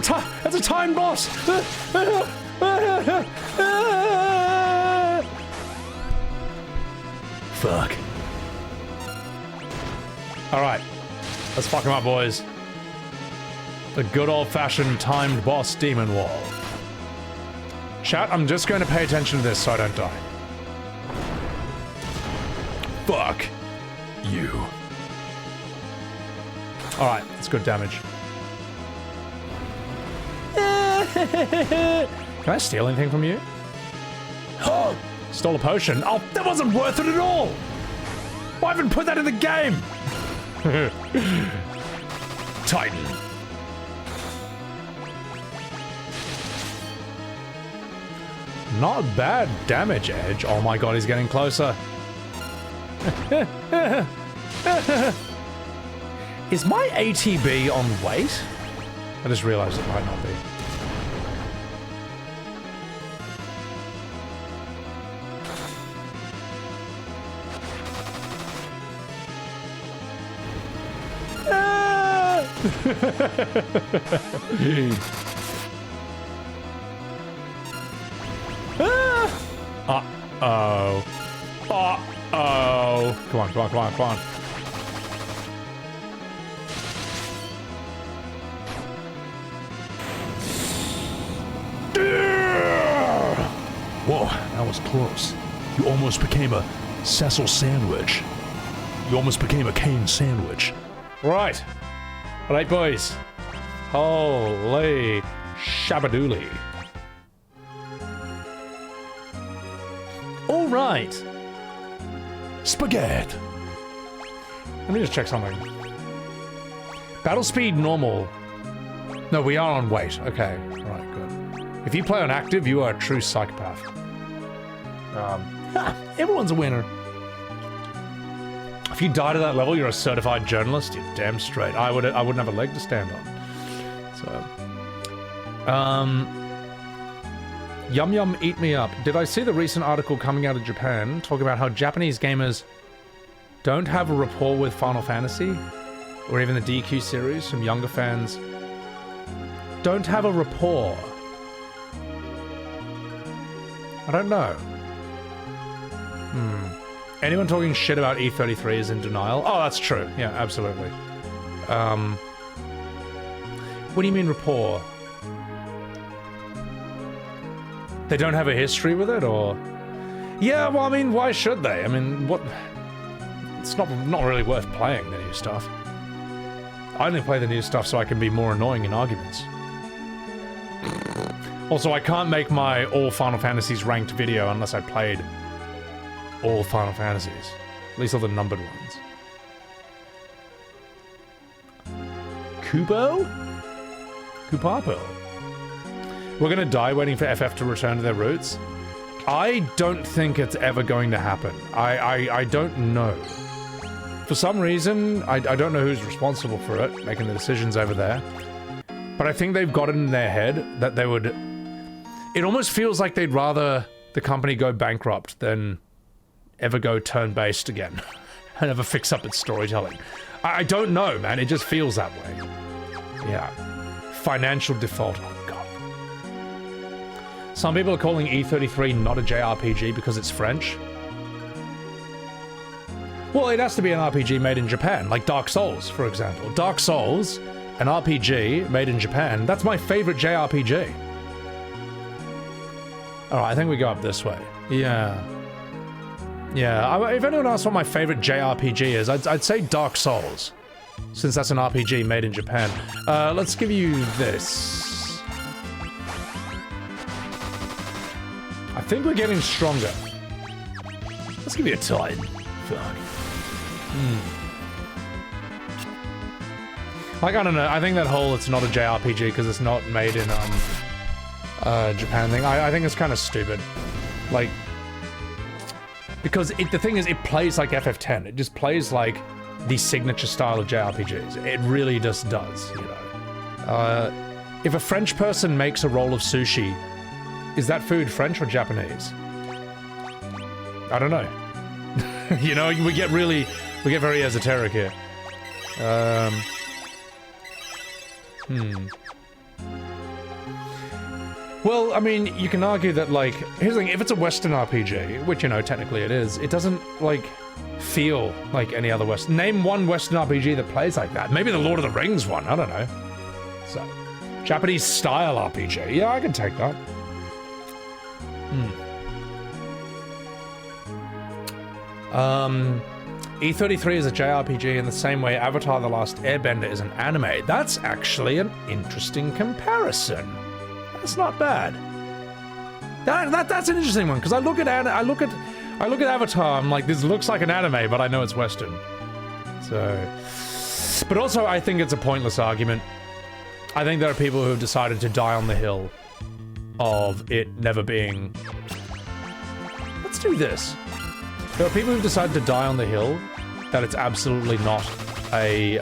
That's a time boss! Fuck. Alright. Let's fuck him up, boys. The good old-fashioned timed boss demon wall. Chat, I'm just going to pay attention to this so I don't die. Fuck you. Alright, that's good damage. Can I steal anything from you? Oh, stole a potion. Oh, that wasn't worth it at all! Why even put that in the game? Titan. Not bad damage, Edge. Oh my god, he's getting closer. Is my ATB on weight? I just realized it might not be. Uh-oh. Uh-oh. Come on, come on, come on, come on. Whoa, that was close. You almost became a Cecil sandwich. You almost became a Kane sandwich. Right. Alright, boys. Holy shabadooli. Alright. Spaghetti. Let me just check something. Battle speed normal. No, we are on weight. Okay. Alright, good. If you play on active, you are a true psychopath. Everyone's a winner. If you die to that level, you're a certified journalist. You're damn straight. I wouldn't have a leg to stand on. So, Yum Yum Eat Me Up. Did I see the recent article coming out of Japan talking about how Japanese gamers don't have a rapport with Final Fantasy or even the DQ series from younger fans? Don't have a rapport. I don't know. Anyone talking shit about E33 is in denial. Oh, that's true. Yeah, absolutely. What do you mean rapport? They don't have a history with it, or? Yeah, well, I mean, why should they? I mean, what? It's not really worth playing the new stuff. I only play the new stuff so I can be more annoying in arguments. Also, I can't make my all Final Fantasies ranked video unless I played all Final Fantasies. At least all the numbered ones. Kubo? Kupapo? We're gonna die waiting for FF to return to their roots? I don't think it's ever going to happen. I don't know. For some reason, I don't know who's responsible for it, making the decisions over there. But I think they've got it in their head that they would... It almost feels like they'd rather the company go bankrupt than ever go turn-based again and ever fix up its storytelling. I don't know, man. It just feels that way. Yeah. Financial default. Oh, God. Some people are calling E33 not a JRPG because it's French. Well, it has to be an RPG made in Japan, like Dark Souls, for example. Dark Souls, an RPG made in Japan, that's my favorite JRPG. Alright, I think we go up this way. Yeah. Yeah, if anyone asks what my favorite JRPG is, I'd say Dark Souls. Since that's an RPG made in Japan. Let's give you this. I think we're getting stronger. Let's give you a Titan. Fuck. Like, I don't know, I think that whole it's not a JRPG because it's not made in, Japan thing, I think it's kind of stupid. Like, because the thing is, it plays like FF10. It just plays like the signature style of JRPGs. It really just does, you know. If a French person makes a roll of sushi, is that food French or Japanese? I don't know. You know, we get very esoteric here. Well, I mean, you can argue that, like, here's the thing, if it's a Western RPG, which, you know, technically it is, it doesn't, like, feel like any other Western. Name one Western RPG that plays like that. Maybe the Lord of the Rings one, I don't know. So, Japanese style RPG, yeah, I can take that. E33 is a JRPG in the same way Avatar The Last Airbender is an anime. That's actually an interesting comparison. That's not bad. That's an interesting one, because I look at Avatar, I'm like, this looks like an anime, but I know it's Western. So, but also I think it's a pointless argument. I think there are people who have decided to die on the hill of it never being... Let's do this. There are people who've decided to die on the hill that it's absolutely not a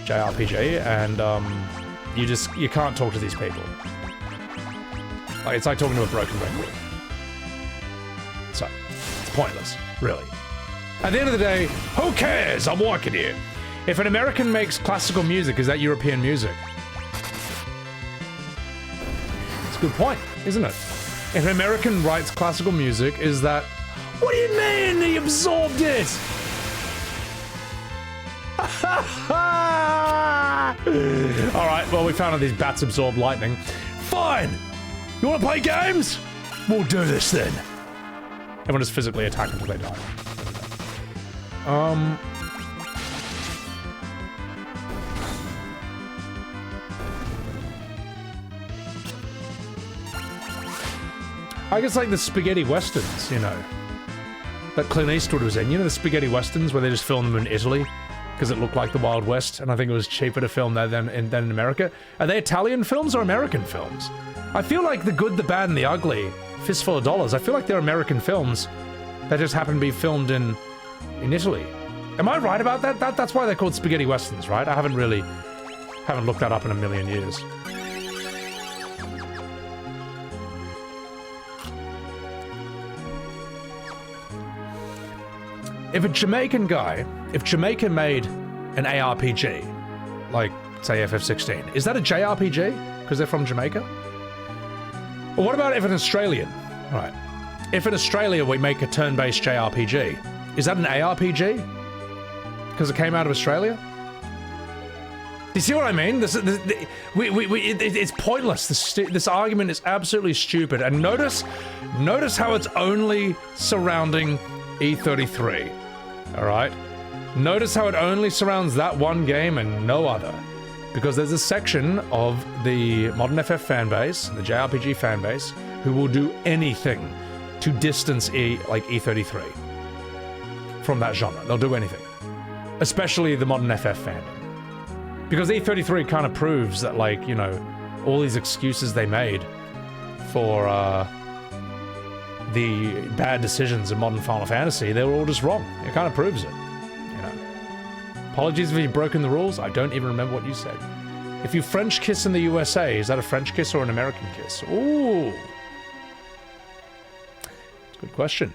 JRPG, and you can't talk to these people. Like, it's like talking to a broken record. So, it's pointless, really. At the end of the day, who cares? I'm working here. If an American makes classical music, is that European music? It's a good point, isn't it? If an American writes classical music, is that... What do you mean he absorbed it? Alright, well, we found out these bats absorb lightning. Fine! You want to play games? We'll do this then. Everyone just physically attack until they die. I guess like the spaghetti westerns, you know, that Clint Eastwood was in. You know the spaghetti westerns where they just filmed them in Italy because it looked like the Wild West, and I think it was cheaper to film there than in America. Are they Italian films or American films? I feel like The Good, the Bad, and the Ugly, Fistful of Dollars, I feel like they're American films that just happen to be filmed in Italy. Am I right about that? That's why they're called spaghetti westerns, right? I haven't looked that up in a million years. If Jamaica made an ARPG, like, say, FF16, is that a JRPG? Because they're from Jamaica? Or what about if an Australian? Right. If in Australia we make a turn-based JRPG, is that an ARPG? Because it came out of Australia? Do you see what I mean? It's pointless. This argument is absolutely stupid. And notice how it's only surrounding E33. Alright? Notice how it only surrounds that one game and no other. Because there's a section of the modern FF fanbase, the JRPG fanbase, who will do anything to distance E33 from that genre. They'll do anything. Especially the modern FF fandom. Because E33 kind of proves that, like, you know, all these excuses they made for, the bad decisions in modern Final Fantasy, they were all just wrong. It kind of proves it, you know. Apologies if you've broken the rules. I don't even remember what you said. If you French kiss in the USA, is that a French kiss or an American kiss? Ooh. Good question.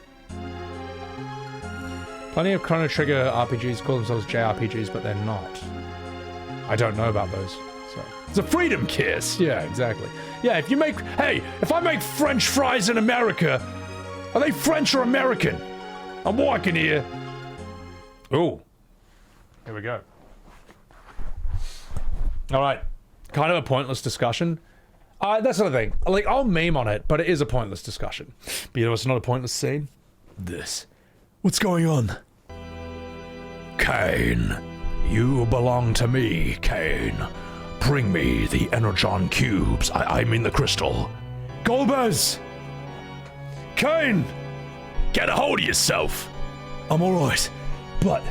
Plenty of Chrono Trigger RPGs call themselves JRPGs, but they're not. I don't know about those. So it's a freedom kiss. Yeah, exactly. Yeah, if I make French fries in America, are they French or American? I'm walking here. Ooh. Here we go. Alright. Kind of a pointless discussion. That's the thing. Like, I'll meme on it, but it is a pointless discussion. But you know what's not a pointless scene? This. What's going on? Kane. You belong to me, Kane. Bring me the Energon cubes. I mean the crystal. Golbez! Kane! Get a hold of yourself! I'm alright, but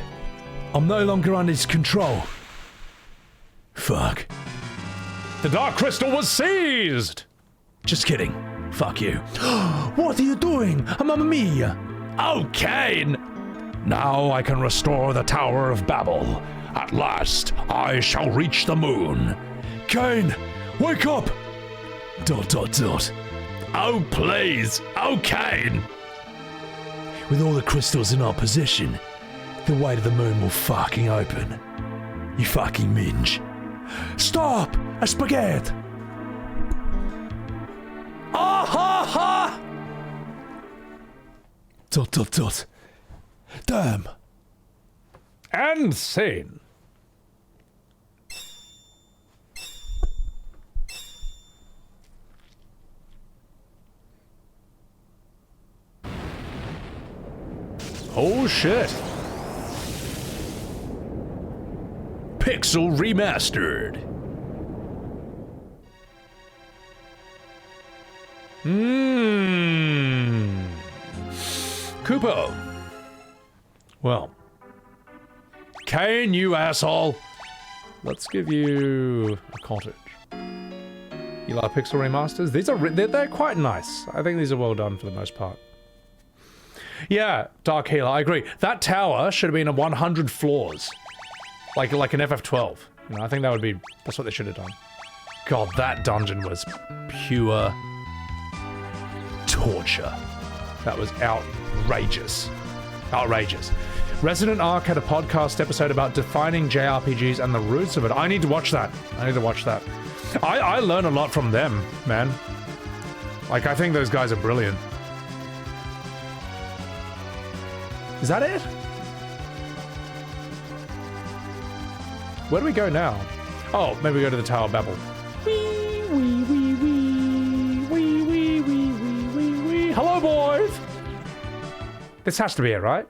I'm no longer under his control. Fuck. The Dark Crystal was seized! Just kidding. Fuck you. What are you doing? Mamma mia! Oh, Kane! Now I can restore the Tower of Babel. At last, I shall reach the moon. Kane, wake up! ... Oh, please! Oh, Kane! With all the crystals in our possession, the way to the moon will fucking open. You fucking minge. Stop! A spaghetti! Dot dot dot. Damn. And scene. Oh shit. Pixel remastered. Kupo. Well. Kane, you asshole. Let's give you a cottage. You like pixel remasters? These are they're quite nice. I think these are well done for the most part. Yeah, Dark Healer, I agree. That tower should have been a 100 floors. Like an FF12. You know, I think that's what they should have done. God, that dungeon was pure torture. That was outrageous. Outrageous. Resident Arc had a podcast episode about defining JRPGs and the roots of it. I need to watch that. I learn a lot from them, man. Like, I think those guys are brilliant. Is that it? Where do we go now? Oh, maybe we go to the Tower of Babel. Wee, wee, wee, wee, wee, wee, wee, wee, wee. Hello, boys! This has to be it, right?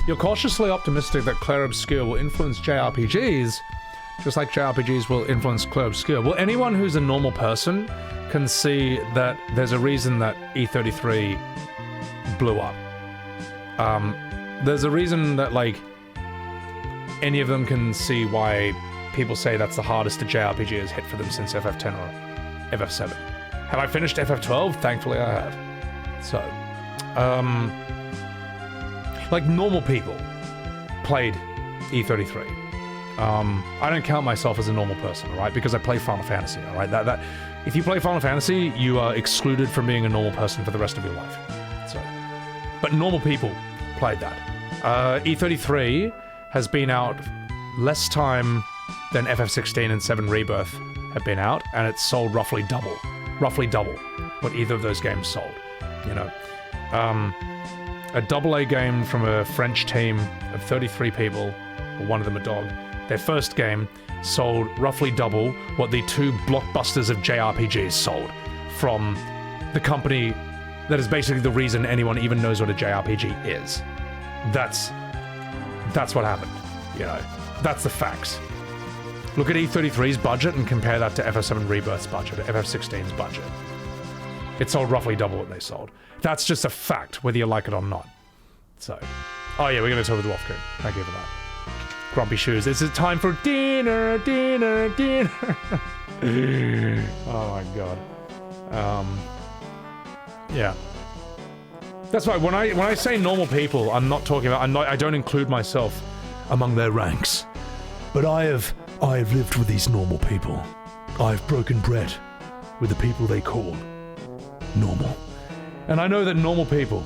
You're cautiously optimistic that Claire Obscure will influence JRPGs, just like JRPGs will influence Claire Obscure. Well, anyone who's a normal person can see that there's a reason that E33 blew up. There's a reason that, like, any of them can see why people say that's the hardest a JRPG has hit for them since FF10 or FF7. Have I finished FF12? Thankfully I have. So, like, normal people played E33. I don't count myself as a normal person, alright? Because I play Final Fantasy, alright? That if you play Final Fantasy, you are excluded from being a normal person for the rest of your life. So, but normal people played that. E33 has been out less time than FF16 and 7 Rebirth have been out, and it's sold roughly double what either of those games sold, you know. A AA game from a French team of 33 people, or one of them a dog. Their first game sold roughly double what the 2 blockbusters of JRPGs sold from the company that is basically the reason anyone even knows what a JRPG is. That's what happened, you know. That's the facts. Look at E33's budget and compare that to FF7 Rebirth's budget, FF16's budget. It sold roughly double what they sold. That's just a fact, whether you like it or not. So, oh yeah, we're gonna talk with Dwarf Coon. Thank you for that. Grumpy Shoes. This is time for dinner. Oh my god. Yeah. That's right. When I say normal people, I'm not talking about. I don't include myself among their ranks. But I have lived with these normal people. I've broken bread with the people they call normal. And I know that normal people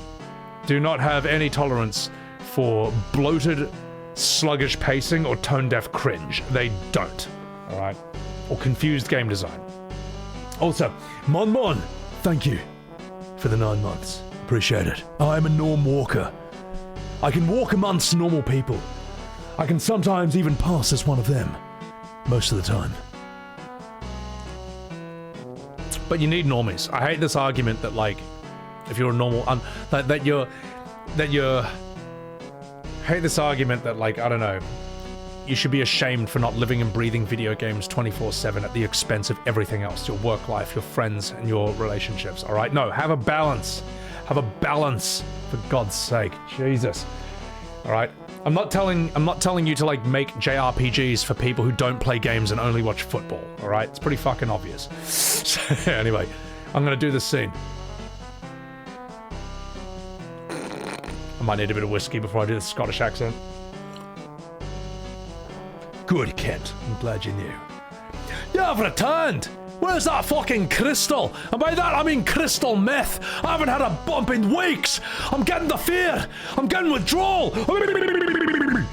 do not have any tolerance for bloated, sluggish pacing or tone-deaf cringe. They don't, alright? Or confused game design. Also, Mon, thank you for the 9 months. Appreciate it. I am a norm walker. I can walk amongst normal people. I can sometimes even pass as one of them. Most of the time. But you need normies. I hate this argument that, like, if you're a normal, hate this argument that, like, I don't know, you should be ashamed for not living and breathing video games 24/7 at the expense of everything else, your work life, your friends, and your relationships, alright? No, have a balance. Have a balance, for God's sake. Jesus. Alright? I'm not telling you to, like, make JRPGs for people who don't play games and only watch football, alright? It's pretty fucking obvious. Anyway, I'm gonna do this scene. I might need a bit of whiskey before I do the Scottish accent. Good, Kent. I'm glad you knew. You've returned! Where's that fucking crystal? And by that I mean crystal meth. I haven't had a bump in weeks. I'm getting the fear. I'm getting withdrawal. The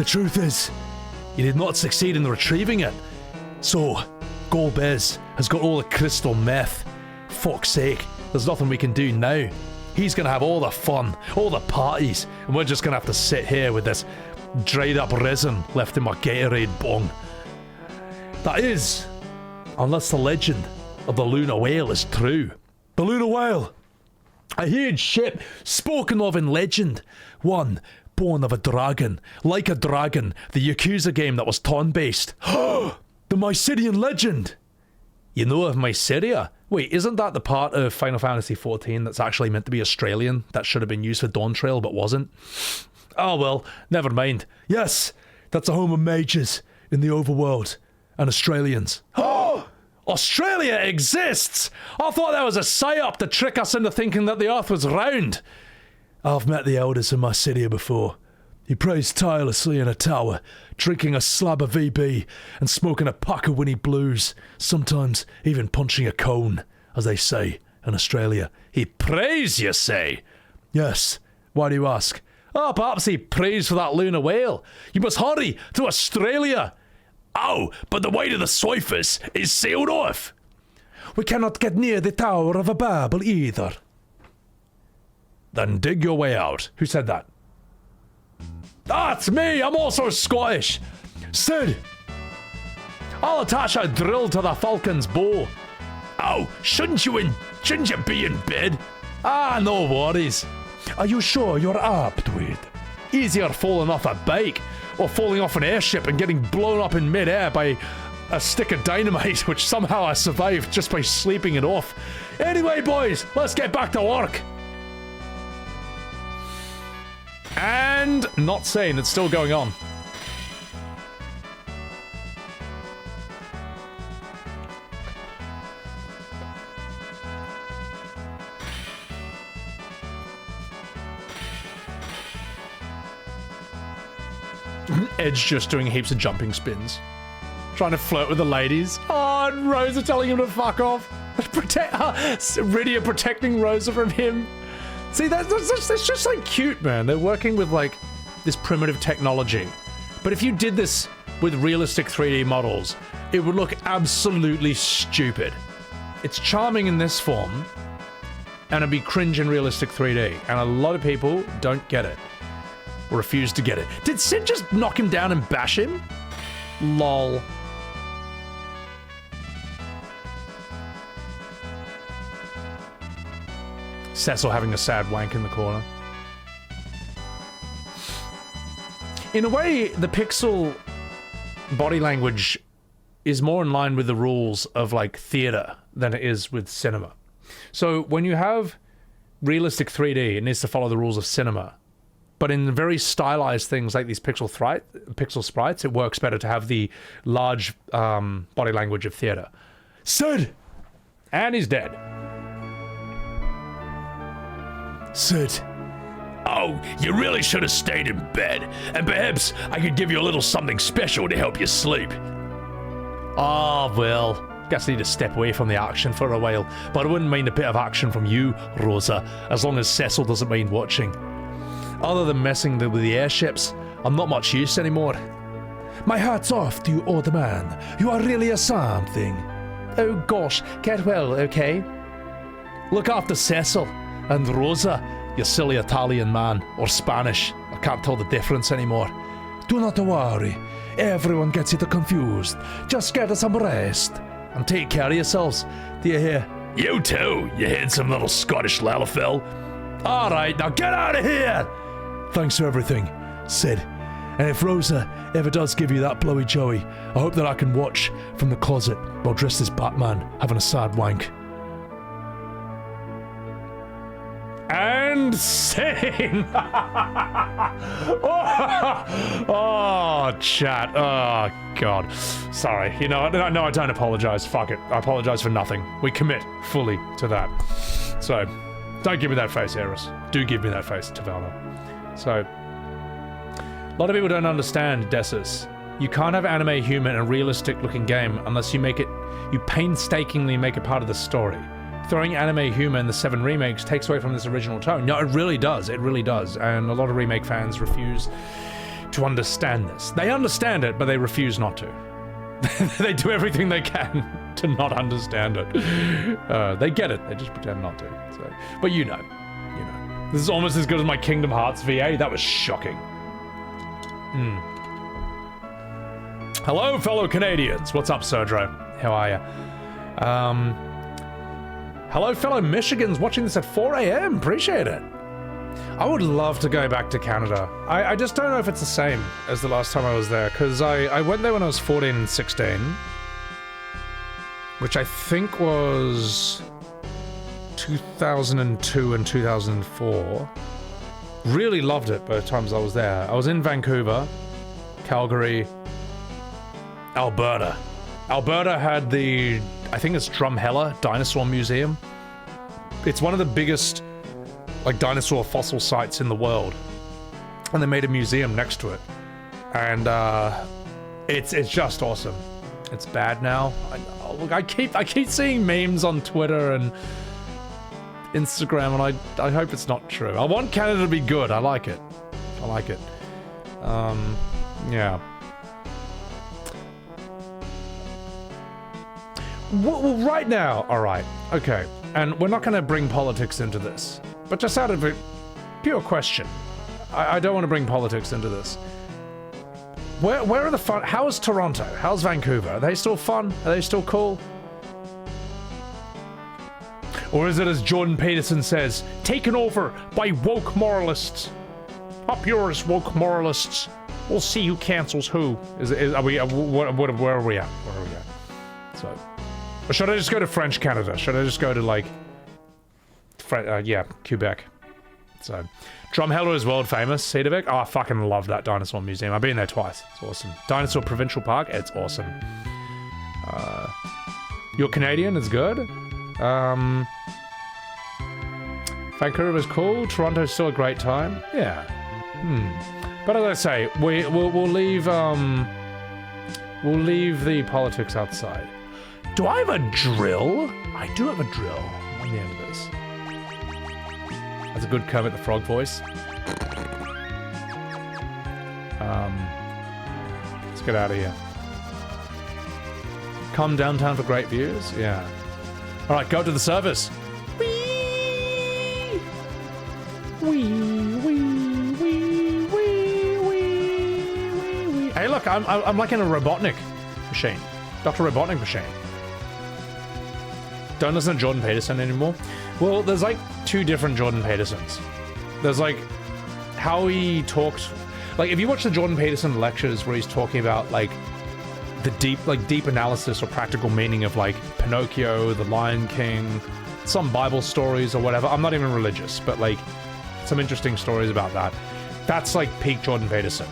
truth is, you did not succeed in retrieving it. So, Golbez has got all the crystal meth. Fuck's sake, there's nothing we can do now. He's gonna have all the fun, all the parties, and we're just gonna have to sit here with this dried up resin left in my Gatorade bong. That is, unless the legend of the Lunar Whale is true. The Lunar Whale! A huge ship spoken of in legend. One born of a dragon. Like a dragon, the Yakuza game that was turn-based. The Mycerian legend! You know of Myceria? Wait, isn't that the part of Final Fantasy XIV that's actually meant to be Australian? That should have been used for Dawn Trail, but wasn't? Oh well, never mind. Yes, that's a home of mages in the overworld. And Australians. Oh! Australia exists! I thought that was a psyop to trick us into thinking that the Earth was round. I've met the elders in Myceria before. He prays tirelessly in a tower, drinking a slab of VB and smoking a pack of Winnie Blues, sometimes even punching a cone, as they say in Australia. He prays, you say? Yes. Why do you ask? Oh, perhaps he prays for that lunar whale. You must hurry to Australia. Oh, but the way to the Cyphers is sealed off. We cannot get near the Tower of Babel either. Then dig your way out. Who said that? That's me! I'm also Scottish! Sid! I'll attach a drill to the falcon's bow. Oh, shouldn't you be in bed? Ah, no worries. Are you sure you're up to it? Easier falling off a bike or falling off an airship and getting blown up in mid-air by a stick of dynamite, which somehow I survived just by sleeping it off. Anyway, boys, let's get back to work. And not sane, it's still going on. Edge just doing heaps of jumping spins. Trying to flirt with the ladies. Oh, and Rosa telling him to fuck off. Rydia protecting Rosa from him. See, that's just like cute, man. They're working with like this primitive technology. But if you did this with realistic 3D models, it would look absolutely stupid. It's charming in this form, and it'd be cringe in realistic 3D. And a lot of people don't get it. Or refuse to get it. Did Sid just knock him down and bash him? Lol. Cecil having a sad wank in the corner. In a way, the pixel body language is more in line with the rules of like theater than it is with cinema. So when you have realistic 3D, it needs to follow the rules of cinema. But in very stylized things like these pixel sprites, it works better to have the large body language of theater. Sid! And he's dead. Sid. Oh, you really should have stayed in bed. And perhaps I could give you a little something special to help you sleep. Ah, well, guess I need to step away from the action for a while. But I wouldn't mind a bit of action from you, Rosa, as long as Cecil doesn't mind watching. Other than messing with the airships, I'm not much use anymore. My hat's off to you, old man. You are really a something. Oh gosh, get well, okay? Look after Cecil. And Rosa, you silly Italian man, or Spanish. I can't tell the difference anymore. Do not worry. Everyone gets it confused. Just get some rest. And take care of yourselves. Do you hear? You too, you handsome little Scottish lalafell. Alright, now get out of here! Thanks for everything, Sid. And if Rosa ever does give you that blowy joey, I hope that I can watch from the closet while dressed as Batman, having a sad wank. And sing! Oh, chat. Oh, God. Sorry. You know, no, I don't apologize. Fuck it. I apologize for nothing. We commit fully to that. So, don't give me that face, Eris. Do give me that face, Tavelna. So, a lot of people don't understand Desus. You can't have anime humor in a realistic looking game unless you painstakingly make it part of the story. Throwing anime humor in the 7 remakes takes away from this original tone. No, it really does. It really does. And a lot of remake fans refuse to understand this. They understand it, but they refuse not to. They do everything they can to not understand it. They get it, they just pretend not to. So, but you know. This is almost as good as my Kingdom Hearts VA. That was shocking. Hello, fellow Canadians. What's up, Sergio? How are ya? Hello, fellow Michigans watching this at 4 a.m. Appreciate it. I would love to go back to Canada. I just don't know if it's the same as the last time I was there, because I went there when I was 14 and 16, which I think was 2002 and 2004. Really loved it both times I was there. I was in Vancouver, Calgary, Alberta. Alberta had the, I think it's Drumheller Dinosaur Museum. It's one of the biggest like dinosaur fossil sites in the world, and they made a museum next to it, and it's just awesome. It's bad now. I keep seeing memes on Twitter and Instagram, and I hope it's not true. I want Canada to be good. I like it. Yeah. Well, right now, all right, okay, and we're not going to bring politics into this, but just out of a pure question, I don't want to bring politics into this. Where are the fun? How is Toronto? How's Vancouver? Are they still fun? Are they still cool? Or is it, as Jordan Peterson says, taken over by woke moralists? Up yours, woke moralists. We'll see who cancels who. Are we? Where are we at? So, or should I just go to French Canada? Should I just go to like, yeah, Quebec? So, Drumheller is world famous. Cedevec. Oh, I fucking love that dinosaur museum. I've been there twice. It's awesome. Dinosaur Provincial Park. It's awesome. You're Canadian. It's good. Vancouver is cool. Toronto's still a great time. Yeah. But as I say, we'll leave the politics outside. Do I have a drill? I do have a drill. On the end of this. That's a good Kermit the Frog voice. Let's get out of here. Come downtown for great views. Yeah. All right, go to the service. Wee, wee, wee, wee, wee, wee. Hey, look, I'm like in a Robotnik machine, Dr. Robotnik machine. Don't listen to Jordan Peterson anymore. Well, there's like two different Jordan Petersons. There's like how he talks. Like if you watch the Jordan Peterson lectures where he's talking about like the deep analysis or practical meaning of like Pinocchio, the Lion King, some Bible stories or whatever. I'm not even religious, but like some interesting stories about that. That's like peak Jordan Peterson.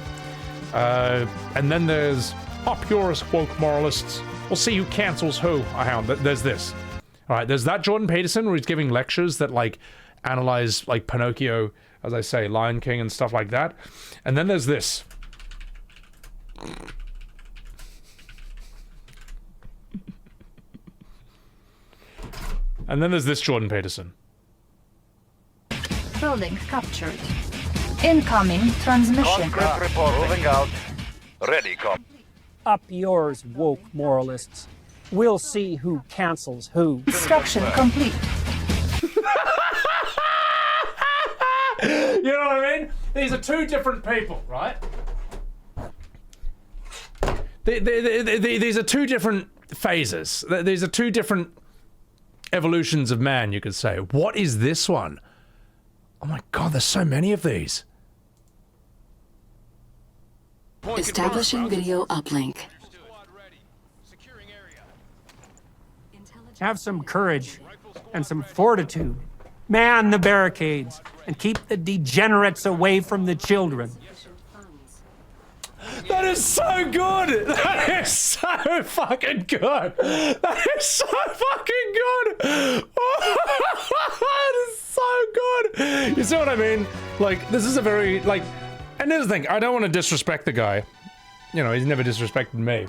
And then there's up yours, woke moralists. We'll see who cancels who. There's this. All right, there's that Jordan Peterson where he's giving lectures that like analyze like Pinocchio, as I say, Lion King and stuff like that. And then there's this. And then there's this Jordan Peterson. Prolink captured. Incoming transmission. Conscript report moving out. Ready, cop. Up yours, woke moralists. We'll see who cancels who. Construction complete. You know what I mean? These are two different people, right? These are two different phases. These are two different evolutions of man, you could say. What is this one? Oh my god, there's so many of these. Establishing video uplink. Have some courage and some fortitude. Man the barricades and keep the degenerates away from the children. That is so good! That is so fucking good! That is so fucking good! That is so good! You see what I mean? Like, this is a very, like... And here's the thing, I don't want to disrespect the guy. You know, he's never disrespected me.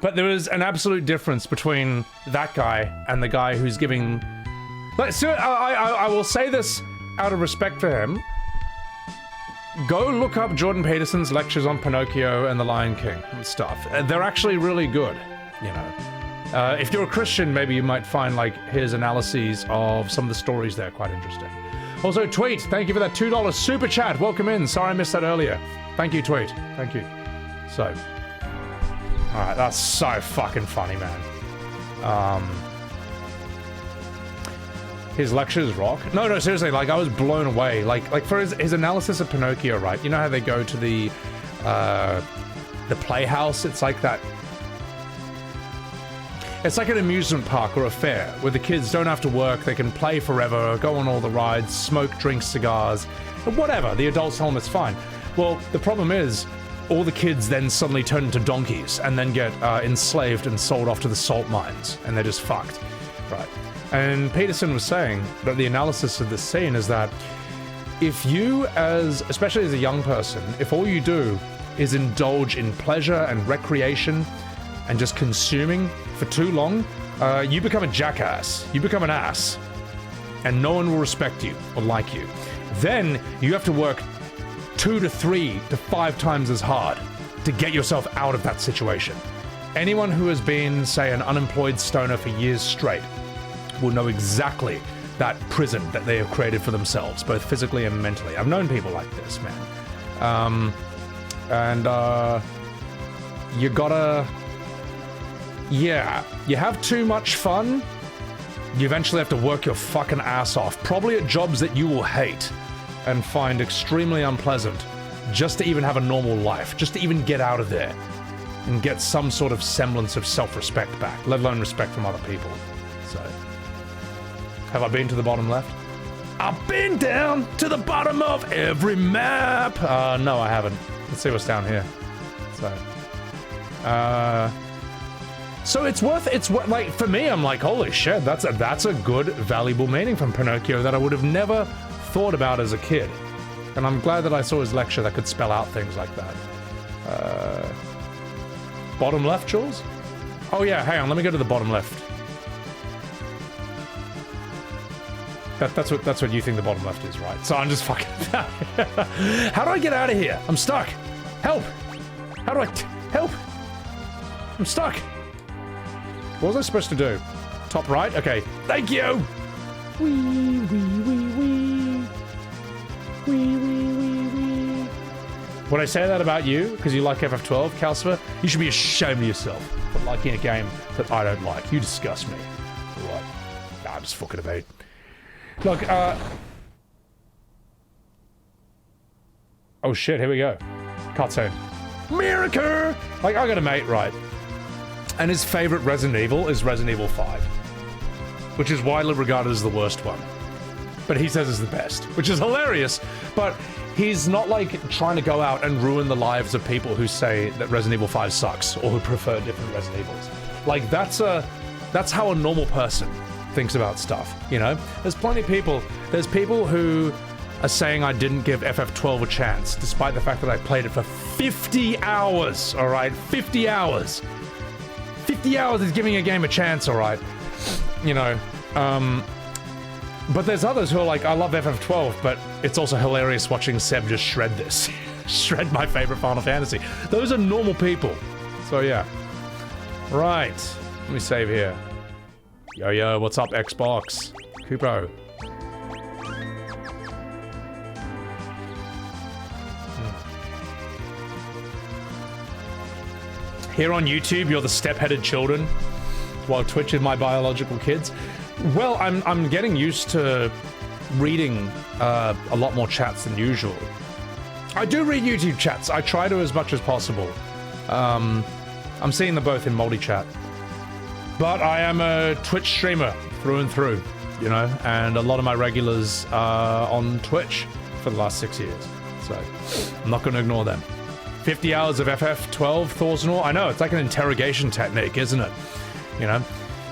But there is an absolute difference between that guy and the guy who's giving... Like, so I will say this out of respect for him. Go look up Jordan Peterson's lectures on Pinocchio and the Lion King and stuff. They're actually really good. you know. If you're a Christian, maybe you might find like his analyses of some of the stories there quite interesting. Also, Tweet, thank you for that $2 super chat. Welcome in. Sorry I missed that earlier. Thank you, Tweet. Thank you. So, all right, that's so fucking funny, man. His lectures rock. No, seriously, like I was blown away. Like for his analysis of Pinocchio, right? You know how they go to the playhouse? It's like that. It's like an amusement park or a fair where the kids don't have to work, they can play forever, go on all the rides, smoke, drink cigars, whatever. The adults tell them it's fine. Well, the problem is, all the kids then suddenly turn into donkeys and then get enslaved and sold off to the salt mines, and they're just fucked, right? And Peterson was saying that the analysis of this scene is that if you, especially as a young person, if all you do is indulge in pleasure and recreation and just consuming for too long, you become a jackass. You become an ass. And no one will respect you or like you. Then you have to work 2 to 3 to 5 times as hard to get yourself out of that situation. Anyone who has been, say, an unemployed stoner for years straight will know exactly that prison that they have created for themselves, both physically and mentally. I've known people like this, man. You gotta... Yeah, you have too much fun, you eventually have to work your fucking ass off, probably at jobs that you will hate and find extremely unpleasant, just to even have a normal life, just to even get out of there and get some sort of semblance of self-respect back, let alone respect from other people. So, have I been to the bottom left? I've been down to the bottom of every map! No, I haven't. Let's see what's down here. So it's worth, like, for me, I'm like, holy shit, that's a good, valuable meaning from Pinocchio that I would have never thought about as a kid. And I'm glad that I saw his lecture that could spell out things like that. Bottom left, Jules? Oh yeah, hang on, let me go to the bottom left. That's what you think the bottom left is, right? So I'm just fucking... How do I get out of here? I'm stuck. Help! How do I... Help! I'm stuck. What was I supposed to do? Top right? Okay. Thank you! Wee, wee, wee, wee. Wee, wee, wee, wee. Would I say that about you? Because you like FF12, Calcifer? You should be ashamed of yourself for liking a game that I don't like. You disgust me. What? Nah, I'm just fucking about. Look, oh shit, here we go. Cutscene. Miracle! Like, I got a mate, right? And his favorite Resident Evil is Resident Evil 5. Which is widely regarded as the worst one. But he says it's the best, which is hilarious. But he's not like trying to go out and ruin the lives of people who say that Resident Evil 5 sucks or who prefer different Resident Evils. Like, that's how a normal person thinks about stuff, you know? There's people who are saying I didn't give FF12 a chance, despite the fact that I played it for 50 hours, alright? 50 hours. 50 hours is giving a game a chance, alright? You know, but there's others who are like, I love FF12, but it's also hilarious watching Seb just shred this. Shred my favorite Final Fantasy. Those are normal people. So yeah. Right. Let me save here. Yo, what's up, Xbox? Kupo. Here on YouTube, you're the step-headed children, while Twitch is my biological kids. Well, I'm getting used to reading a lot more chats than usual. I do read YouTube chats. I try to as much as possible. I'm seeing them both in multi-chat. But I am a Twitch streamer through and through, you know, and a lot of my regulars are on Twitch for the last 6 years. So I'm not going to ignore them. 50 hours of FF12, Thorzenor. I know, it's like an interrogation technique, isn't it? You know,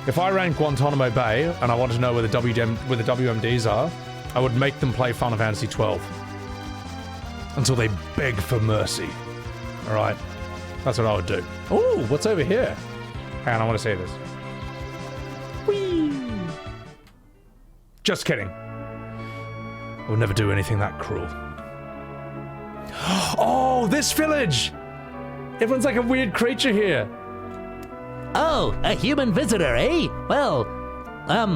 if I ran Guantanamo Bay and I wanted to know where the WMDs are, I would make them play Final Fantasy 12 until they beg for mercy. All right, that's what I would do. Ooh, what's over here? Hang on, I want to see this. Whee! Just kidding. I would never do anything that cruel. Oh, this village! Everyone's like a weird creature here. Oh, a human visitor, eh? Well,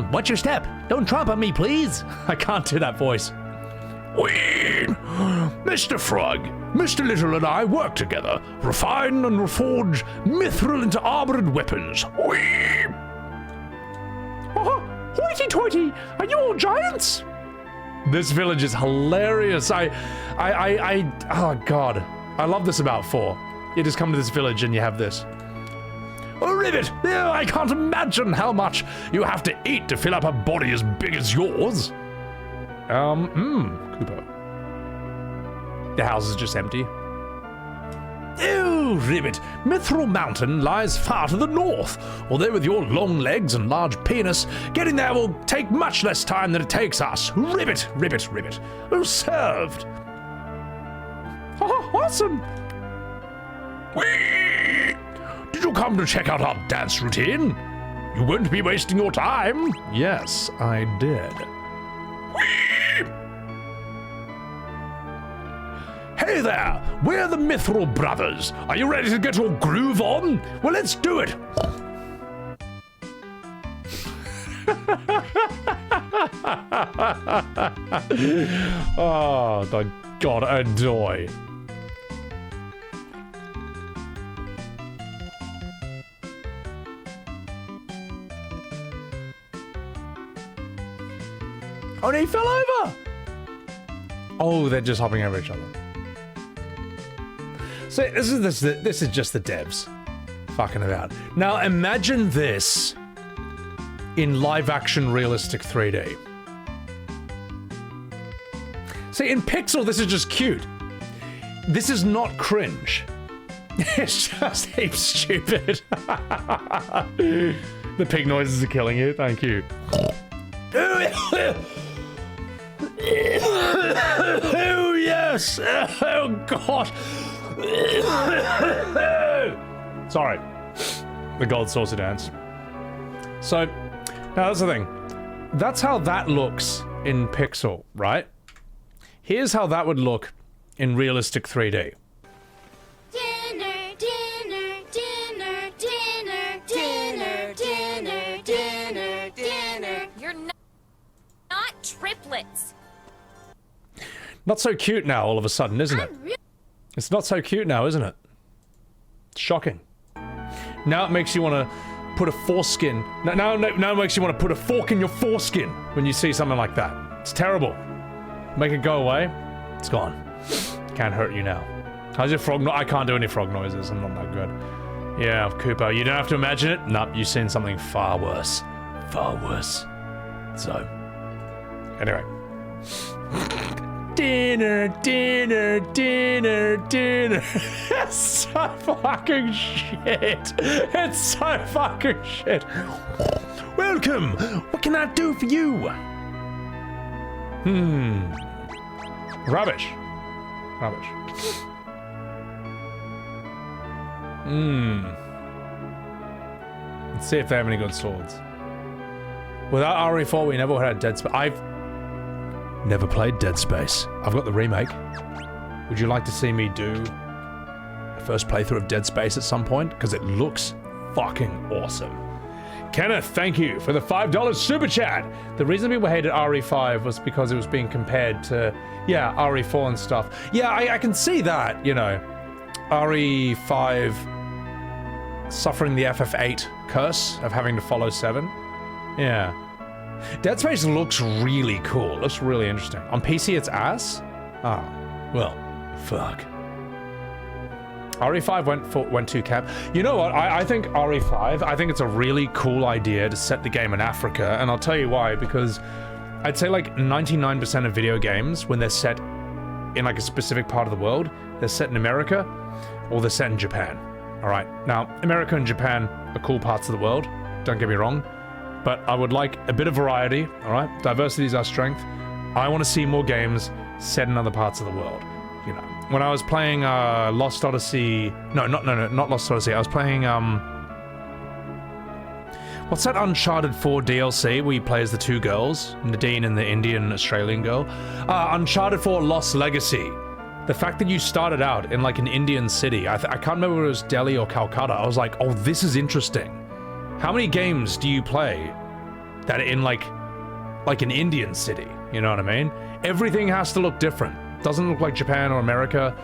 what's your step? Don't tromp on me, please. I can't do that voice. Wee! Mr. Frog, Mr. Little and I work together, refine and reforge mithril into armored weapons. Wee! Oh, hoity-toity! Are you all giants? This village is hilarious. Oh god. I love this about 4. You just come to this village and you have this. Oh, Ribbit! Oh, I can't imagine how much you have to eat to fill up a body as big as yours. Cooper. The house is just empty. Oh, Ribbit, Mithril Mountain lies far to the north. Although with your long legs and large penis, getting there will take much less time than it takes us. Ribbit, Ribbit, Ribbit. Oh, served. Oh, awesome! Whee! Did you come to check out our dance routine? You won't be wasting your time. Yes, I did. Whee! Hey there, we're the Mithril Brothers. Are you ready to get your groove on? Well, let's do it. Oh, the god adoy. Oh, they fell over! Oh, they're just hopping over each other. So this is just the devs fucking about. Now imagine this in live action realistic 3D. See, in Pixel this is just cute. This is not cringe. It's just heaps stupid. The pig noises are killing you, thank you. Oh yes! Oh god! Sorry. The gold saucer dance. So, now that's the thing. That's how that looks in Pixel, right? Here's how that would look in realistic 3D. Dinner, dinner, dinner, dinner, dinner, dinner, dinner, dinner. You're not triplets. Not so cute now, all of a sudden, isn't it? It's not so cute now, isn't it? It's shocking. Now it makes you want to put a foreskin. Now it makes you want to put a fork in your foreskin when you see something like that. It's terrible. Make it go away. It's gone. Can't hurt you now. How's your frog I can't do any frog noises. I'm not that good. Yeah, Cooper, you don't have to imagine it. Nope, you've seen something far worse. Far worse. So, anyway. Dinner, dinner, dinner, dinner. It's so fucking shit. It's so fucking shit. Welcome! What can I do for you? Rubbish. Rubbish. Let's see if they have any good swords. Without RE4, we never had Dead Space. I've never played Dead Space. I've got the remake. Would you like to see me do a first playthrough of Dead Space at some point? Because it looks fucking awesome. Kenneth, thank you for the $5 super chat. The reason people hated RE5 was because it was being compared to, yeah, RE4 and stuff. Yeah, I can see that, you know. RE5 suffering the FF8 curse of having to follow 7. Yeah. Dead Space looks really cool. Looks really interesting. On PC, it's ass? Oh, well, fuck. RE5 went too cap. You know what? I think RE5, I think it's a really cool idea to set the game in Africa, and I'll tell you why, because I'd say like 99% of video games, when they're set in like a specific part of the world, they're set in America, or they're set in Japan. Alright, now, America and Japan are cool parts of the world, don't get me wrong, but I would like a bit of variety, alright? Diversity is our strength. I want to see more games set in other parts of the world, you know. When I was playing Lost Odyssey... No, not Lost Odyssey. I was playing, what's that Uncharted 4 DLC where you play as the two girls? Nadine and the Indian Australian girl? Uncharted 4 Lost Legacy. The fact that you started out in like an Indian city, I can't remember if it was Delhi or Calcutta. I was like, oh, this is interesting. How many games do you play that are in like an Indian city? You know what I mean? Everything has to look different. Doesn't look like Japan or America.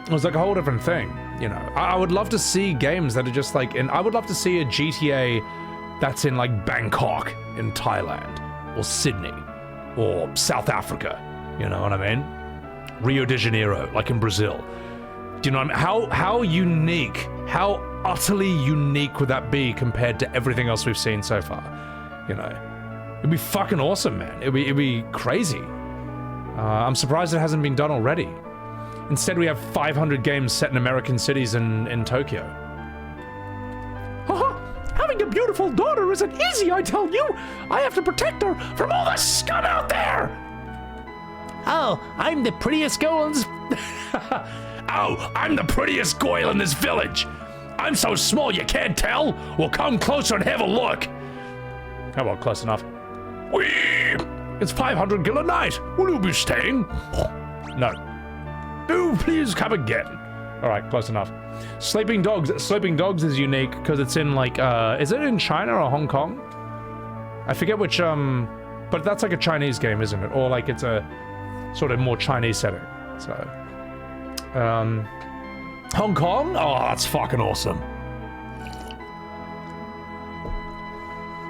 It was like a whole different thing, you know. I would love to see games that are just like I would love to see a GTA that's in like Bangkok in Thailand or Sydney or South Africa, you know what I mean? Rio de Janeiro, like in Brazil. Do you know what I mean? How unique, how utterly unique would that be compared to everything else we've seen so far? You know, it'd be fucking awesome, man. It'd be crazy. I'm surprised it hasn't been done already. Instead, we have 500 games set in American cities in Tokyo. Having a beautiful daughter isn't easy, I tell you. I have to protect her from all the scum out there. Oh, I'm the prettiest girl in this... Oh, I'm the prettiest girl in this village. I'm so small you can't tell. Well, come closer and have a look. How about close enough? Whee! It's 500 gil a night. Will you be staying? No. Oh, please come again. All right, close enough. Sleeping Dogs. Sleeping Dogs is unique because it's in like, is it in China or Hong Kong? I forget which, but that's like a Chinese game, isn't it? Or like it's a sort of more Chinese setting. So, Hong Kong? Oh, that's fucking awesome.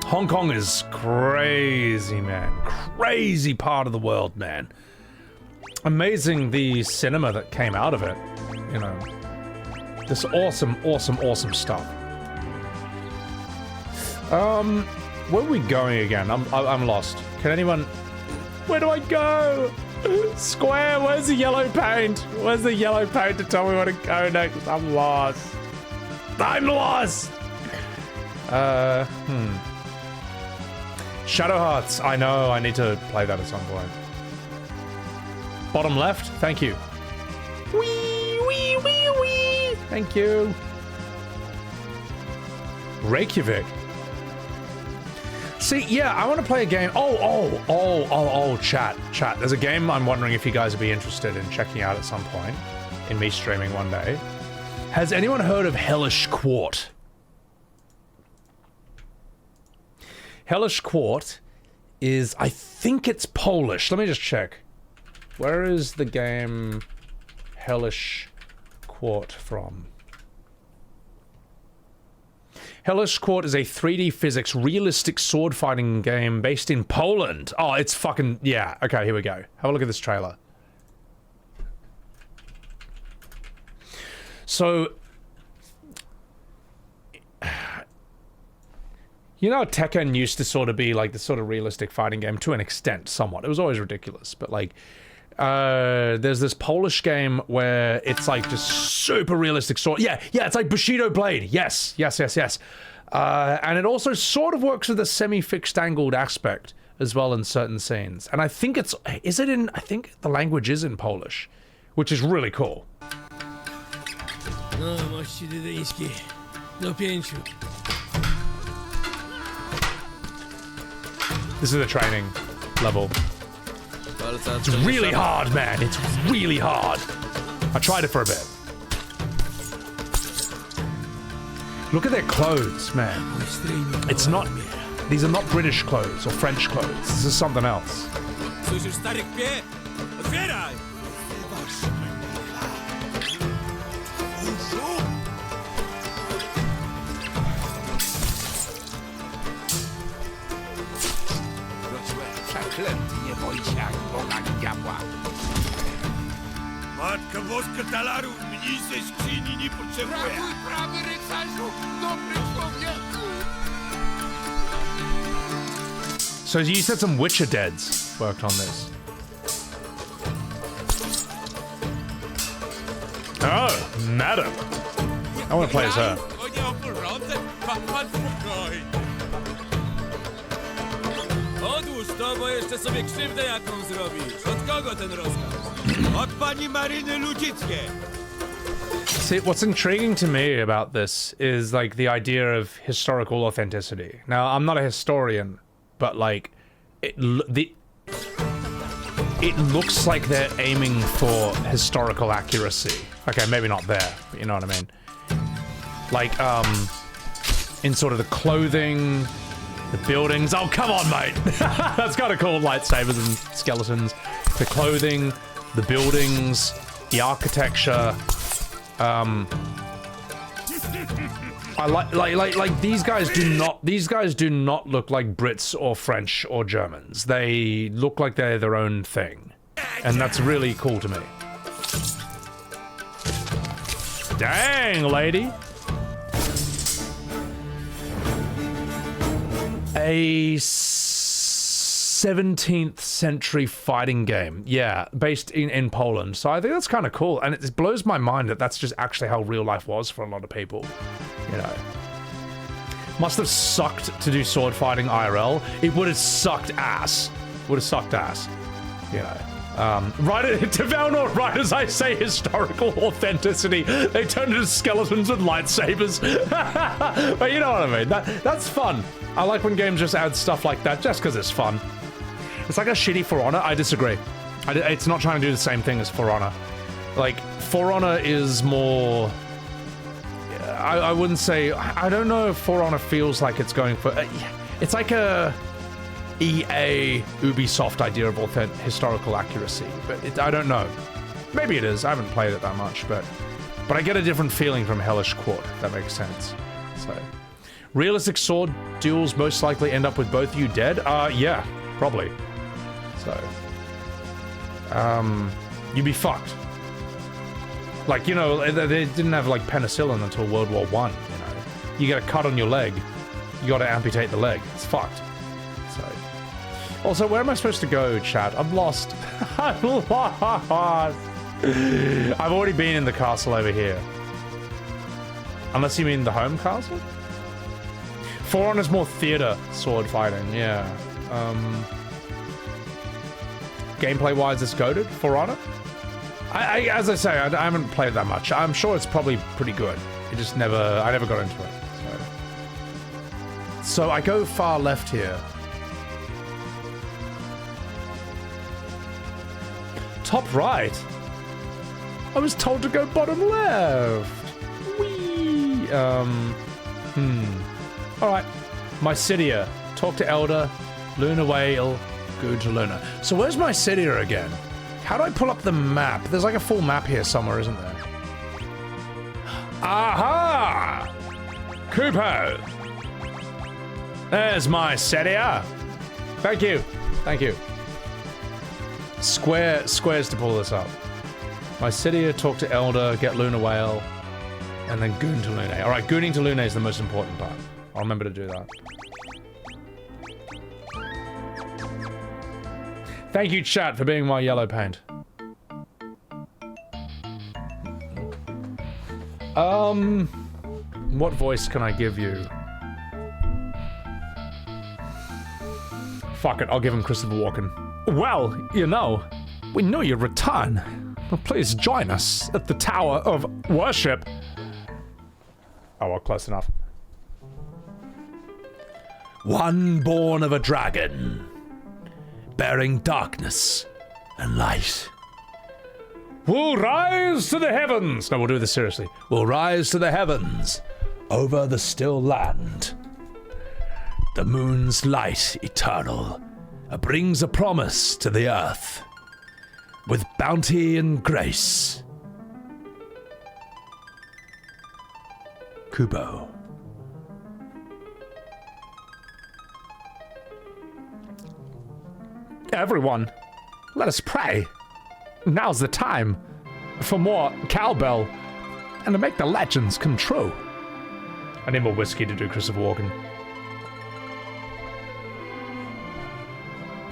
Hong Kong is crazy, man. Crazy part of the world, man. Amazing the cinema that came out of it, you know. This awesome, awesome, awesome stuff. Where are we going again? I'm lost. Can anyone... Where do I go? Square, where's the yellow paint? Where's the yellow paint to tell me where to go next? I'm lost. I'm lost! Shadow Hearts. I know, I need to play that at some point. Bottom left, thank you. Wee, wee, wee, wee. Thank you. Reykjavik. See, yeah, I want to play a game. Chat. There's a game I'm wondering if you guys would be interested in checking out at some point, in me streaming one day. Has anyone heard of Hellish Quart? Hellish Quart is, I think it's Polish. Let me just check. Where is the game Hellish Quart from? Hellish Quart is a 3D physics realistic sword fighting game based in Poland. Oh, it's fucking... Yeah, okay, here we go. Have a look at this trailer. So... You know, Tekken used to sort of be like the sort of realistic fighting game to an extent, somewhat. It was always ridiculous, but like... there's this Polish game where it's like just super realistic sword. Yeah, it's like Bushido Blade. Yes. And it also sort of works with a semi-fixed angled aspect as well in certain scenes. And I think I think the language is in Polish, which is really cool. This is the training level. It's really hard, man. It's really hard. I tried it for a bit. Look at their clothes, man. It's not... These are not British clothes or French clothes. This is something else. Matka Boska talarów mniej ze skrzyni nie potrzebuje. Prawy rycerzu, dobry człowieku. So you said some Witcher Deads worked on this. Oh, madam. I want to play as her. Odłóż to, bo jeszcze sobie krzywdę jaką zrobisz. Od kogo ten rozkaz? Od pani Maryny Ludzickie. See, what's intriguing to me about this is like the idea of historical authenticity. Now, I'm not a historian, but like it looks like they're aiming for historical accuracy. Okay, maybe not there, but you know what I mean. Like, in sort of the clothing, the buildings. Oh, come on, mate. That's kind of cool, lightsabers and skeletons. The clothing, the buildings, the architecture. I like these guys do not look like Brits or French or Germans. They look like they're their own thing. And that's really cool to me. Dang, lady. A 17th century fighting game. Yeah, based in Poland. So I think that's kind of cool. And it blows my mind that that's just actually how real life was for a lot of people. You know. Must have sucked to do sword fighting IRL. It would have sucked ass. Would have sucked ass. You know. Right to Valnor, right as I say historical authenticity, they turn into skeletons with lightsabers. But you know what I mean. That's fun. I like when games just add stuff like that just because it's fun. It's like a shitty For Honor. I disagree. It's not trying to do the same thing as For Honor. Like, For Honor is more... I wouldn't say... I don't know if For Honor feels like it's going for... It's like a... EA, Ubisoft idea of historical accuracy, but I don't know. Maybe it is. I haven't played it that much, but I get a different feeling from Hellish Court. If that makes sense. So, realistic sword duels most likely end up with both of you dead. Yeah, probably. So, you'd be fucked. Like, you know, they didn't have like penicillin until World War I. You know, you get a cut on your leg, you got to amputate the leg. It's fucked. Also, where am I supposed to go, chat? I'm lost. I'm lost. I've already been in the castle over here. Unless you mean the home castle? For Honor's more theater sword fighting, yeah. Gameplay-wise, it's goated, For Honor. As I say, I haven't played that much. I'm sure it's probably pretty good. I never got into it. So I go far left here. Top right? I was told to go bottom left. Whee! Alright. Mysidia. Talk to Elder. Luna Whale. Go to Luna. So where's Mysidia again? How do I pull up the map? There's like a full map here somewhere, isn't there? Aha! Kupo! There's Mysidia. Thank you. Thank you. Squares to pull this up. Mysidia, talk to Elder, get Luna Whale, and then goon to Luna. Alright, gooning to Luna is the most important part. I'll remember to do that. Thank you, chat, for being my yellow paint. What voice can I give you? Fuck it, I'll give him Christopher Walken. Well, you know, we knew you'd return. Please join us at the Tower of Worship. Oh, well, close enough. One born of a dragon, bearing darkness and light. We'll rise to the heavens. No, we'll do this seriously. We'll rise to the heavens, over the still land. The moon's light eternal brings a promise to the earth, with bounty and grace. Kubo. Everyone, let us pray. Now's the time for more cowbell and to make the legends come true. I need more whiskey to do Christopher Walken.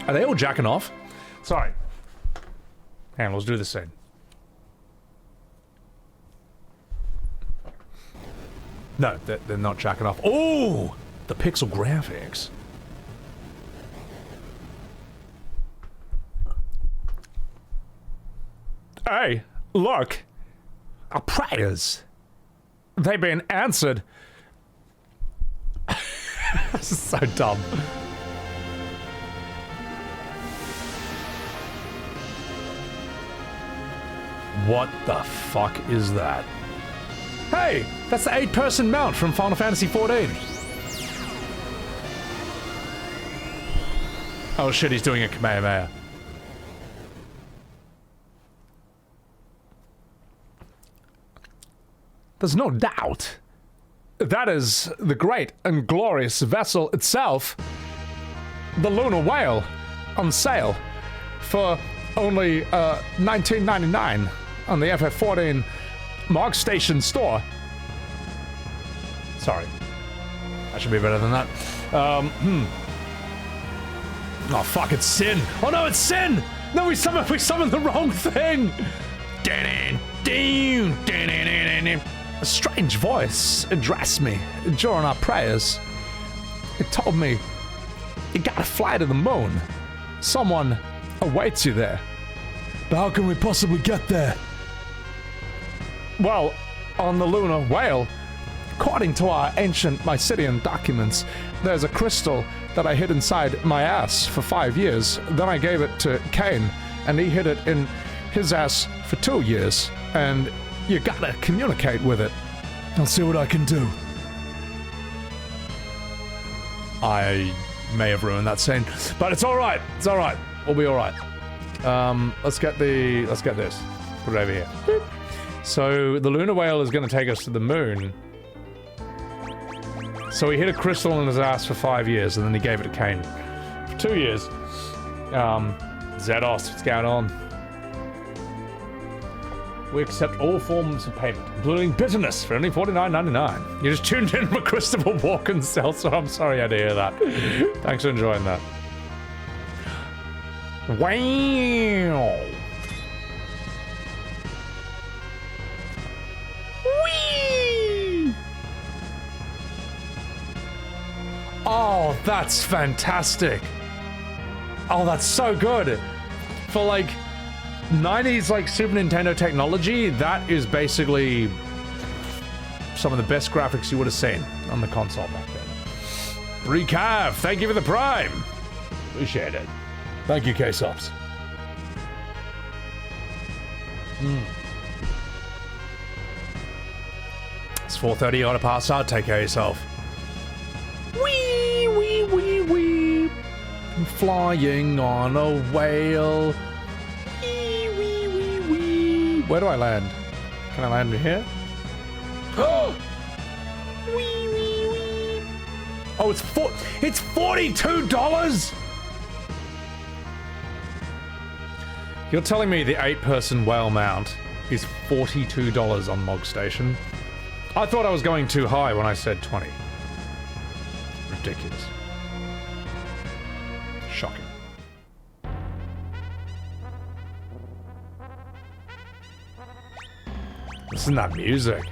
Are they all jacking off? Sorry. Hang on, let's do this scene. No, they're not jacking off. Oh! The pixel graphics. Hey, look. Our prayers. They've been answered. This is so dumb. What the fuck is that? Hey, that's the 8-person mount from Final Fantasy XIV. Oh shit, he's doing a Kamehameha. There's no doubt that is the great and glorious vessel itself, the Lunar Whale, on sale for only $19.99 on the FF14 Mark Station store. Sorry, that should be better than that. Oh fuck, it's Sin. Oh no, it's Sin! No, we summoned the wrong thing! A strange voice addressed me during our prayers. It told me, you gotta fly to the moon. Someone awaits you there. But how can we possibly get there? Well, on the Lunar Whale, according to our ancient Mysidian documents, there's a crystal that I hid inside my ass for 5 years. Then I gave it to Kane, and he hid it in his ass for 2 years. And you gotta communicate with it. I'll see what I can do. I may have ruined that scene, but it's all right. It's all right. We'll be all right. Let's get this. Put it over here. Boop. So the Lunar Whale is going to take us to the moon. So he hid a crystal in his ass for 5 years, and then he gave it to Kane for 2 years. Zedos, what's going on? We accept all forms of payment, including bitterness, for only $49.99. You just tuned in for Christopher Walken's cell, so I'm sorry I had to hear that. Thanks for enjoying that. Wow. Whee! Oh, that's fantastic. Oh, that's so good. For like 90s like Super Nintendo technology, that is basically some of the best graphics you would have seen on the console back then. Recav, thank you for the Prime. Appreciate it. Thank you, K-Sops. It's 4:30, you gotta pass out, take care of yourself. Wee, wee, wee, wee. I'm flying on a whale. Wee, wee, wee, wee. Where do I land? Can I land here? Oh! Wee, wee, wee. Oh, it's $42? You're telling me the 8-person whale mount is $42 on Mog Station? I thought I was going too high when I said 20. Ridiculous. Shocking. Listen to that music.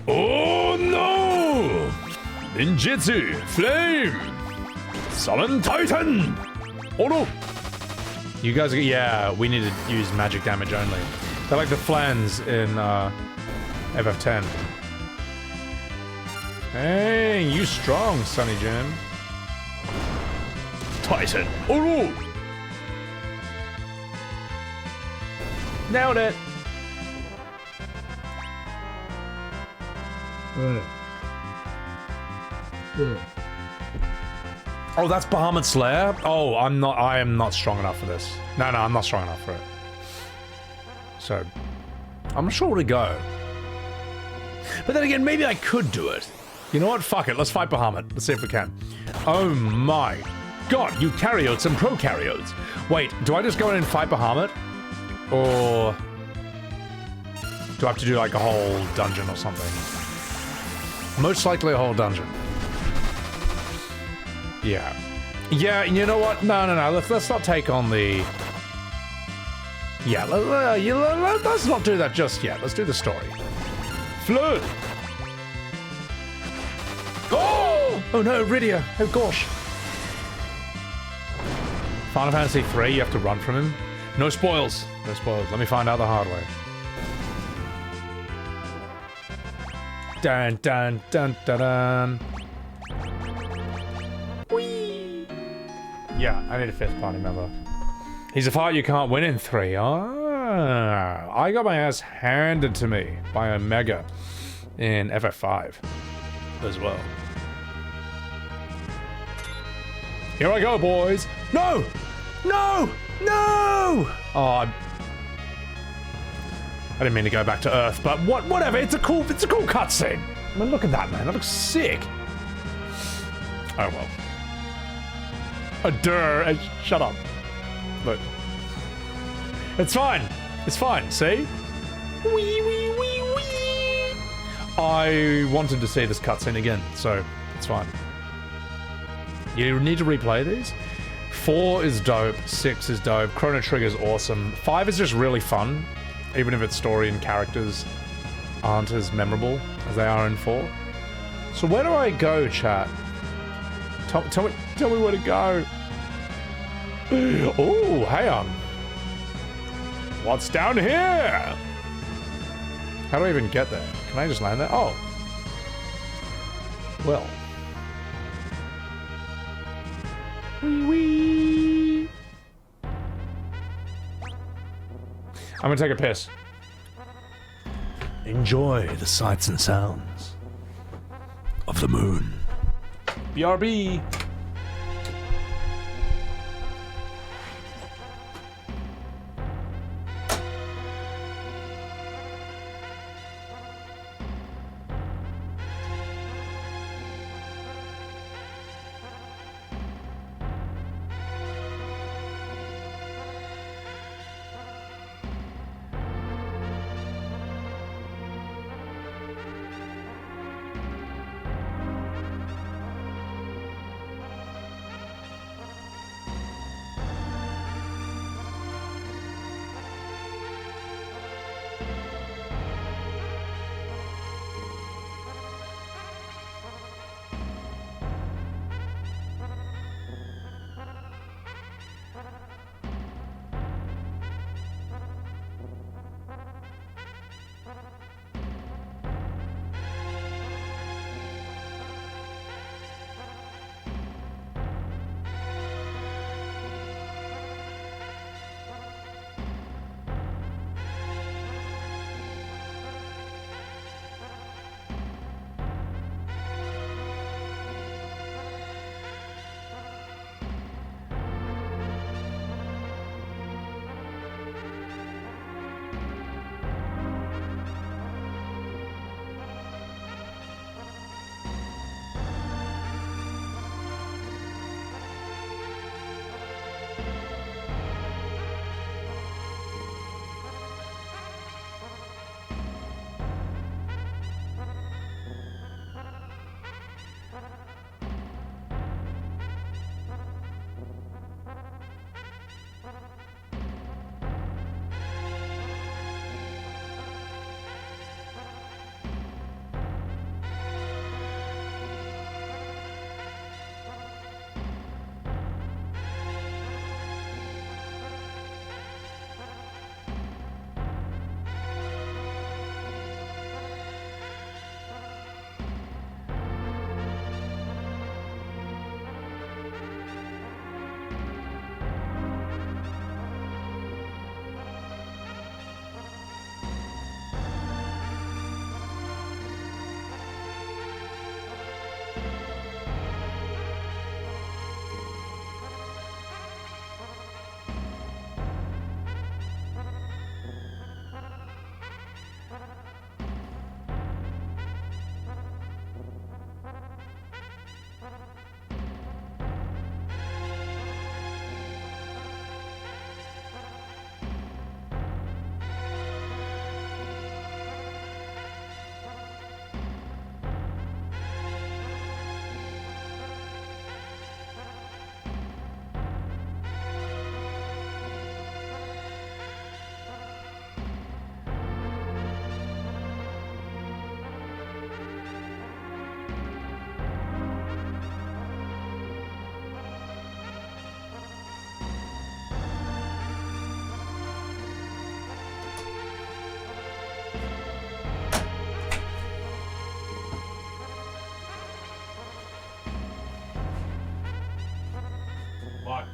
Oh no! Ninjutsu! Flame! Summon Titan! Oh no! You guys are, yeah, we need to use magic damage only. They're like the flans in FF10. Hey, you strong, Sonny Jim. Titan! Oh no! Nailed it! Oh, that's Bahamut's Lair? Oh, I am not strong enough for this. No, I'm not strong enough for it. So, I'm not sure where to go. But then again, maybe I could do it. You know what? Fuck it. Let's fight Bahamut. Let's see if we can. Oh my god, eukaryotes and prokaryotes. Wait, do I just go in and fight Bahamut? Or do I have to do like a whole dungeon or something? Most likely a whole dungeon. Yeah. Yeah, you know what? No. Let's not take on the... Yeah, let's not do that just yet. Let's do the story. Flood! Oh! Oh no, Rydia. Oh gosh. Final Fantasy 3, you have to run from him. No spoils. No spoils. Let me find out the hard way. Dun dun dun dun dun. Whee! Yeah, I need a 5th party member. He's a fight you can't win in 3. Ah, I got my ass handed to me by Omega in FF5 as well. Here I go, boys. No! No! No! Oh, I didn't mean to go back to Earth, but whatever. It's a cool cutscene. I mean, look at that, man. That looks sick. Oh well. Shut up. Look. It's fine. It's fine. See? Wee wee wee wee. I wanted to see this cutscene again, so it's fine. You need to replay these. 4 is dope, 6 is dope, Chrono Trigger is awesome, 5 is just really fun, even if its story and characters aren't as memorable as they are in 4. So where do I go, chat? Tell me where to go. Oh, hang on. What's down here? How do I even get there? Can I just land there? Oh. Well. Wee wee. I'm gonna take a piss. Enjoy the sights and sounds of the moon. BRB.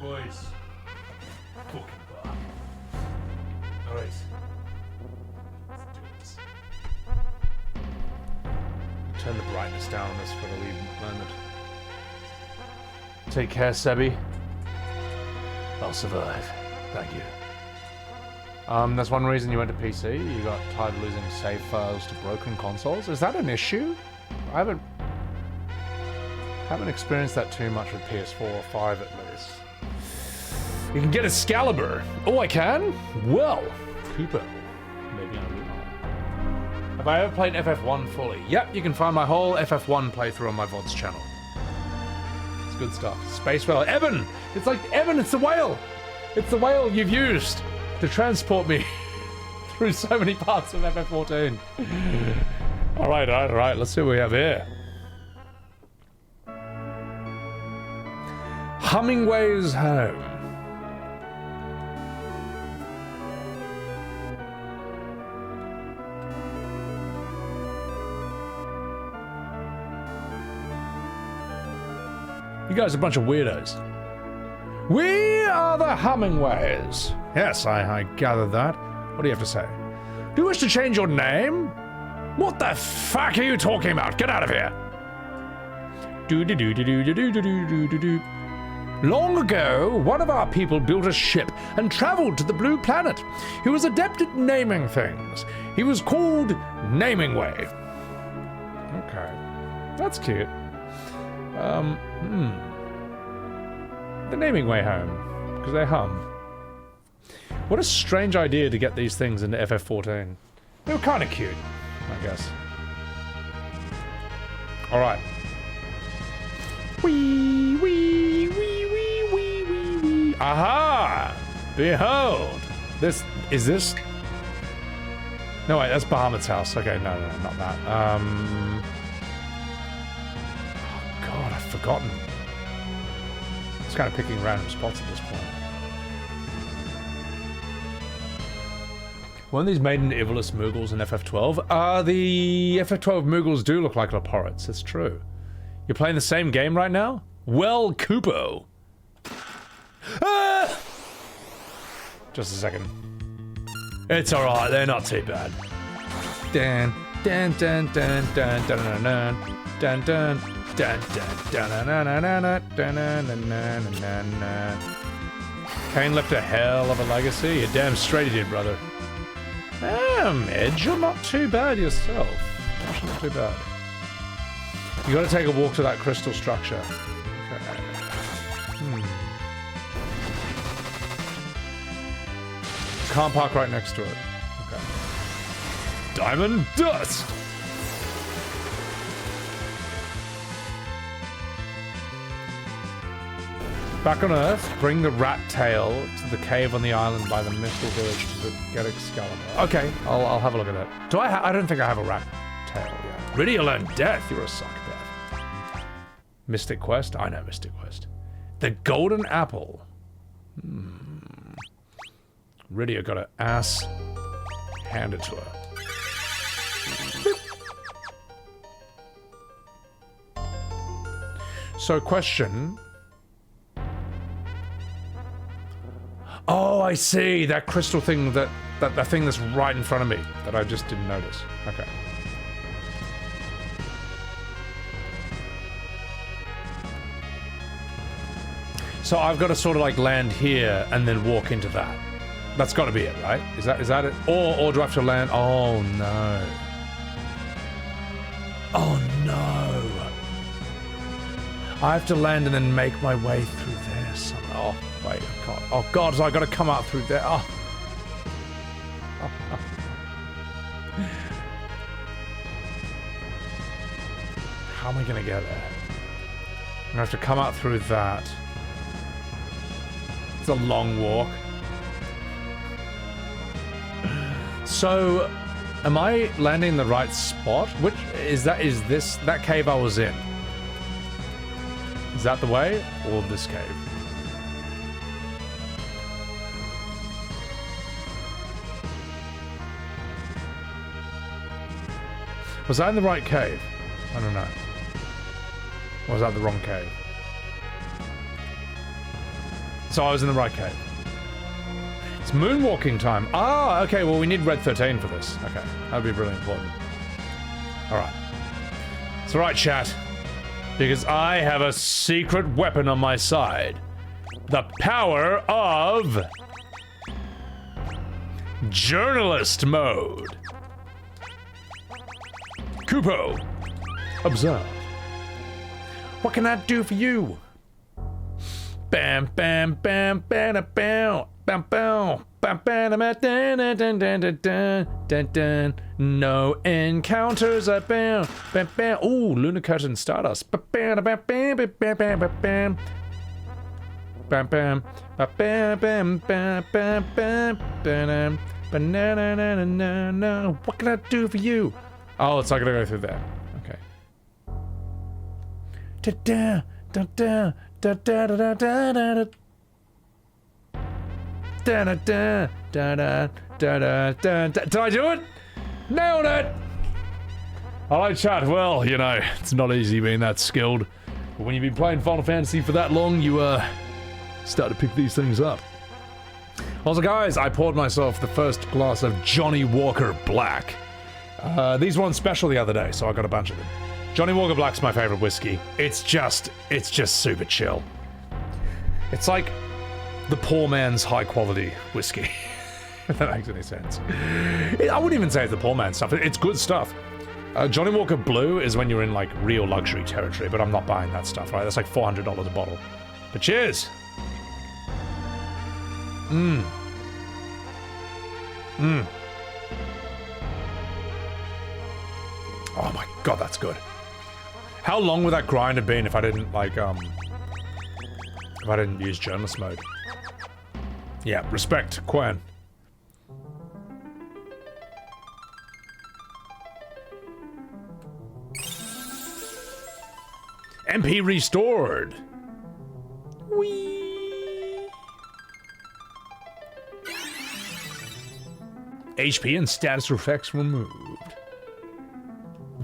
boys. Fucking bar. Alright. Let's do this. Turn the brightness down on this for a wee moment. Take care, Sebby. I'll survive. Thank you. That's one reason you went to PC. You got tired of losing save files to broken consoles. Is that an issue? I haven't experienced that too much with PS4 or 5 at least. You can get Excalibur. Oh, I can? Well, Cooper. Maybe I will. Have I ever played FF1 fully? Yep, you can find my whole FF1 playthrough on my VODs channel. It's good stuff. Space Whale. Evan! It's like, Evan, it's the whale! It's the whale you've used to transport me through so many parts of FF14. Alright, let's see what we have here. Hummingway's home. You guys are a bunch of weirdos. We are the Hummingways. Yes, I gathered that. What do you have to say? Do you wish to change your name? What the fuck are you talking about? Get out of here. Do-do-do-do-do-do-do-do-do-do-do. Long ago, one of our people built a ship and traveled to the Blue Planet. He was adept at naming things. He was called Namingway. Okay. That's cute. The Namingway home. Because they hum. What a strange idea to get these things into FF14. They were kind of cute, I guess. Alright. Wee, wee, wee, wee, wee, wee, wee. Aha! Behold! This... Is this... No, wait, that's Bahamut's house. Okay, no, not that. Oh, God, I've forgotten. It's kind of picking random spots at this point. Weren't these made into Evilus Moogles in FF12? The FF12 Moogles do look like Leporits, it's true. You're playing the same game right now? Well, Kupo. Ah! Just a second. It's alright, they're not too bad. Dun dun dun dun dun dun dun dun dun dun dun dun. Kane left a hell of a legacy. You're damn straight he did, brother. Edge, you're not too bad yourself. Actually, not too bad. You gotta take a walk to that crystal structure. Okay. Can't park right next to it. Okay. Diamond dust! Back on Earth, bring the rat tail to the cave on the island by the Mistal Village to get Excalibur. Okay, I'll have a look at that. Do I don't think I have a rat tail yet. Rydia learned death. You're a psychopath. Mystic Quest? I know Mystic Quest. The Golden Apple. Rydia got an ass handed to her. So, question. Oh, I see. That crystal thing, that thing that's right in front of me that I just didn't notice. Okay. So I've got to sort of like land here and then walk into that. That's got to be it, right? Is that it? Or do I have to land? Oh no. Oh no. I have to land and then make my way through there somehow. Oh, wait, I can't. Oh god, so I got to come out through there. Oh. How am I going to get there? I'm going to have to come out through that. It's a long walk. So, am I landing in the right spot? Which is that? Is this that cave I was in? Is that the way, or this cave? Was I in the right cave? I don't know. Or was that the wrong cave? So I was in the right cave. It's moonwalking time. Ah, okay, well we need red 13 for this. Okay, that would be really important. Alright. It's alright, chat. Because I have a secret weapon on my side. The power of... journalist mode. Kupo. Observe. What can I do for you? Bam, bam, bam, bam, bam, bam, bam, bam, bam, bam, no encounters at bam, bam, bam. Ooh, Lunar Curtain Stardust. Bam, bam, bam, bam, bam, bam, bam, bam. Bam, bam, bam, bam, bam, bam, bam, bam, banana. What can I do for you? Oh, it's not gonna go through there. Okay. Da da da da da da da da da da da da da da da. Did I do it? Nailed it! Hello, chat. Well, you know, it's not easy being that skilled. But when you've been playing Final Fantasy for that long, you start to pick these things up. Also, guys, I poured myself the first glass of Johnny Walker Black. These were on special the other day, so I got a bunch of them. Johnny Walker Black's my favorite whiskey. It's just super chill. It's like the poor man's high quality whiskey. If that makes any sense. I wouldn't even say it's the poor man's stuff. It's good stuff. Johnny Walker Blue is when you're in like real luxury territory, but I'm not buying that stuff, right? That's like $400 a bottle. But cheers! Oh my god, that's good. How long would that grind have been if I didn't, like, if I didn't use journalist mode? Yeah, respect, Quen. MP restored. Whee. HP and status effects removed.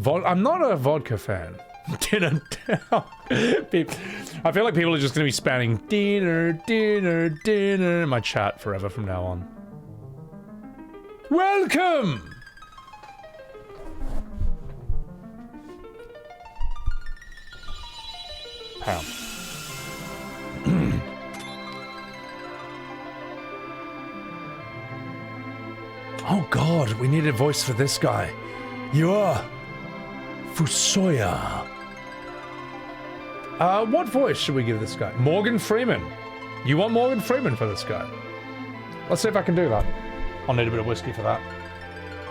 I'm not a vodka fan. Dinner. I feel like people are just going to be spamming dinner in my chat forever from now on. Welcome! Pam. Oh god, we need a voice for this guy. You are Fusoya. What voice should we give this guy? Morgan Freeman. You want Morgan Freeman for this guy? Let's see if I can do that. I'll need a bit of whiskey for that.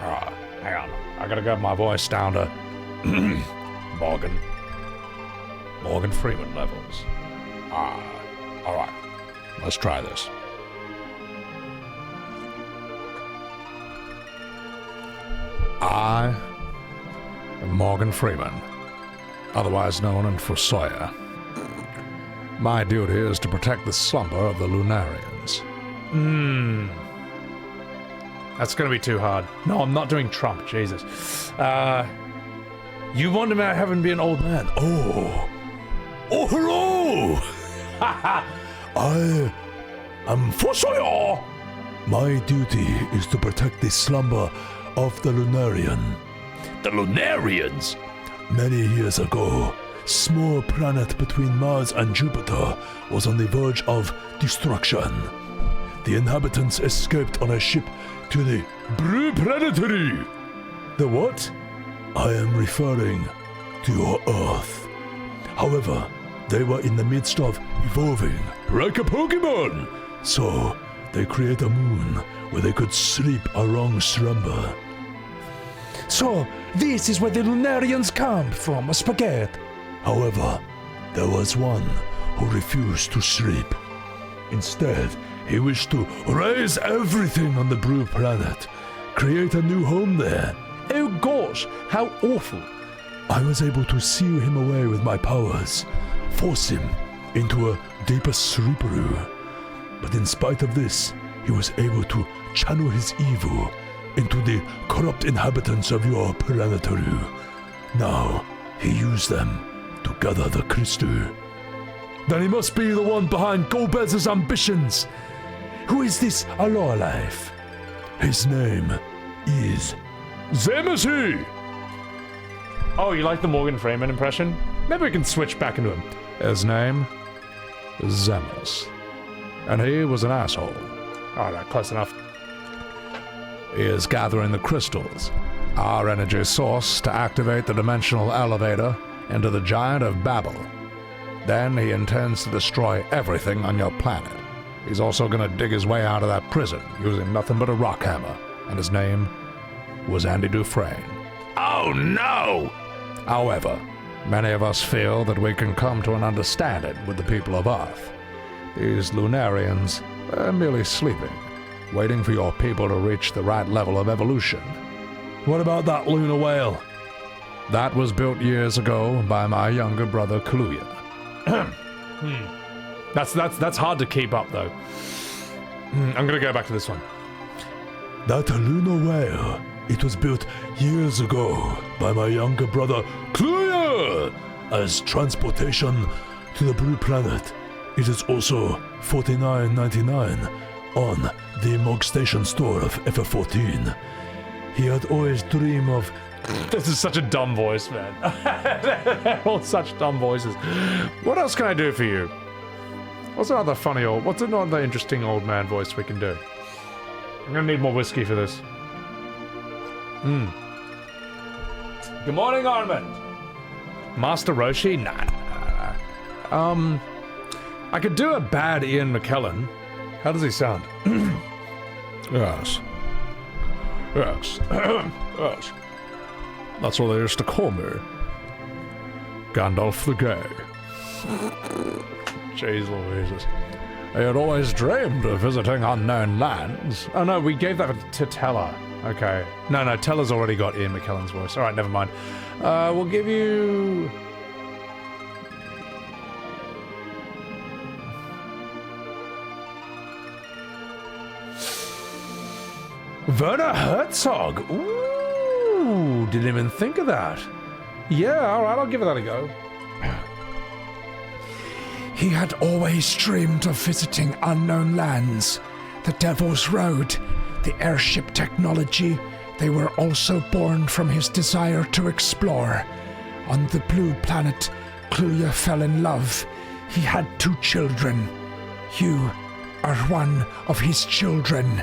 Alright, hang on. I gotta get my voice down to Morgan Freeman levels. Alright. Let's try this. I am Morgan Freeman, otherwise known as Fusoya. My duty is to protect the slumber of the Lunarians. That's gonna be too hard. No, I'm not doing Trump, Jesus. You wonder may I haven't been an old man. Oh, hello! I am Fusoya! My duty is to protect the slumber of the Lunarian. The Lunarians? Many years ago, small planet between Mars and Jupiter was on the verge of destruction. The inhabitants escaped on a ship to the Blue Planetary. The what? I am referring to your Earth. However, they were in the midst of evolving, like a Pokemon. So, they create a moon where they could sleep a long slumber. So, this is where the Lunarians come from, a spaghetti. However, there was one who refused to sleep. Instead, he wished to raise everything on the Blue Planet, create a new home there. Oh gosh, how awful. I was able to seal him away with my powers, force him into a deeper sleeperoo. But in spite of this, he was able to channel his evil into the corrupt inhabitants of your planetary. Now, he used them to gather the crystal. Then he must be the one behind Golbez's ambitions. Who is this Alorlife? His name is Zemasi. Oh, you like the Morgan Freeman impression? Maybe we can switch back into him. His name is Zemus. And he was an asshole. Alright, close enough. He is gathering the crystals, our energy source, to activate the dimensional elevator into the giant of Babel. Then he intends to destroy everything on your planet. He's also gonna dig his way out of that prison using nothing but a rock hammer. And his name was Andy Dufresne. Oh no! However, many of us feel that we can come to an understanding with the people of Earth. These Lunarians are merely sleeping, waiting for your people to reach the right level of evolution. What about that lunar whale? That was built years ago by my younger brother Kaluuya. That's hard to keep up though. I'm gonna go back to this one. That lunar whale, it was built years ago by my younger brother Kaluuya as transportation to the blue planet. It is also $49.99 on the Mog Station store of FF14. He had always dreamed of... This is such a dumb voice, man. They're all such dumb voices. What else can I do for you? What's another interesting old man voice we can do? I'm gonna need more whiskey for this. Good morning, Armand. Master Roshi? Nah. I could do a bad Ian McKellen. How does he sound? Yes. Yes. Yes. That's what they used to call me. Gandalf the Gay. Jeez Louises. I had always dreamed of visiting unknown lands. Oh no, we gave that to Tellah. Okay. No, Tellah's already got Ian McKellen's voice. Alright, never mind. We'll give you... Werner Herzog! Ooh, didn't even think of that. Yeah, alright, I'll give that a go. He had always dreamed of visiting unknown lands. The Devil's Road, the airship technology, they were also born from his desire to explore. On the blue planet, Kaluuya fell in love. He had 2 children. You are one of his children.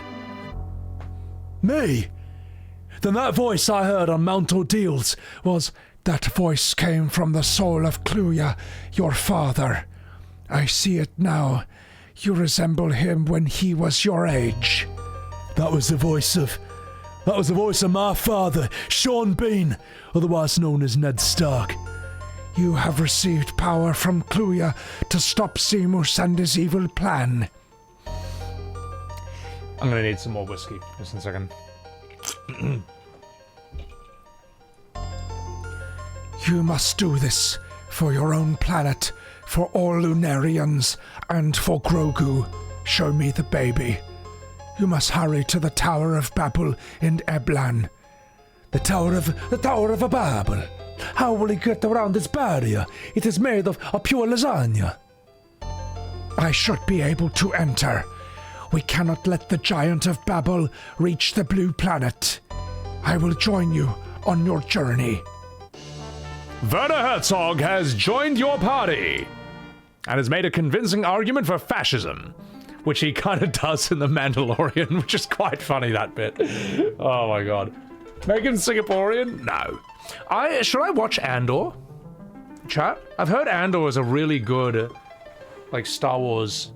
Me? Then that voice I heard on Mount Ordeals was... That voice came from the soul of Kaluuya, your father. I see it now. You resemble him when he was your age. That was the voice of my father, Sean Bean, otherwise known as Ned Stark. You have received power from Kaluuya to stop Zemus and his evil plan. I'm gonna need some more whiskey. Just in a second. You must do this for your own planet, for all Lunarians, and for Grogu. Show me the baby. You must hurry to the Tower of Babel in Eblan. The Tower of Babel? How will he get around this barrier? It is made of pure lasagna. I should be able to enter. We cannot let the Giant of Babel reach the blue planet. I will join you on your journey. Werner Herzog has joined your party and has made a convincing argument for fascism, which he kind of does in The Mandalorian, which is quite funny, that bit. Oh my god. Make him Singaporean? No. Should I watch Andor? Chat? I've heard Andor is a really good, like, Star Wars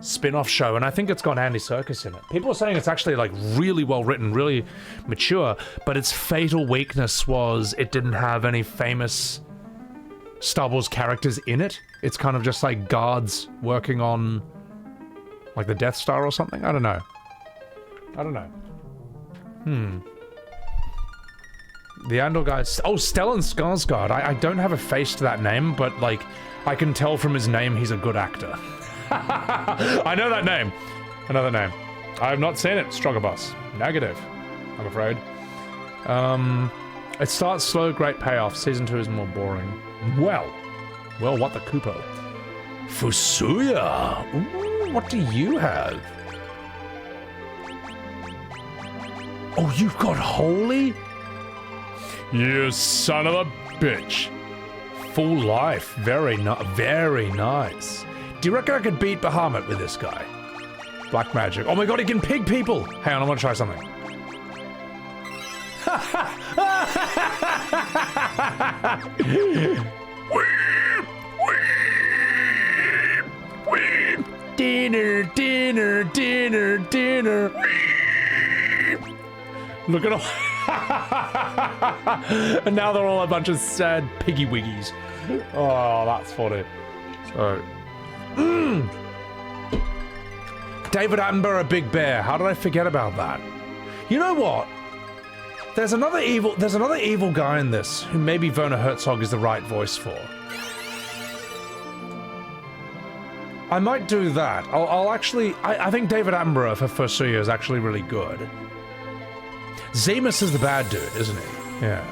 spin-off show, and I think it's got Andy Serkis in it. People are saying it's actually, like, really well written, really mature, but its fatal weakness was it didn't have any famous Star Wars characters in it. It's kind of just like guards working on, like, the Death Star or something. I don't know. The Andor guy... Oh, Stellan Skarsgård. I don't have a face to that name, but, like, I can tell from his name he's a good actor. I know that name. Another name. I have not seen it. Strogobus. Negative, I'm afraid. It starts slow, great payoff. Season 2 is more boring. Well, what the Kupo. Fusuya. Ooh, what do you have? Oh, you've got Holy? You son of a bitch. Full life. Very nice. Do you reckon I could beat Bahamut with this guy? Black magic. Oh my god, he can pig people! Hang on, I want to try something. Dinner, dinner, dinner, dinner. Look at all. And now they're all a bunch of sad piggy wiggies. Oh, that's funny. So. David Attenborough, Big Bear. How did I forget about that? You know what? There's another evil guy in this who maybe Werner Herzog is the right voice for. I might do that. I'll actually... I think David Attenborough for Fusuya is actually really good. Zemus is the bad dude, isn't he? Yeah.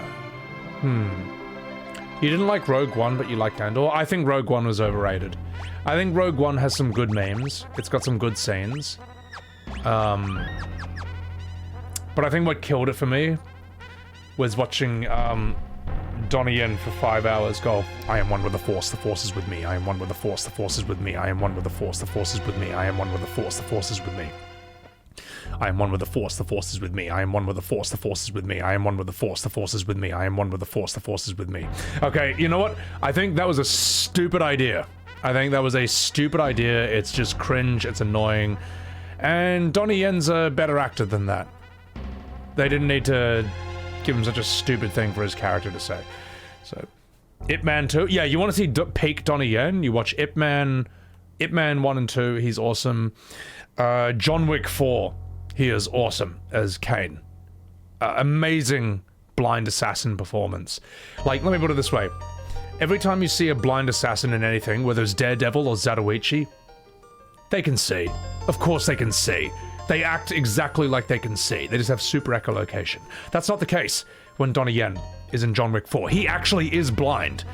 You didn't like Rogue One, but you liked Andor? I think Rogue One was overrated. I think Rogue One has some good memes. It's got some good scenes. But I think what killed it for me was watching Donnie Yen for 5 hours go, I am one with the Force is with me. I am one with the Force is with me. I am one with the Force is with me. I am one with the Force is with me. I am one with the Force is with me. I am one with the Force is with me. I am one with the Force is with me. I am one with the Force is with me. Okay, you know what? I think that was a stupid idea. It's just cringe, it's annoying. And Donnie Yen's a better actor than that. They didn't need to give him such a stupid thing for his character to say. So, Ip Man 2. Yeah, you want to see peak Donnie Yen? You watch Ip Man 1 and 2. He's awesome. John Wick 4. He is awesome as Kane. Amazing blind assassin performance. Like, let me put it this way. Every time you see a blind assassin in anything, whether it's Daredevil or Zatoichi, they can see. Of course they can see. They act exactly like they can see. They just have super echolocation. That's not the case when Donnie Yen is in John Wick 4. He actually is blind.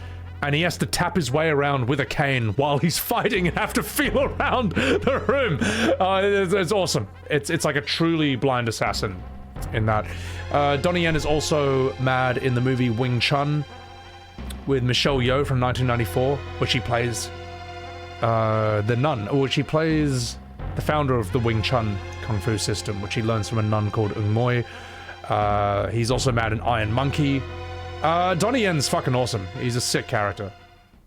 And he has to tap his way around with a cane while he's fighting and have to feel around the room. It's awesome. It's like a truly blind assassin in that. Donnie Yen is also mad in the movie Wing Chun with Michelle Yeoh from 1994, which she plays the nun, or which she plays the founder of the Wing Chun Kung Fu system, which he learns from a nun called Ung Moi. He's also mad in Iron Monkey. Donnie Yen's fucking awesome. He's a sick character.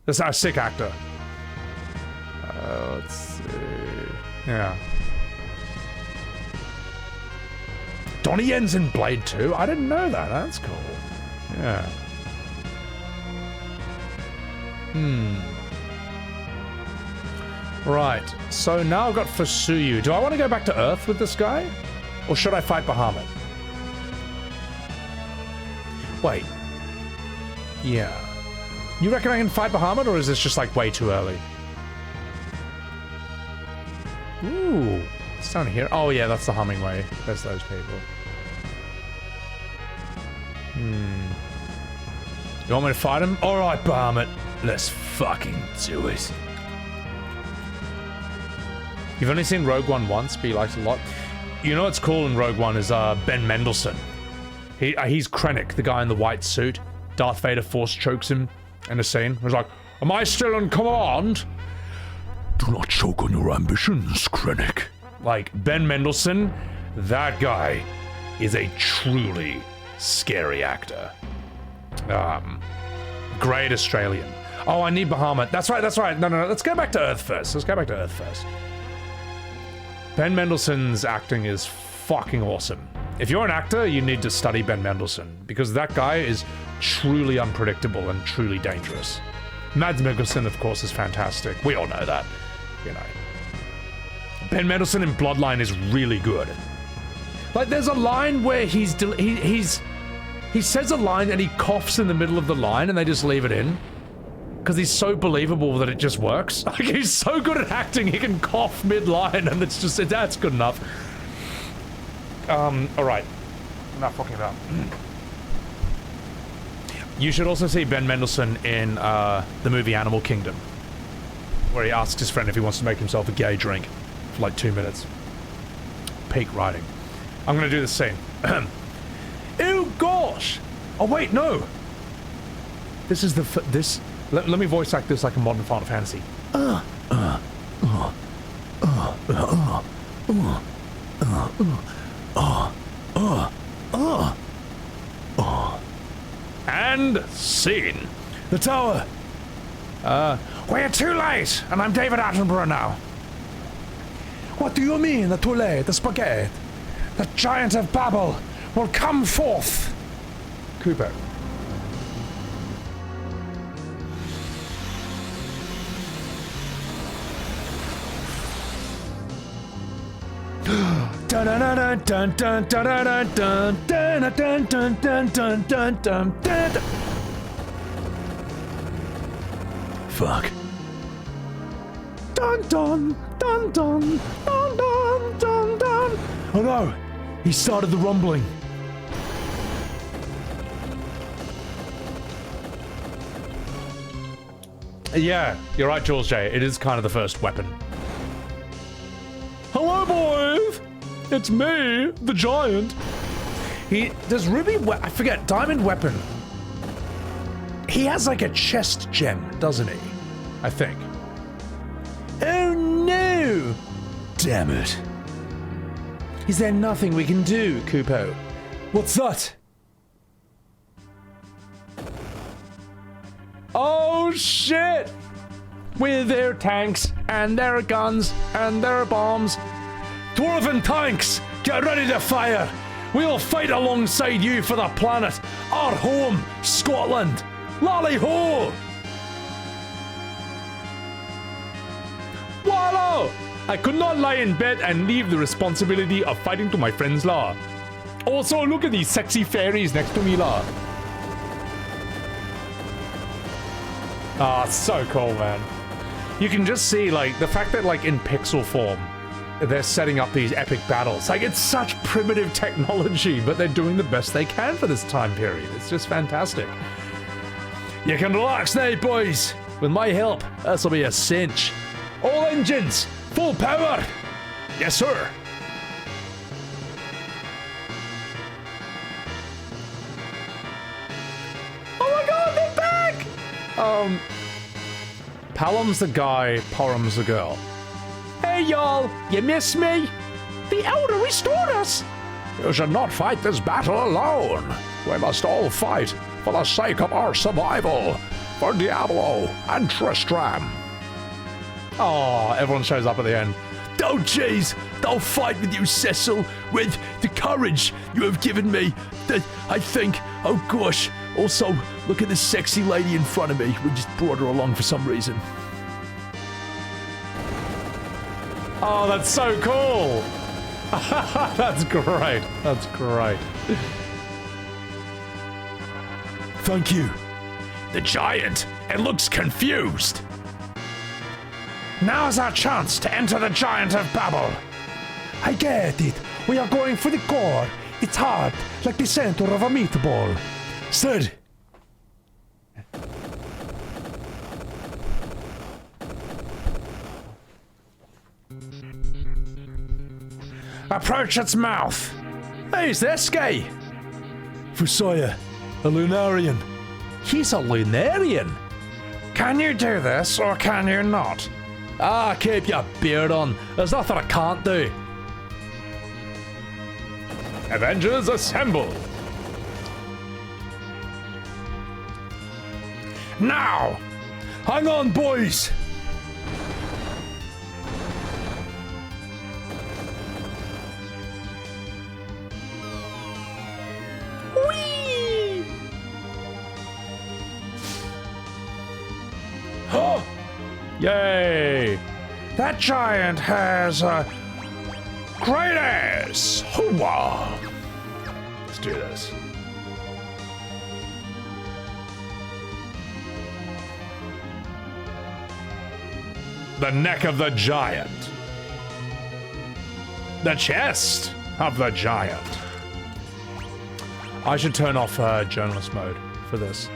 That's a sick actor. Let's see. Yeah. Donnie Yen's in Blade 2? I didn't know that. That's cool. Yeah. Right. So now I've got Fusuyu. Do I want to go back to Earth with this guy? Or should I fight Bahamut? Wait. Yeah. You reckon I can fight Bahamut, or is this just like way too early? Ooh. It's down here. Oh yeah, that's the Hummingway. There's those people. You want me to fight him? Alright, Bahamut. Let's fucking do it. You've only seen Rogue One once, but you liked it a lot. You know what's cool in Rogue One is Ben Mendelsohn. He's Krennic, the guy in the white suit. Darth Vader force chokes him in a scene. He's like, am I still in command? Do not choke on your ambitions, Krennic. Like, Ben Mendelsohn, that guy is a truly scary actor. Great Australian. Oh, I need Bahamut. That's right. No. Let's go back to Earth first. Ben Mendelsohn's acting is fucking awesome. If you're an actor, you need to study Ben Mendelsohn, because that guy is truly unpredictable and truly dangerous. Mads Mikkelsen, of course, is fantastic. We all know that, you know. Ben Mendelsohn in Bloodline is really good. Like, there's a line where he says a line and he coughs in the middle of the line and they just leave it in. Because he's so believable that it just works. Like, he's so good at acting, he can cough mid-line and it's just, that's good enough. Alright. Enough talking about. You should also see Ben Mendelsohn in the movie Animal Kingdom. where he asks his friend if he wants to make himself a gay drink for like 2 minutes. Peak writing. I'm gonna do the same. Oh gosh! Oh wait, no! This is the let me voice act this like a modern Final Fantasy. And scene. The tower! We're too late, and I'm David Attenborough now. What do you mean, the too late, the spaghetti? The giant of Babel will come forth. Cooper. Fuck. Dun dun dun dun dun dun dun dun. Oh no! He started the rumbling. Yeah, you're right, Jules J. It is kind of the first weapon. Hello, boys! It's me, the giant. Does Ruby, I forget, Diamond Weapon. He has like a chest gem, doesn't he? I think. Oh no! Damn it. Is there nothing we can do, Kupo? What's that? Oh shit! With their tanks, and their guns, and their bombs. Dwarven tanks, get ready to fire! We'll fight alongside you for the planet, our home, Scotland! Lally-ho! Wallow! I could not lie in bed and leave the responsibility of fighting to my friends, la. Also, look at these sexy fairies next to me, la. Ah, so cool, man. You can just see, like, the fact that, like, in pixel form, they're setting up these epic battles. Like, it's such primitive technology, but they're doing the best they can for this time period. It's just fantastic. You can relax now, boys. With my help, this'll be a cinch. All engines, full power. Yes, sir. Oh my god, they're back! Palam's the guy, Porom's the girl. Hey, y'all, you miss me? The Elder restored us. You should not fight this battle alone. We must all fight for the sake of our survival. For Diablo and Tristram. Oh, everyone shows up at the end. Oh, jeez, I'll fight with you, Cecil, with the courage you have given me. I think, oh gosh, also, look at this sexy lady in front of me. We just brought her along for some reason. Oh, that's so cool. That's great. That's great. Thank you. The giant, it looks confused. Now's our chance to enter the giant of Babel. I get it. We are going for the core. It's hard, like the center of a meatball. Sir. Approach its mouth. Who's this guy? Fusaya, a Lunarian. He's a Lunarian. Can you do this, or can you not? Ah, keep your beard on. There's nothing I can't do. Avengers assemble. Now! Hang on, boys. Whee! Oh! Yay! That giant has a great ass! Hoo-wah! Let's do this. The neck of the giant. The chest of the giant. I should turn off journalist mode for this.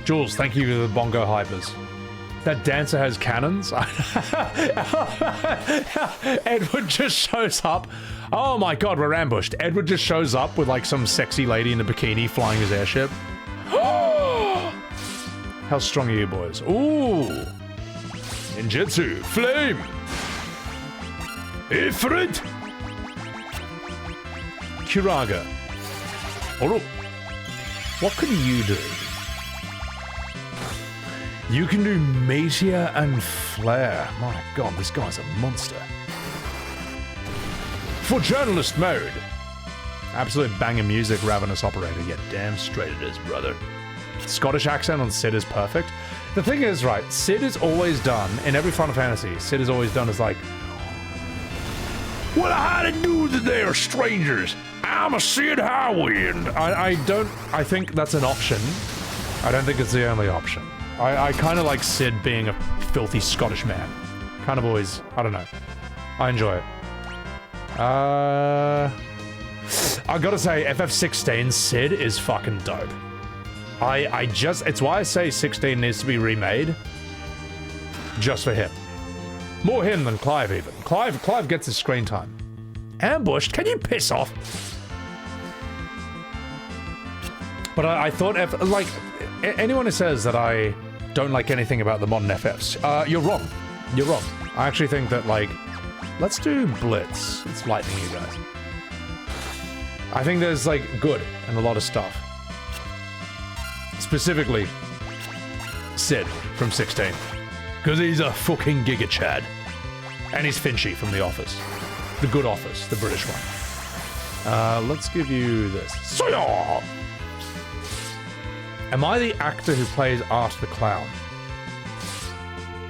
Jules, thank you for the bongo hypers. That dancer has cannons. Edward just shows up. Oh my god, we're ambushed. Edward just shows up with like some sexy lady in a bikini flying his airship. How strong are you boys? Ooh. Ninjutsu. Flame. Ifrit. Kiraga. Oro. What can you do? You can do Meteor and Flare. My god, this guy's a monster. For journalist mode. Absolute banger music, Ravenous Operator. Yeah, damn straight it is, brother. Scottish accent on Sid is perfect. The thing is, right, Sid is always done, in every Final Fantasy, Sid is always done as like, what I had to do today are strangers. I'm a Sid Highwind. I think that's an option. I don't think it's the only option. I kind of like Sid being a filthy Scottish man. Kind of always, I don't know. I enjoy it. I gotta say, FF16 Sid is fucking dope. It's why I say 16 needs to be remade. Just for him. More him than Clive even. Clive gets his screen time. Ambushed? Can you piss off? But I thought, like, anyone who says that I don't like anything about the modern FFs, you're wrong. You're wrong. I actually think that, like, let's do Blitz. It's lightning, you guys. I think there's, like, good and a lot of stuff. Specifically, Sid from 16. Because he's a fucking Giga Chad. And he's Finchy from The Office. The good Office, the British one. Let's give you this. Soya! Am I the actor who plays Art the Clown?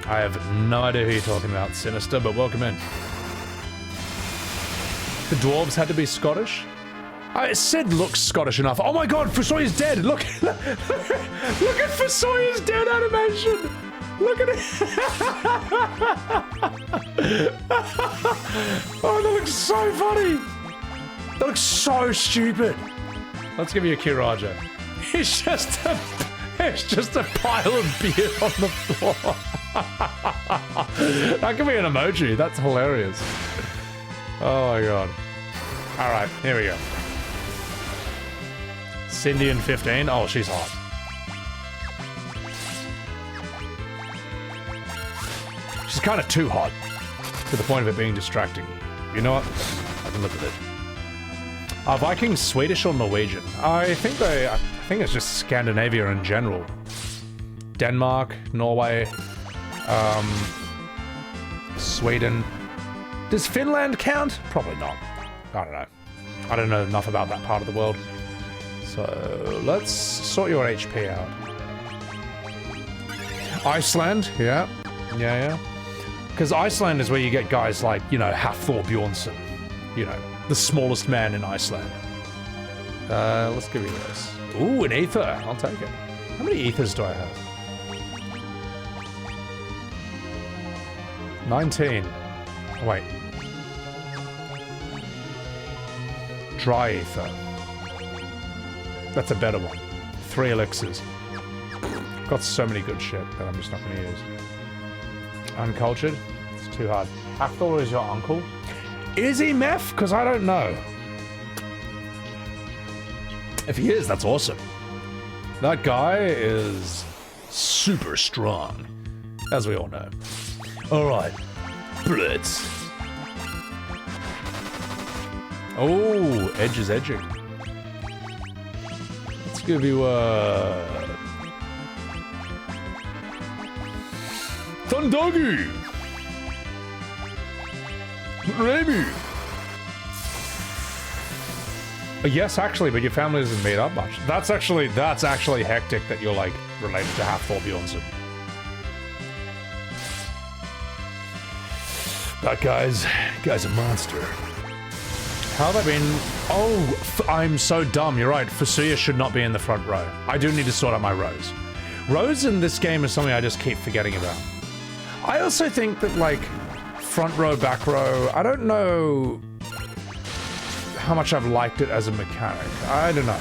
I have no idea who you're talking about, Sinister, but welcome in. The dwarves had to be Scottish? Sid looks Scottish enough. Oh my god, Fusoya's dead! Look at Fusoya's dead animation! Look at it! Oh, that looks so funny! That looks so stupid! Let's give you a Kiraja. It's just a pile of beer on the floor. That could be an emoji. That's hilarious. Oh my god. Alright, here we go. Cindy in 15. Oh, she's hot. She's kind of too hot. To the point of it being distracting. You know what? I can live with it. Are Vikings Swedish or Norwegian? I think it's just Scandinavia in general. Denmark, Norway, Sweden. Does Finland count? Probably not. I don't know. I don't know enough about that part of the world. So let's sort your HP out. Iceland, yeah. Because Iceland is where you get guys like, you know, Hafthor Bjornsson. You know, the smallest man in Iceland. Let's give you this. Ooh, an ether. I'll take it. How many ethers do I have? 19. Oh, wait. Dry ether. That's a better one. 3 elixirs. Got so many good shit that I'm just not going to use. Uncultured? It's too hard. Hafthor is your uncle? Is he meth? Because I don't know. If he is, that's awesome. That guy is super strong, as we all know. Alright. Blitz. Oh, Edge is edging. Let's give you a... Thundogu! Remy! Yes, actually, but your family doesn't meet up much. That's actually hectic that you're, like, related to Hafthor Bjornsson. That guy's a monster. How have I been? Oh, I'm so dumb. You're right. Fusuya should not be in the front row. I do need to sort out my rows. Rows in this game is something I just keep forgetting about. I also think that, like, front row, back row, I don't know how much I've liked it as a mechanic. I don't know.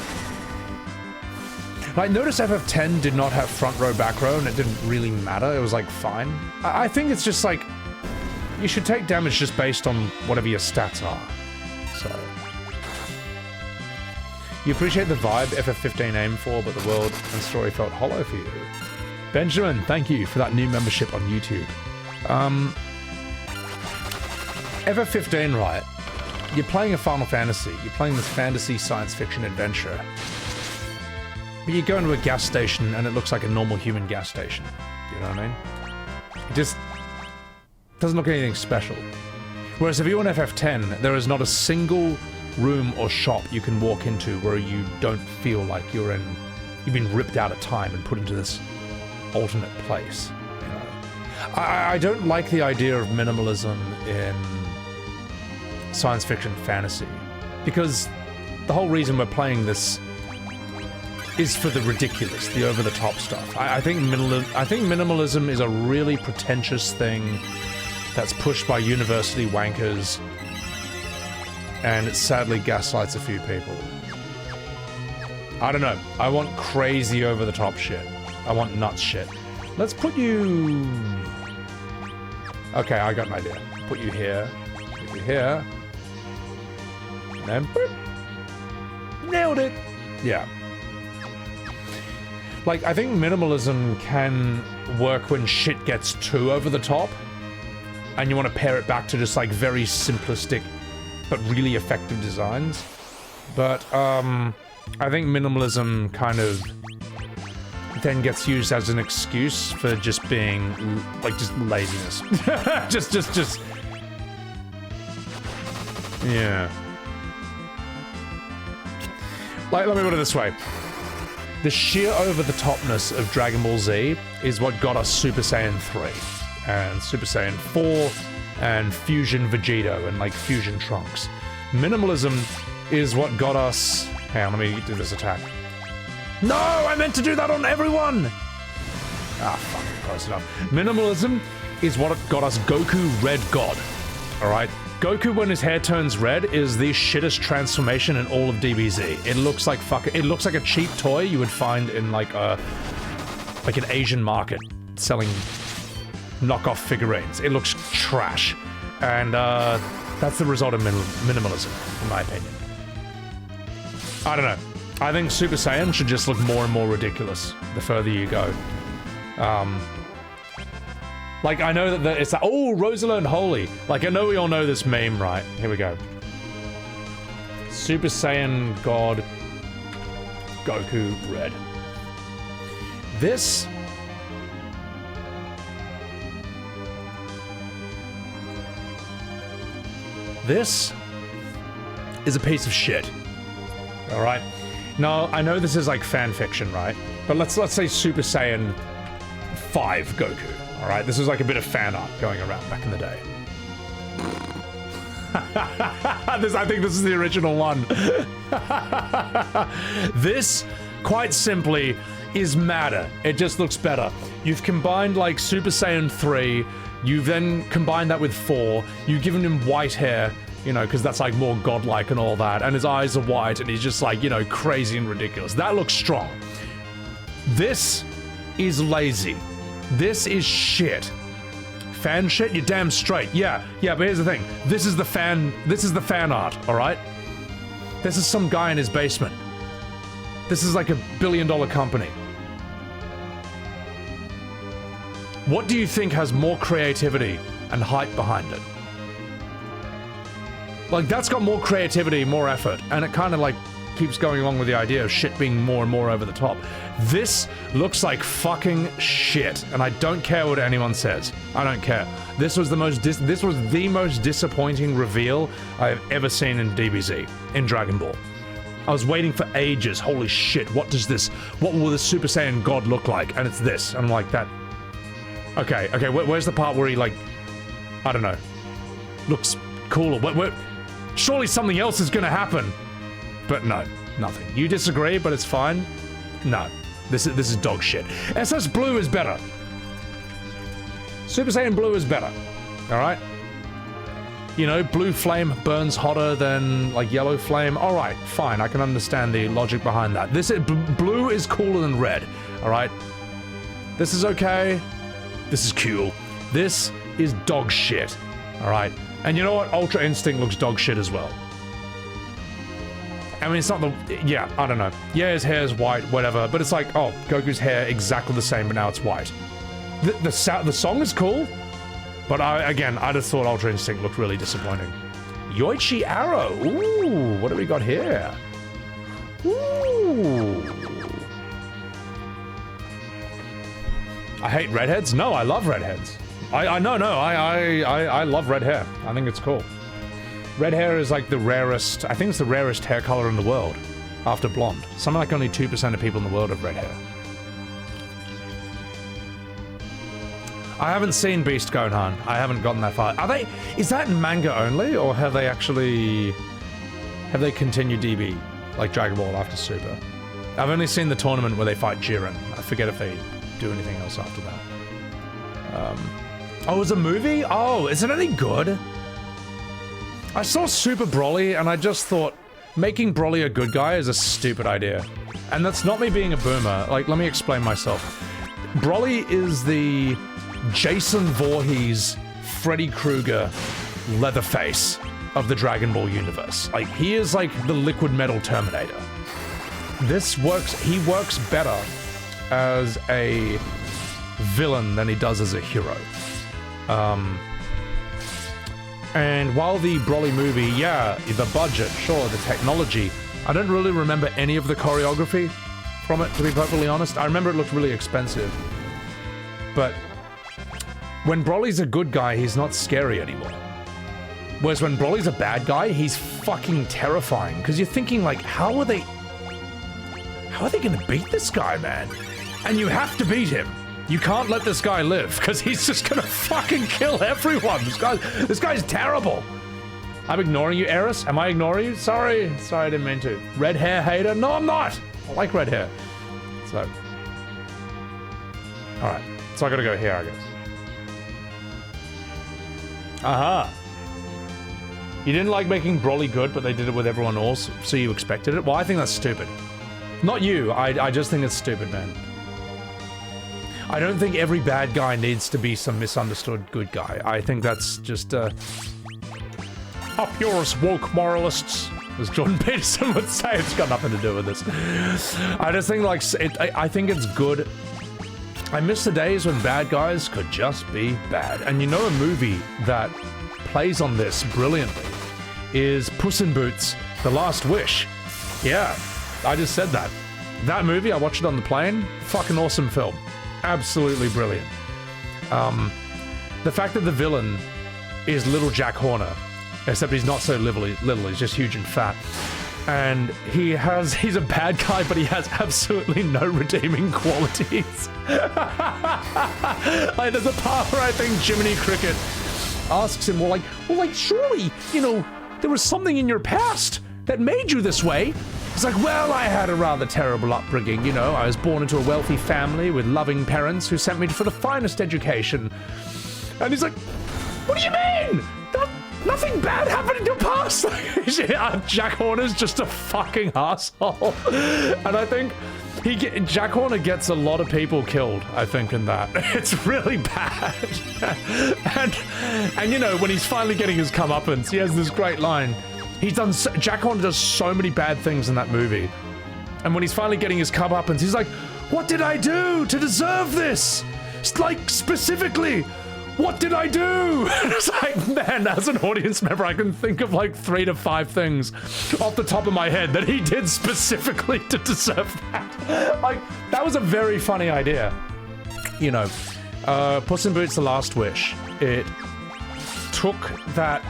Like, notice FF10 did not have front row, back row, and it didn't really matter. It was, like, fine. I think it's just, like, you should take damage just based on whatever your stats are. So... You appreciate the vibe FF15 aimed for, but the world and story felt hollow for you. Benjamin, thank you for that new membership on YouTube. FF15, right? You're playing a Final Fantasy. You're playing this fantasy science fiction adventure. But you go into a gas station and it looks like a normal human gas station. You know what I mean? It just doesn't look anything special. Whereas if you're in FF10, there is not a single room or shop you can walk into where you don't feel like you've been ripped out of time and put into this alternate place. You know? I don't like the idea of minimalism in science fiction fantasy, because the whole reason we're playing this is for the ridiculous, the over-the-top stuff. I think minimalism is a really pretentious thing that's pushed by university wankers, and it sadly gaslights a few people. I don't know. I want crazy over-the-top shit. I want nuts shit. Let's put you... Okay, I got an idea. Put you here. Put you here. And then... Boop. Nailed it! Yeah. Like, I think minimalism can work when shit gets too over the top, and you want to pare it back to just, like, very simplistic but really effective designs. But, I think minimalism kind of then gets used as an excuse for just being, like, just laziness. just... Yeah. Like, let me put it this way. The sheer over-the-topness of Dragon Ball Z is what got us Super Saiyan 3, and Super Saiyan 4, and Fusion Vegito, and, like, Fusion Trunks. Minimalism is what got us... Hang on, let me do this attack. No! I meant to do that on everyone! Ah, fuck, close enough. Minimalism is what got us Goku Red God, alright? Goku, when his hair turns red, is the shittest transformation in all of DBZ. It looks like it looks like a cheap toy you would find in, like, an Asian market selling knockoff figurines. It looks trash. And, that's the result of minimalism, in my opinion. I don't know. I think Super Saiyan should just look more and more ridiculous the further you go. Like, I know that it's like, oh, Rosa and Holy. Like, I know we all know this meme, right? Here we go. Super Saiyan God Goku Red. This... This is a piece of shit. Alright? Now, I know this is like fan fiction, right? But let's say Super Saiyan 5 Goku. Alright, this was like a bit of fan art going around back in the day. I think this is the original one. This, quite simply, is madder. It just looks better. You've combined, like, Super Saiyan 3, you've then combined that with 4, you've given him white hair, you know, because that's, like, more godlike and all that, and his eyes are white, and he's just, like, you know, crazy and ridiculous. That looks strong. This is lazy. This is shit. Fan shit? You're damn straight. Yeah, but here's the thing. This is the fan art, alright? This is some guy in his basement. This is like a billion-dollar company. What do you think has more creativity and hype behind it? Like, that's got more creativity, more effort, and it kind of, like, keeps going along with the idea of shit being more and more over the top. This looks like fucking shit, and I don't care what anyone says. I don't care. This was the most disappointing reveal I've ever seen in DBZ, in Dragon Ball. I was waiting for ages. Holy shit, what will the Super Saiyan God look like? And it's this. And I'm like, that... Okay, where's the part where he, like... I don't know. Looks cooler. Surely something else is gonna happen. But no, nothing. You disagree, but it's fine. No, this is dog shit. SS Blue is better. Super Saiyan Blue is better. All right. You know, blue flame burns hotter than like yellow flame. All right, fine. I can understand the logic behind that. Blue is cooler than red. All right. This is okay. This is cool. This is dog shit. All right. And you know what? Ultra Instinct looks dog shit as well. I mean, it's not the... Yeah, I don't know. Yeah, his hair is white, whatever. But it's like, oh, Goku's hair exactly the same, but now it's white. The song is cool. But I just thought Ultra Instinct looked really disappointing. Yoichi Arrow. Ooh, what do we got here? Ooh. I hate redheads? No, I love redheads. I love red hair. I think it's cool. Red hair is like the rarest, I think it's the rarest hair color in the world. After blonde. Something like only 2% of people in the world have red hair. I haven't seen Beast Gohan. I haven't gotten that far. Is that manga only, or have they continued DB, like Dragon Ball after Super? I've only seen the tournament where they fight Jiren. I forget if they do anything else after that. Oh, it was a movie? Oh, is it any good? I saw Super Broly, and I just thought, making Broly a good guy is a stupid idea. And that's not me being a boomer. Like, let me explain myself. Broly is the Jason Voorhees, Freddy Krueger, Leatherface of the Dragon Ball universe. Like, he is like the liquid metal Terminator. He works better as a villain than he does as a hero. And while the Broly movie, yeah, the budget, sure, the technology, I don't really remember any of the choreography from it, to be perfectly honest. I remember it looked really expensive. But when Broly's a good guy, he's not scary anymore. Whereas when Broly's a bad guy, he's fucking terrifying. Because you're thinking, like, how are they gonna beat this guy, man? And you have to beat him. You can't let this guy live, because he's just gonna fucking kill everyone. This guy's terrible. I'm ignoring you, Eris. Am I ignoring you? Sorry, I didn't mean to. Red hair hater? No, I'm not. I like red hair. So, all right. So I gotta go here, I guess. Aha. You didn't like making Broly good, but they did it with everyone else, so you expected it? Well, I think that's stupid. Not you. I just think it's stupid, man. I don't think every bad guy needs to be some misunderstood good guy. I think that's just, Up yours, woke moralists, as Jordan Peterson would say. It's got nothing to do with this. I just think, like, I think it's good. I miss the days when bad guys could just be bad. And you know a movie that plays on this brilliantly is Puss in Boots, The Last Wish. Yeah, I just said that. That movie, I watched it on the plane. Fucking awesome film. Absolutely brilliant. The fact that the villain is little Jack Horner, except he's not so little, he's just huge and fat. And he's a bad guy, but he has absolutely no redeeming qualities. Like, there's a part where I think Jiminy Cricket asks him, well, surely, you know, there was something in your past that made you this way. He's like, well, I had a rather terrible upbringing, you know. I was born into a wealthy family with loving parents who sent me for the finest education. And he's like, what do you mean? Nothing bad happened in your past. Jack Horner's just a fucking asshole. And I think Jack Horner gets a lot of people killed, I think, in that. It's really bad. and you know, when he's finally getting his comeuppance, he has this great line. Jack Horner does so many bad things in that movie. And when he's finally getting his comeuppance, he's like, what did I do to deserve this? Like, specifically, what did I do? It's like, man, as an audience member, I can think of like 3 to 5 things off the top of my head that he did specifically to deserve that. Like, that was a very funny idea. You know, Puss in Boots: The Last Wish. It took that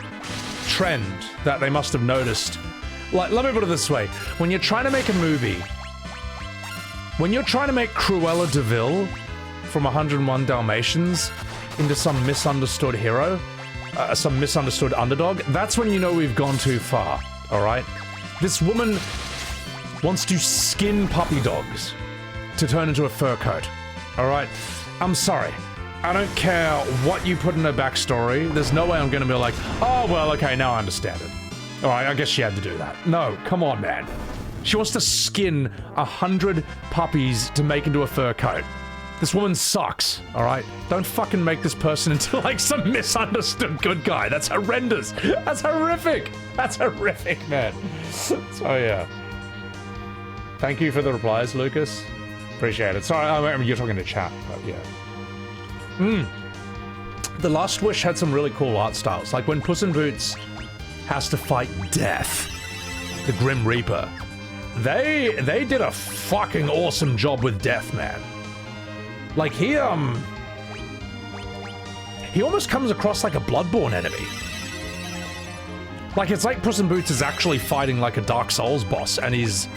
trend that they must have noticed. Like, let me put it this way. When you're trying to make a movie, when you're trying to make Cruella de Vil from 101 Dalmatians into some misunderstood hero, some misunderstood underdog, that's when you know we've gone too far, all right? This woman wants to skin puppy dogs to turn into a fur coat, all right? I'm sorry. I don't care what you put in her backstory. There's no way I'm gonna be like, oh, well, okay, now I understand it. All right, I guess she had to do that. No, come on, man. She wants to skin 100 puppies to make into a fur coat. This woman sucks, all right? Don't fucking make this person into like some misunderstood good guy. That's horrendous. That's horrific. That's horrific, man. So, yeah. Thank you for the replies, Lucas. Appreciate it. Sorry, I mean, you're talking to chat, but yeah. The Last Wish had some really cool art styles. Like when Puss in Boots has to fight Death, the Grim Reaper. They did a fucking awesome job with Death, man. Like he almost comes across like a Bloodborne enemy. Like it's like Puss in Boots is actually fighting like a Dark Souls boss, and he's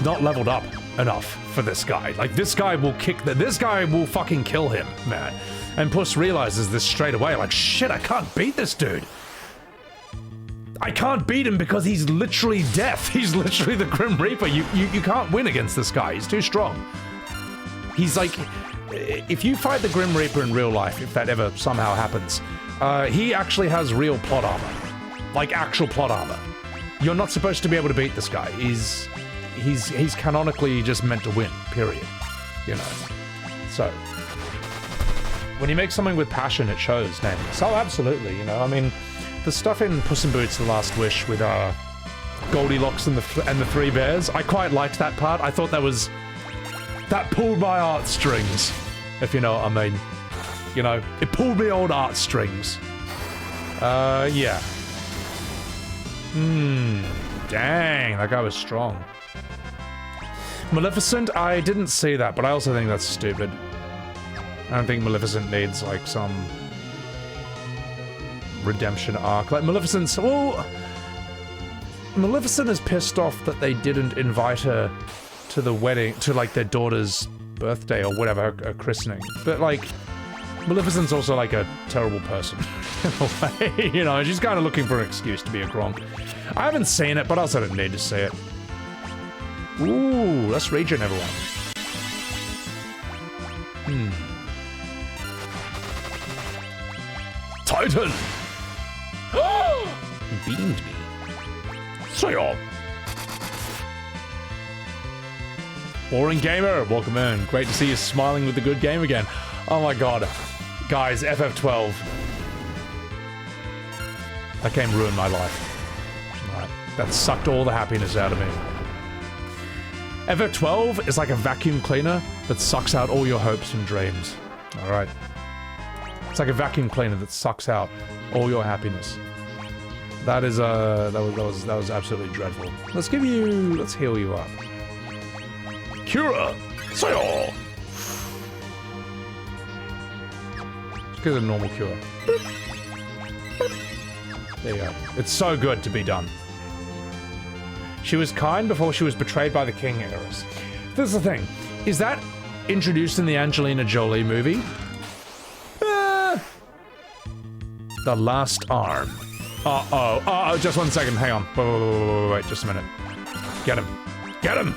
not leveled up enough for this guy. Like this guy will fucking kill him, man. And Puss realizes this straight away, like shit, I can't beat this dude. I can't beat him because he's literally Death. He's literally the Grim Reaper. You can't win against this guy. He's too strong. He's like, if you fight the Grim Reaper in real life, if that ever somehow happens, he actually has real plot armor. Like actual plot armor. You're not supposed to be able to beat this guy. He's canonically just meant to win, period. You know. So when you make something with passion, it shows, nameless. Oh, absolutely, you know. I mean, the stuff in Puss in Boots: The Last Wish with Goldilocks and the Three Bears, I quite liked that part. I thought that pulled my heartstrings, if you know what I mean. You know, it pulled me old heartstrings. Yeah. Dang, that guy was strong. Maleficent, I didn't see that, but I also think that's stupid. I don't think Maleficent needs, like, some redemption arc. Like, Maleficent is pissed off that they didn't invite her to the wedding, to, like, their daughter's birthday or whatever, her christening. But, like, Maleficent's also, like, a terrible person, in a way. You know, she's kind of looking for an excuse to be a Gronk. I haven't seen it, but I also don't need to see it. Ooh, let's regen everyone. Titan! He beamed me. Say Boring Gamer, welcome in. Great to see you smiling with the good game again. Oh my god. Guys, FF12. That game ruined my life. Right. That sucked all the happiness out of me. FF12 is like a vacuum cleaner that sucks out all your hopes and dreams. Alright. It's like a vacuum cleaner that sucks out all your happiness. That is that was absolutely dreadful. Let's heal you up. Cura! Sayo! Just get a normal cure. There you go. It's so good to be done. She was kind before she was betrayed by the king, Eris. This is the thing. Is that introduced in the Angelina Jolie movie? The Last Arm. Uh-oh, just one second, hang on. Wait, just a minute. Get him. Get him!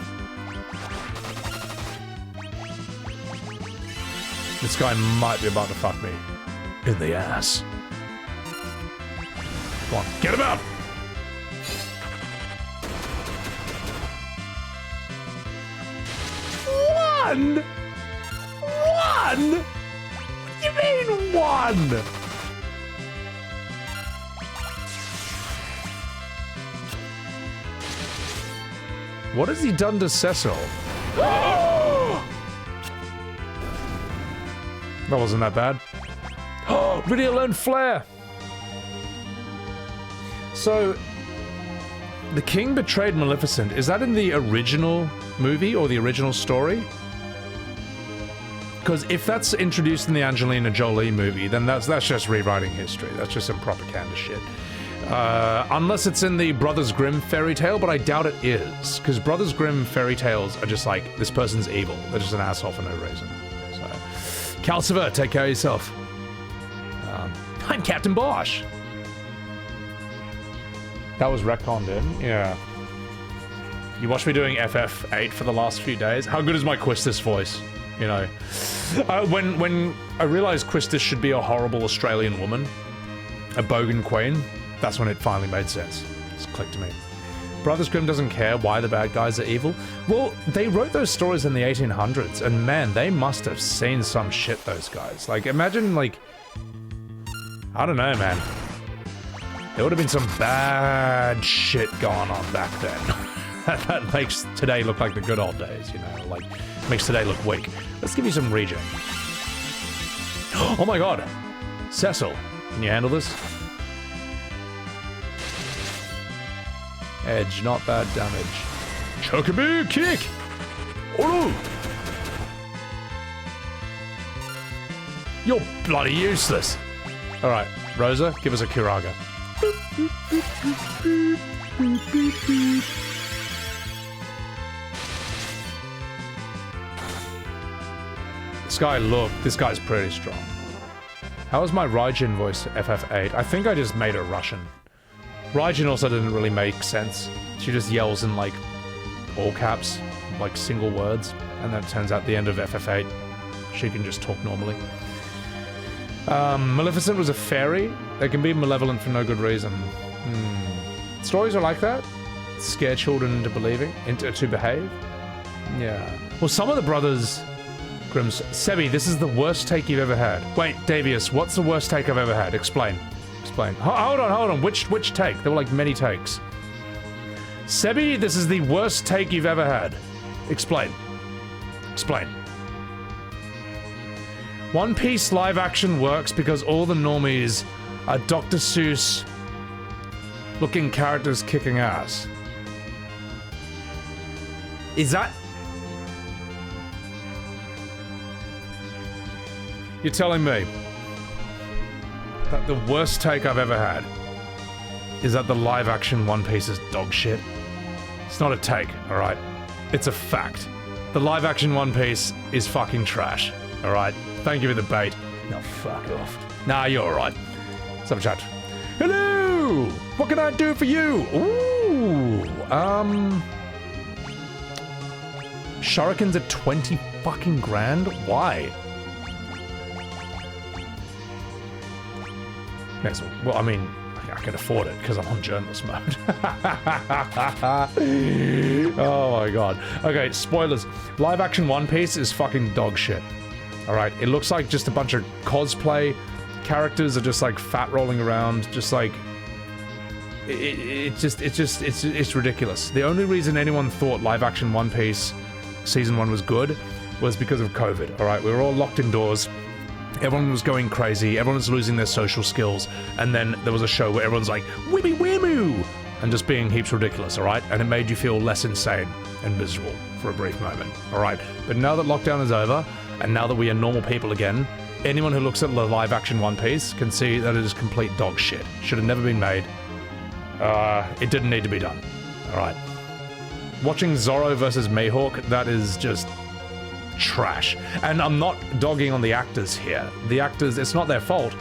This guy might be about to fuck me. In the ass. Come on, get him out! One? One? What do you mean one? What has he done to Cecil? That wasn't that bad. Rydia learned Flare! So, the king betrayed Maleficent. Is that in the original movie or the original story? Because if that's introduced in the Angelina Jolie movie, then that's just rewriting history. That's just some propaganda shit. Unless it's in the Brothers Grimm fairy tale, but I doubt it is. Because Brothers Grimm fairy tales are just like, this person's evil. They're just an asshole for no reason. So, Calcifer, take care of yourself. I'm Captain Bosch. That was retconned in? Yeah. You watched me doing FF8 for the last few days? How good is my Quistis voice? you know. When I realized Christus should be a horrible Australian woman, a bogan queen, that's when it finally made sense. It's clicked to me. Brothers Grimm doesn't care why the bad guys are evil. Well, they wrote those stories in the 1800s, and man, they must have seen some shit, those guys. Like, imagine, like, I don't know, man. There would have been some bad shit going on back then. That makes today look like the good old days, you know? Like, makes today look weak. Let's give you some regen. Oh my god! Cecil, can you handle this? Edge, not bad damage. Chocobo kick! Oh! You're bloody useless! Alright, Rosa, give us a Kiraga. This guy's pretty strong. How is my Raijin voice FF8? I think I just made her Russian. Raijin also didn't really make sense. She just yells in, like, all caps, like single words, and then it turns out the end of FF8, she can just talk normally. Maleficent was a fairy. They can be malevolent for no good reason. Stories are like that. Scare children into believing, to behave. Yeah. Well, some of the brothers... Grimm's... Sebby, this is the worst take you've ever had. Wait, Davius, what's the worst take I've ever had? Explain. Explain. Hold on. Which take? There were like many takes. Sebby, this is the worst take you've ever had. Explain. Explain. One Piece live action works because all the normies are Dr. Seuss looking characters kicking ass. Is that... You're telling me that the worst take I've ever had is that the live action One Piece is dog shit? It's not a take, alright? It's a fact. The live action One Piece is fucking trash, alright? Thank you for the bait. No, fuck off. Nah, you're alright. Sub chat. Hello! What can I do for you? Ooh, Shurikens at 20 fucking grand? Why? Well, I mean, I can afford it because I'm on journalist mode. Oh my god. Okay, spoilers. Live action One Piece is fucking dog shit. Alright, it looks like just a bunch of cosplay. Characters are just like fat rolling around, just like... It's ridiculous. The only reason anyone thought live action One Piece Season 1 was good was because of COVID, alright? We were all locked indoors. Everyone was going crazy, everyone was losing their social skills, and then there was a show where everyone's like, wimmy wimmoo, and just being heaps ridiculous, alright? And it made you feel less insane and miserable for a brief moment, alright? But now that lockdown is over, and now that we are normal people again, anyone who looks at the live action One Piece can see that it is complete dog shit. Should have never been made. It didn't need to be done, alright? Watching Zorro versus Mihawk, that is just... trash. And I'm not dogging on the actors here. The actors, it's not their fault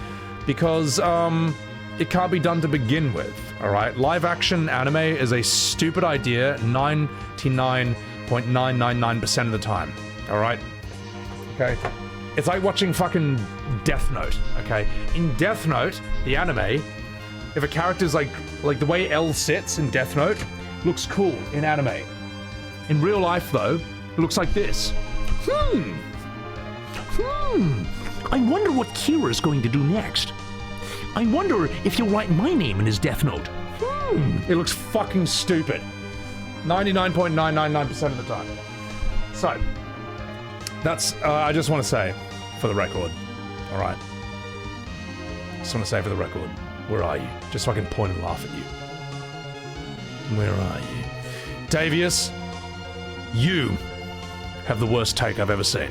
because it can't be done to begin with, alright? Live action anime is a stupid idea 99.999% of the time, alright? Okay? It's like watching fucking Death Note, okay? In Death Note, the anime, if a character's like the way L sits in Death Note looks cool in anime. In real life though, it looks like this. I wonder what Kira's going to do next. I wonder if he'll write my name in his Death Note. It looks fucking stupid. 99.999% of the time. So, that's, I just want to say, for the record, alright? Just want to say for the record, where are you? Just so I can point and laugh at you. Where are you? Davius, you have the worst take I've ever seen.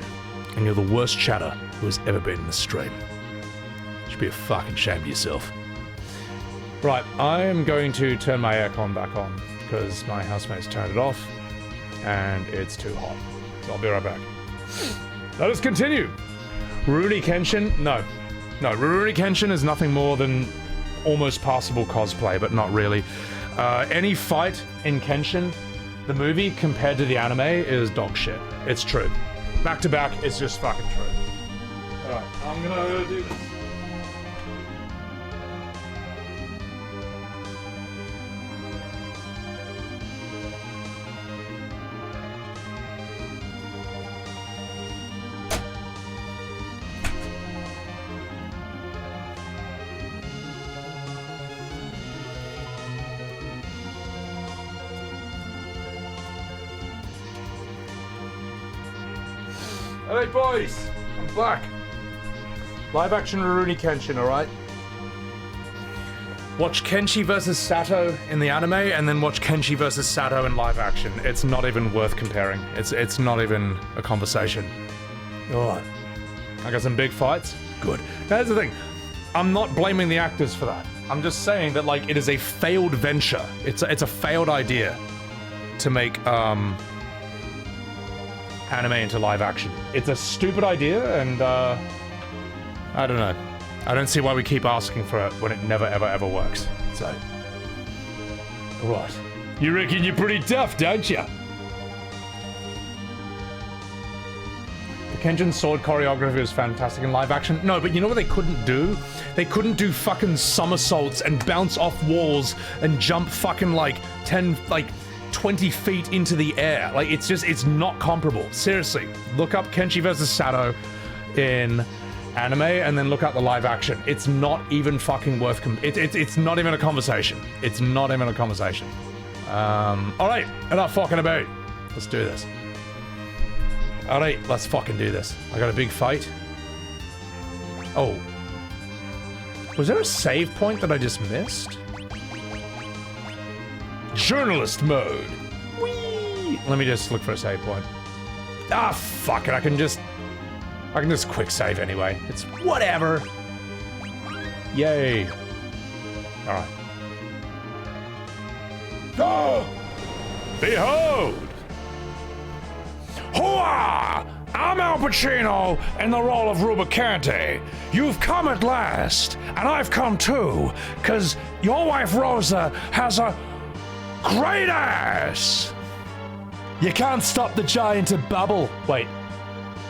And you're the worst chatter who has ever been in the stream. You should be a fucking shame of yourself. Right, I am going to turn my aircon back on because my housemates turned it off and it's too hot. So I'll be right back. Let us continue. Rurouni Kenshin? No. No, Rurouni Kenshin is nothing more than almost passable cosplay, but not really. Any fight in Kenshin, the movie, compared to the anime, is dog shit. It's true. Back to back is just fucking true. Alright, I'm gonna do this. Hey boys, I'm back. Live action Rurouni Kenshin, alright? Watch Kenshi versus Sato in the anime, and then watch Kenshi versus Sato in live action. It's not even worth comparing. It's not even a conversation. Alright. I got some big fights. Good. That's the thing. I'm not blaming the actors for that. I'm just saying that, like, it is a failed venture. It's a failed idea to make, anime into live action. It's a stupid idea, and I don't know. I don't see why we keep asking for it when it never ever works. So, what? You reckon you're pretty tough, don't you? The Kenshin sword choreography was fantastic in live action. No, but you know what they couldn't do? They couldn't do fucking somersaults and bounce off walls and jump fucking like 20 feet into the air. Like, it's not comparable. Seriously, look up Kenshi versus Sato in anime and then look up the live action. It's not even fucking worth it's not even a conversation. It's not even a conversation. Alright, enough fucking about. Let's do this. Alright, let's fucking do this. I got a big fight. Oh. Was there a save point that I just missed? Journalist mode. Whee! Let me just look for a save point. Ah, fuck it. I can just quick save anyway. It's whatever. Yay. All right. Oh! Behold! Hooah! I'm Al Pacino in the role of Rubicante. You've come at last, and I've come too, because your wife Rosa has a great ass! You can't stop the giant of Babel. Wait.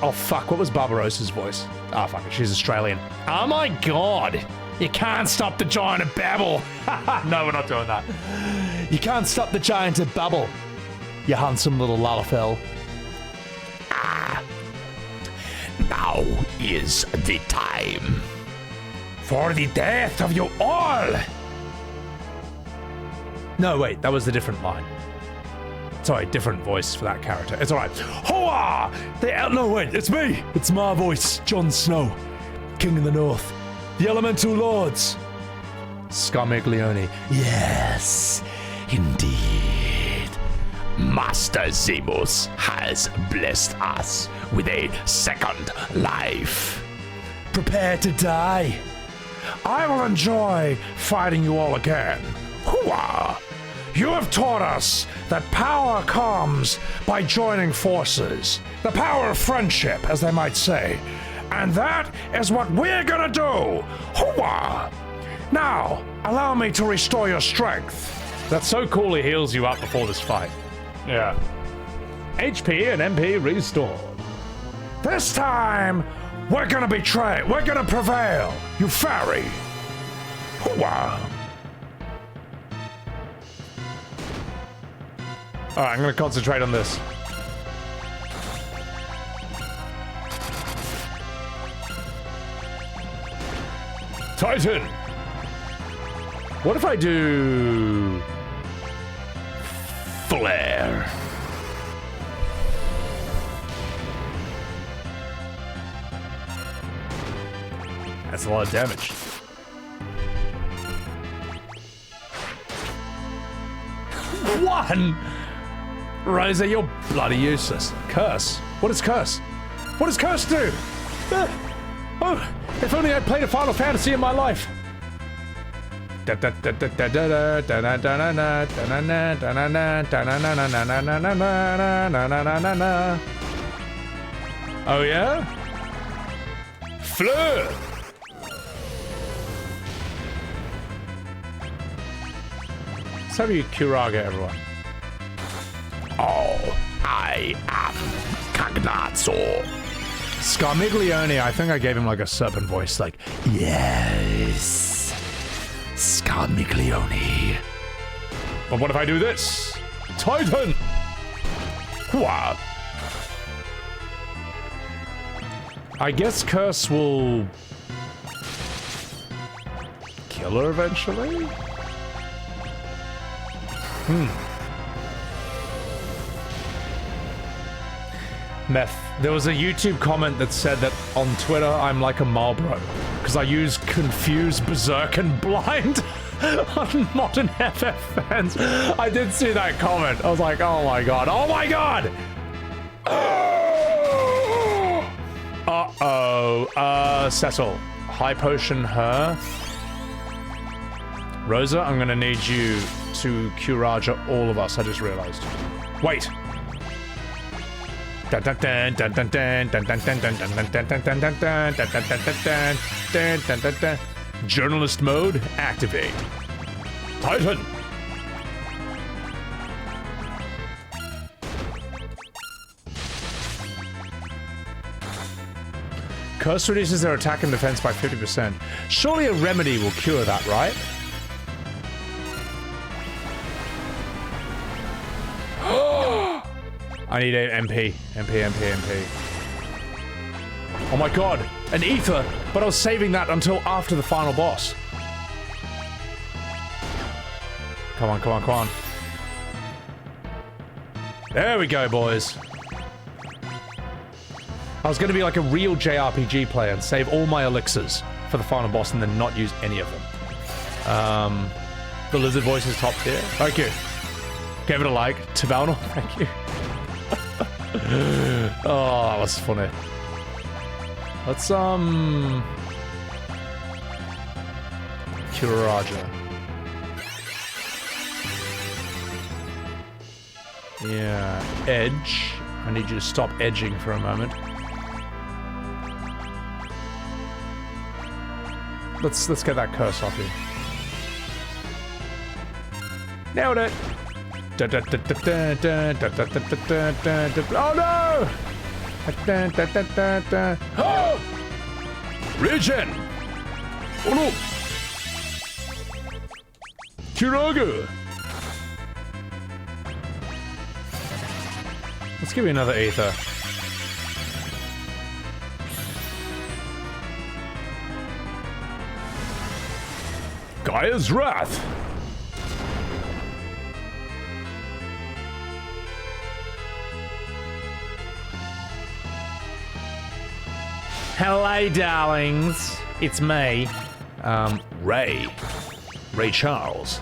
Oh fuck, what was Barbarossa's voice? Ah, fuck it, she's Australian. Oh my god! You can't stop the giant of Babel! No, we're not doing that. You can't stop the giant of Babel, you handsome little Lalafell. Now is the time for the death of you all! No, wait, that was a different line. Sorry, different voice for that character. It's alright. Hoa! No, wait, it's me! It's my voice, Jon Snow, King of the North. The Elemental Lords. Scarmiglione. Yes, indeed. Master Zemus has blessed us with a second life. Prepare to die. I will enjoy fighting you all again. Hooah! You have taught us that power comes by joining forces. The power of friendship, as they might say. And that is what we're gonna do. Hooah! Now, allow me to restore your strength. That's so cool he heals you up before this fight. Yeah. HP and MP restored. This time, we're gonna we're gonna prevail, you fairy. Hooah! Alright, I'm gonna concentrate on this. Titan! What if I do... Flare? That's a lot of damage. One! Rosa, you're bloody useless. Curse. What does curse? What does curse do? Oh, if only I'd played a Final Fantasy in my life. Oh yeah? Fleur! Let's have you Kuraga, everyone. Oh, I am Ragnazzle. Scarmiglione, I think I gave him like a serpent voice, like, Yes. Scarmiglione. but what if I do this? Titan! What? I guess Curse will kill her eventually? Meth. There was a YouTube comment that said that on Twitter I'm like a Marlboro because I use Confused, Berserk, and Blind on modern FF fans. I did see that comment. I was like, oh my god, oh my god! Uh-oh. Cecil. High potion her. Rosa, I'm gonna need you to Curaja all of us, I just realized. Wait! Journalist mode, activate. Titan! Curse reduces their attack and defense by 50%. Surely a remedy will cure that, right? I need a MP. MP. Oh my god, an ether! But I was saving that until after the final boss. Come on. There we go, boys. I was gonna be like a real JRPG player and save all my elixirs for the final boss and then not use any of them. The lizard voice is top tier. Thank you. Gave it a like. Tabalnal, thank you. Oh, that was funny. Let's, Curaja. Yeah, edge. I need you to stop edging for a moment. Let's get that curse off you. Nailed it! Oh no! Regen! Oh no! Kiraga! Let's give you another ether. Gaia's Wrath! Hello, darlings. It's me. Ray Charles.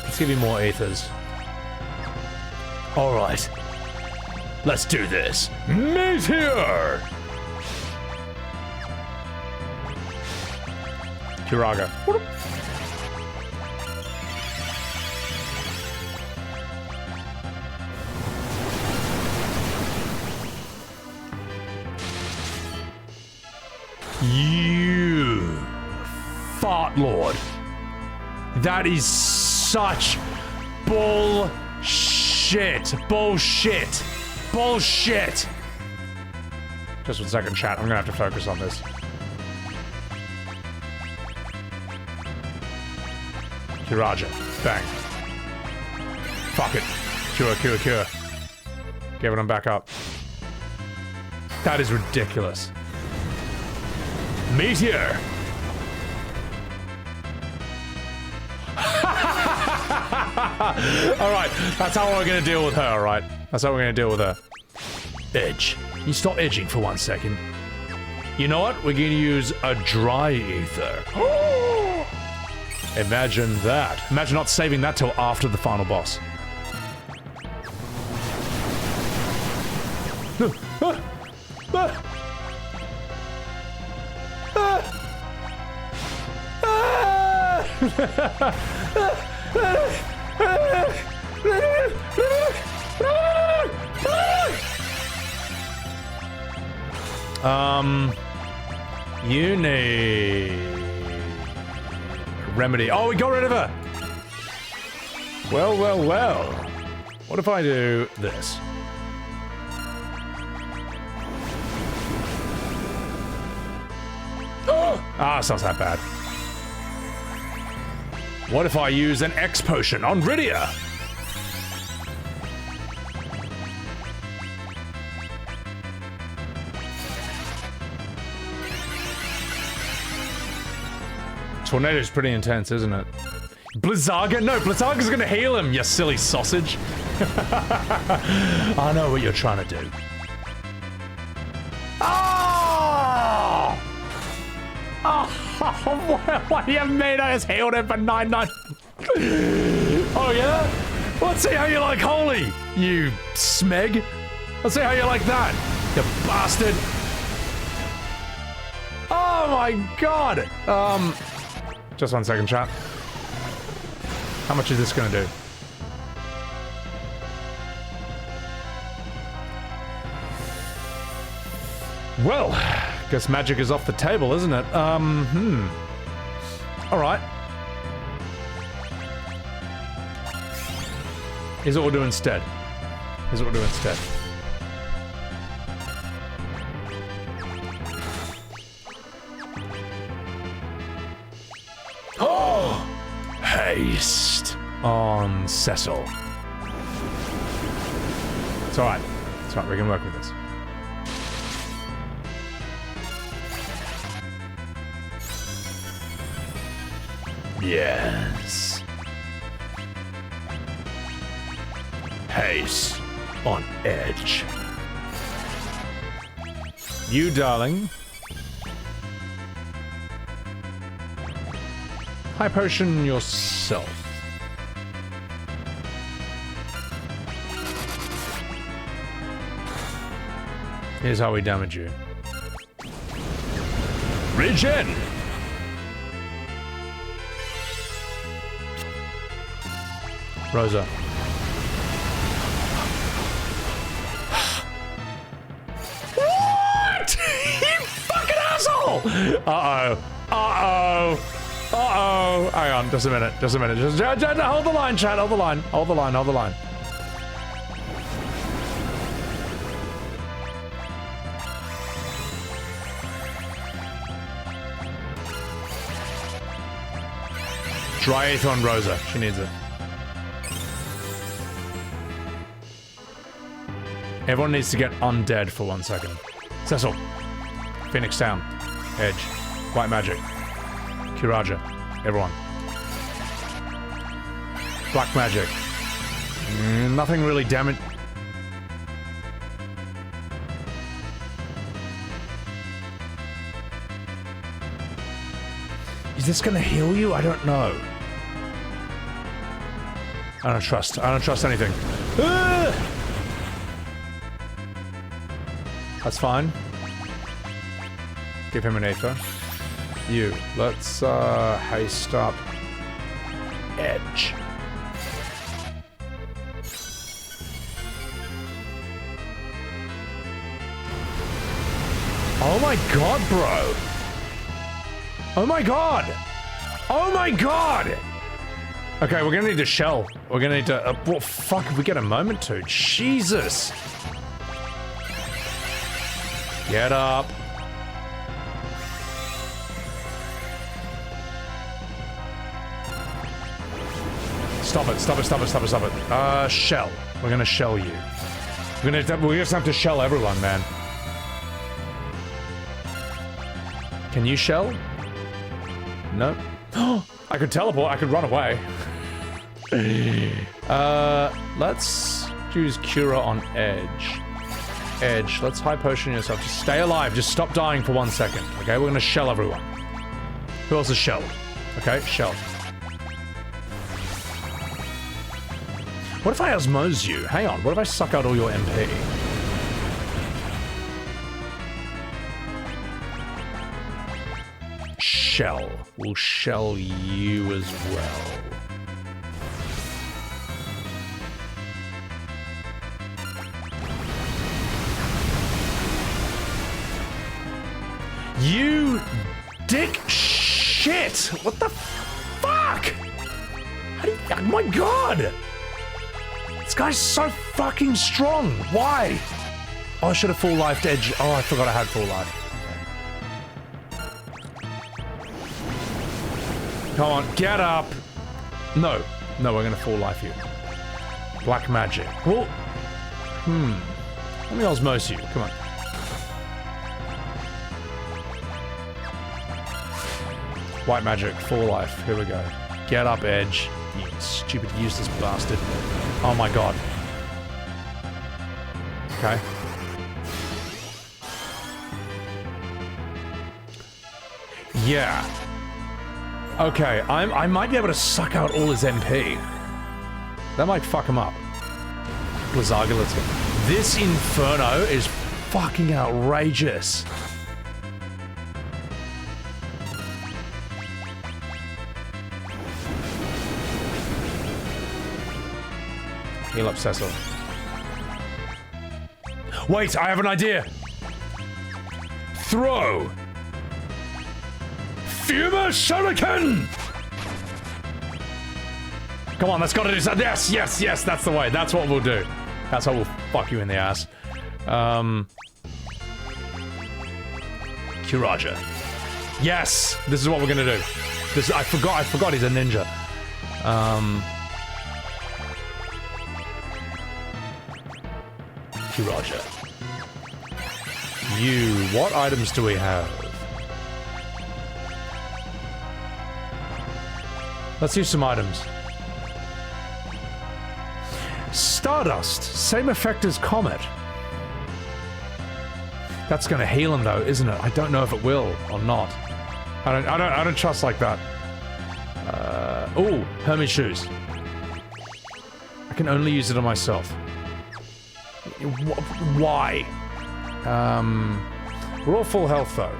Let's give you more ethers. Alright. Let's do this. Meteor! Kiraga. You fart lord. That is such bullshit. Bullshit. Just 1 second, chat. I'm gonna have to focus on this. Kiraja. Bang. Fuck it. Cure. Giving him back up. That is ridiculous. Meteor! Alright, that's how we're gonna deal with her, alright? That's how we're gonna deal with her. Edge. You stop edging for 1 second. You know what? We're gonna use a dry ether. Imagine that. Imagine not saving that till after the final boss. You need remedy. Oh, we got rid of her. Well. What if I do this? Ah, it's not that bad. What if I use an X potion on Rydia? Tornado's pretty intense, isn't it? Blizzaga? No, Blizzaga's gonna heal him, you silly sausage. I know what you're trying to do. Oh! Oh, what you mean I just healed him for 9-9? Oh yeah? Let's see how you like holy, you smeg. Let's see how you like that, you bastard. Oh my god. Just 1 second, chat. How much is this gonna do? Well, guess magic is off the table, isn't it? Alright. Here's what we'll do instead. Here's what we'll do instead. Oh! Haste on Cecil. It's alright. It's alright, we can work with this. Yes. Haste on edge. You, darling. High potion yourself. Here's how we damage you. Regen! Rosa. What? You fucking asshole! Uh-oh. Uh-oh. Uh-oh. Hang on, just a minute. Just a minute. Just hold the line, chat. Hold the line. Hold the line. Hold the line. Dry Aether on Rosa. She needs it. Everyone needs to get undead for 1 second. Cecil. Phoenix Town. Edge. White Magic. Kiraja. Everyone. Black Magic. Nothing really damage. Is this gonna heal you? I don't know. I don't trust anything. That's fine. Give him an Aether. You. Let's haste up Edge. Oh my god, bro. Oh my god. Oh my god. Okay, we're gonna need a shell. We're gonna need to... what fuck, if we get a moment to? Jesus. Get up. Stop it, stop it, stop it, stop it, stop it. Shell. We're gonna shell you. We just have to shell everyone, man. Can you shell? No. I could teleport, I could run away. Let's use Cura on Edge. Edge, let's high potion yourself. Just stay alive, just stop dying for 1 second. Okay, we're gonna shell everyone. Who else is shelled? Okay, shell. What if I osmose you? Hang on, what if I suck out all your MP? Shell. We'll shell you as well. You dick shit! What the fuck? How do you, oh my god! This guy's so fucking strong. Why? Oh, I should have full lifed Edge. Oh, I forgot I had full life. Come on, get up. No, we're gonna full life you. Black magic. Well, let me osmose you. Come on. White magic, full life. Here we go. Get up, Edge. You stupid, useless bastard. Oh my god. Okay. Yeah. Okay, I might be able to suck out all his MP. That might fuck him up. Blizzaga, let's go. This Inferno is fucking outrageous. Heal up Cecil. Wait, I have an idea. Throw. Fuma Shuriken! Come on, that's gotta do something. Yes, that's the way. That's what we'll do. That's how we'll fuck you in the ass. Kiraja. Yes! This is what we're gonna do. I forgot he's a ninja. Kiraja. What items do we have? Let's use some items. Stardust, same effect as Comet. That's gonna heal him though, isn't it? I don't know if it will or not. I don't trust like that. Oh, Hermes shoes. I can only use it on myself. Why? We're all full health though.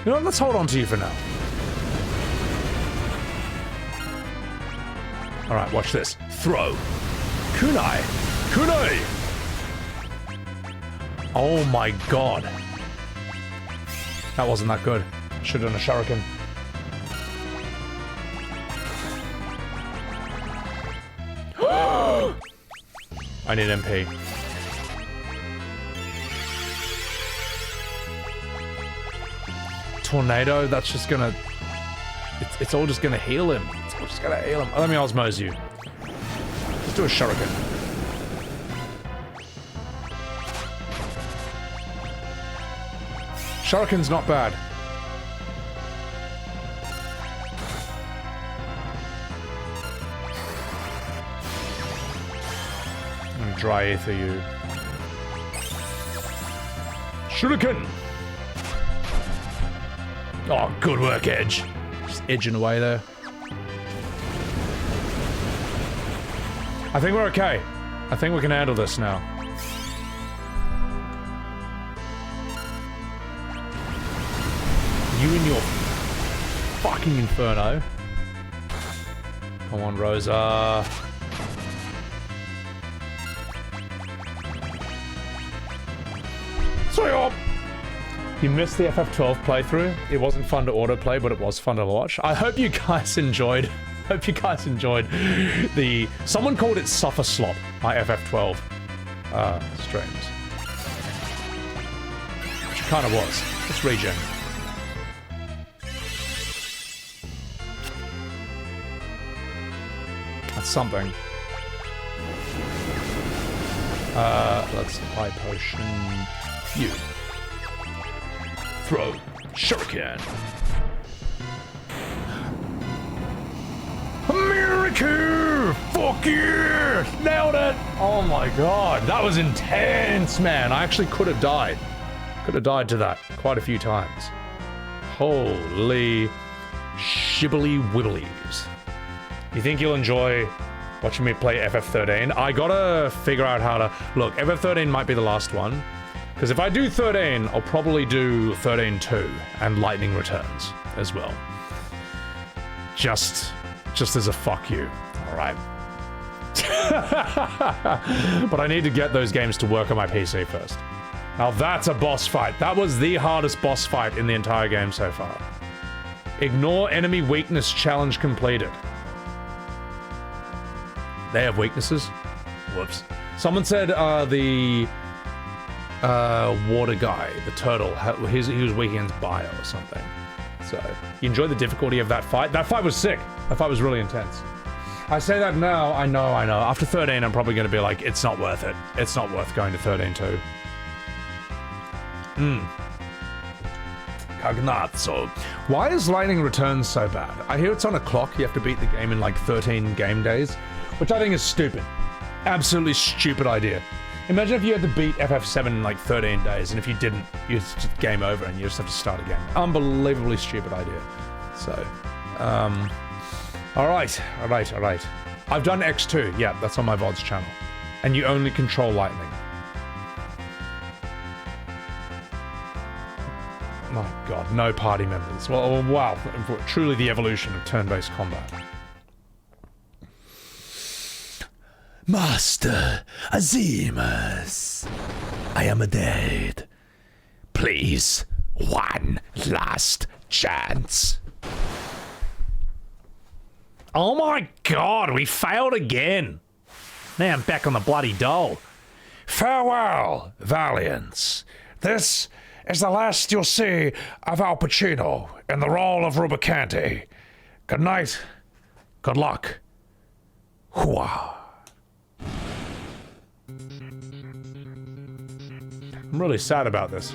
You know what, let's hold on to you for now. Alright, watch this. Throw. Kunai! Kunai! Oh my god. That wasn't that good. Should've done a shuriken. I need MP. Tornado, that's just gonna... It's all just gonna heal him. It's all just gonna heal him. Let me osmose you. Let's do a shuriken. Shuriken's not bad. I'm gonna dry ether you. Shuriken! Oh, good work, Edge. Just edging away there. I think we're okay. I think we can handle this now. You and your fucking Inferno. Come on, Rosa. Sorry, you missed the FF12 playthrough. It wasn't fun to autoplay, but it was fun to watch. I hope you guys enjoyed. The... Someone called it Suffer Slop, my FF12 streams. Which it kind of was. It's regen. That's something. Let's apply potion. You. Throw. Shuriken. America! Fuck yeah! Nailed it! Oh my god, that was intense, man. I actually could have died. Could have died to that quite a few times. Holy shibbly wibblies. You think you'll enjoy watching me play FF13? I gotta figure out how to... Look, FF13 might be the last one. Because if I do 13, I'll probably do 13-2 and Lightning Returns as well. Just as a fuck you, alright? But I need to get those games to work on my PC first. Now that's a boss fight. That was the hardest boss fight in the entire game so far. Ignore enemy weakness challenge completed. They have weaknesses? Whoops. Someone said the water guy, the turtle, he was weak against bio or something. So, you enjoyed the difficulty of that fight? That fight was sick. That fight was really intense. I say that now, I know. After 13, I'm probably going to be like, it's not worth it. It's not worth going to 13 too. Cagnazzo. Why is Lightning Returns so bad? I hear it's on a clock. You have to beat the game in like 13 game days, which I think is stupid. Absolutely stupid idea. Imagine if you had to beat FF7 in like 13 days, and if you didn't, you just game over and you just have to start again. Unbelievably stupid idea. So, all right. I've done X2. Yeah, that's on my VODs channel. And you only control lightning. My god, no party members. Well, wow, truly the evolution of turn-based combat. Master Azimus, I am dead. Please, one last chance. Oh my god, we failed again. Now I'm back on the bloody dole. Farewell, Valiants. This is the last you'll see of Al Pacino in the role of Rubicanti. Good night. Good luck. Hooah. I'm really sad about this.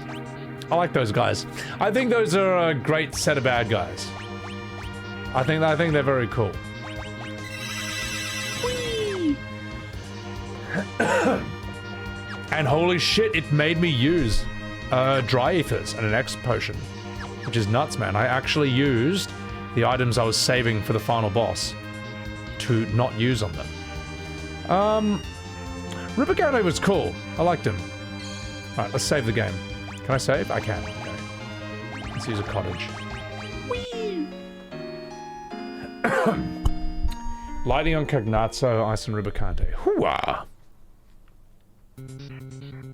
I like those guys. I think those are a great set of bad guys. I think they're very cool. And holy shit, it made me use dry ethers and an X potion, which is nuts, man. I actually used the items I was saving for the final boss to not use on them. Rubicano was cool. I liked him. Alright, let's save the game. Can I save? I can. Okay. Let's use a cottage. Whee! Lighting on Cagnazzo, Ice and Rubicante. Hooah!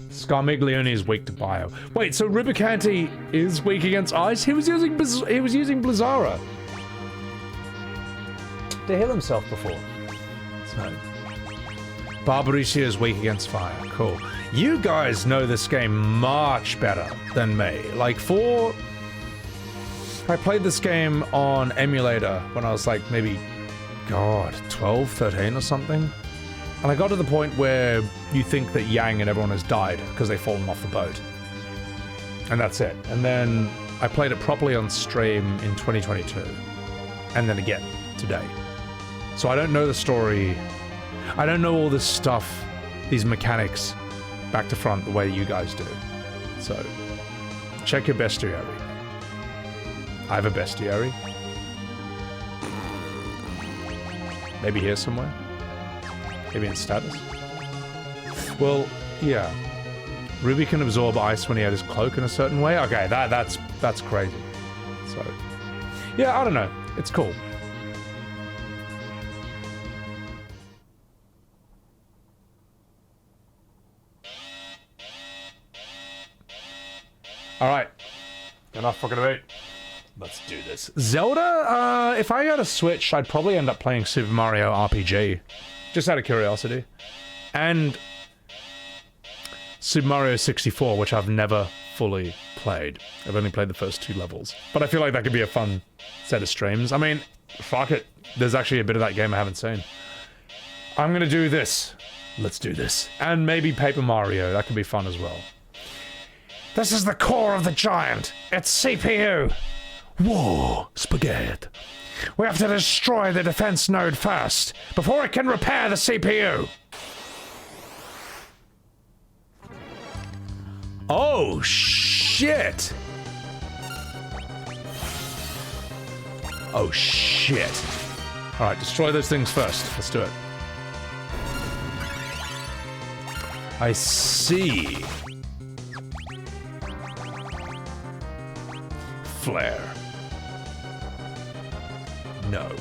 Scarmiglione is weak to bio. Wait, so Rubicante is weak against ice? He was using Blizzara to heal himself before. So Barbaricia is weak against fire. Cool. You guys know this game much better than me. Like, I played this game on emulator when I was like maybe, God, 12, 13 or something. And I got to the point where you think that Yang and everyone has died because they've fallen off the boat. And that's it. And then I played it properly on stream in 2022. And then again, today. So I don't know the story. I don't know all this stuff, these mechanics, back to front the way you guys do. So, check your bestiary. I have a bestiary. Maybe here somewhere? Maybe in status? Well, yeah. Ruby can absorb ice when he had his cloak in a certain way? Okay, that's crazy. So, yeah, I don't know. It's cool. Alright. Enough fucking debate. Let's do this. Zelda, if I had a Switch, I'd probably end up playing Super Mario RPG. Just out of curiosity. And Super Mario 64, which I've never fully played. I've only played the first 2 levels. But I feel like that could be a fun set of streams. I mean, fuck it. There's actually a bit of that game I haven't seen. I'm gonna do this. Let's do this. And maybe Paper Mario. That could be fun as well. This is the core of the giant. It's CPU. Whoa, spaghetti. We have to destroy the defense node first, before it can repair the CPU. Oh, shit! Oh, shit. Alright, destroy those things first. Let's do it. I see. Flare. No.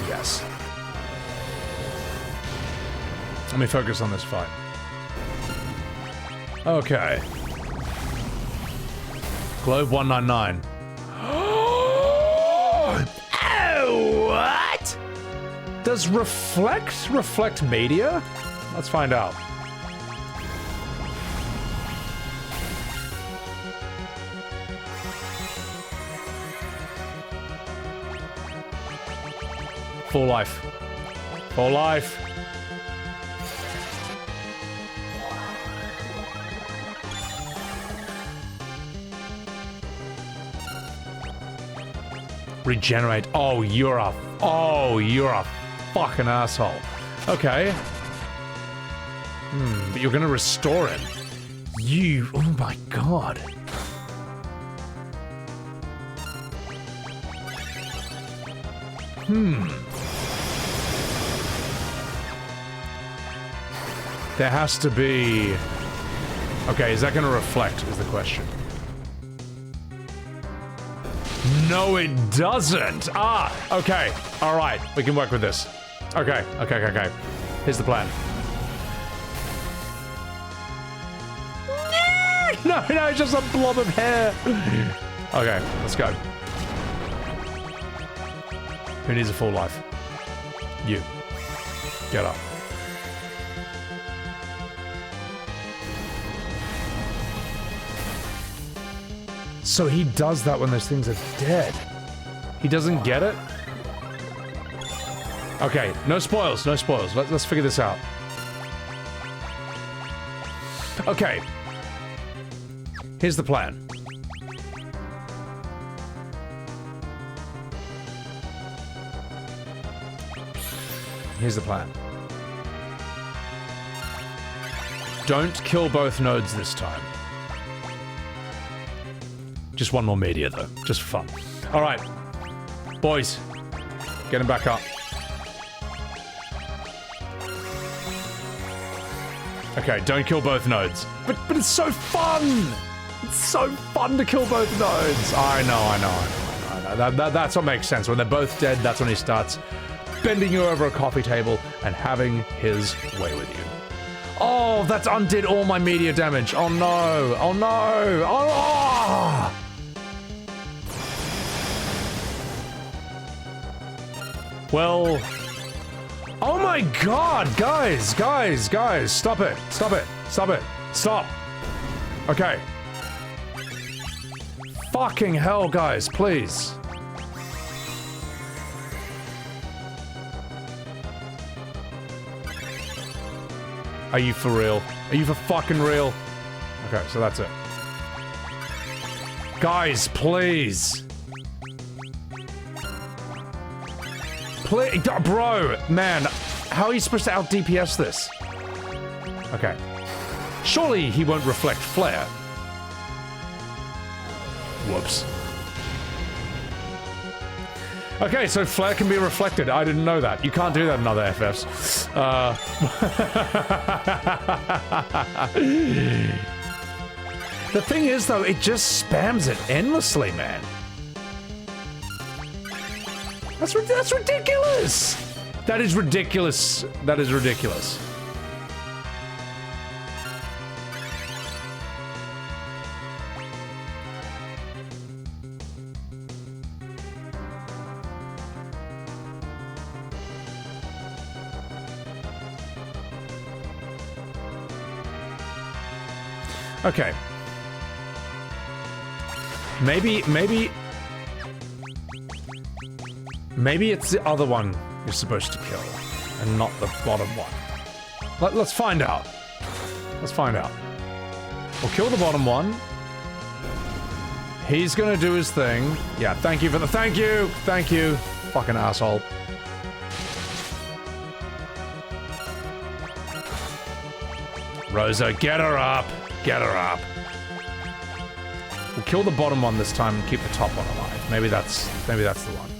Yes. Let me focus on this fight. Okay. Globe 199. Oh, what? Does reflect media? Let's find out. Full life. Full life. Regenerate. Oh, you're a fucking asshole. Okay. But you're gonna restore him. You, oh my god. There has to be... Okay, is that gonna reflect, is the question. No, it doesn't! Ah, okay. Alright, we can work with this. Okay. Here's the plan. No, it's just a blob of hair. Okay, let's go. Who needs a full life? You. Get up. So he does that when those things are dead. He doesn't get it? Okay, no spoils, no spoils. Let's figure this out. Okay. Here's the plan. Here's the plan. Don't kill both nodes this time. Just one more media, though. Just for fun. Alright. Boys. Get him back up. Okay, don't kill both nodes. But it's so fun! It's so fun to kill both nodes! I know. That's what makes sense. When they're both dead, that's when he starts bending you over a coffee table and having his way with you. Oh, that's undid all my media damage. Oh no. Oh no. Oh! Well, oh my god, guys, stop it. Stop. Okay. Fucking hell, guys, please. Are you for real? Are you for fucking real? Okay, so that's it. Guys, please. Bro, man, how are you supposed to out DPS this? Okay. Surely he won't reflect flare. Whoops. Okay, so flare can be reflected. I didn't know that. You can't do that in other FFs. The thing is, though, it just spams it endlessly, man. That's ridiculous! That is ridiculous. That is ridiculous. Okay. Maybe it's the other one you're supposed to kill, and not the bottom one. Let's find out. Let's find out. We'll kill the bottom one. He's gonna do his thing. Yeah, thank you for the- Thank you! Thank you, fucking asshole. Rosa, get her up! Get her up. We'll kill the bottom one this time and keep the top one alive. Maybe that's the one.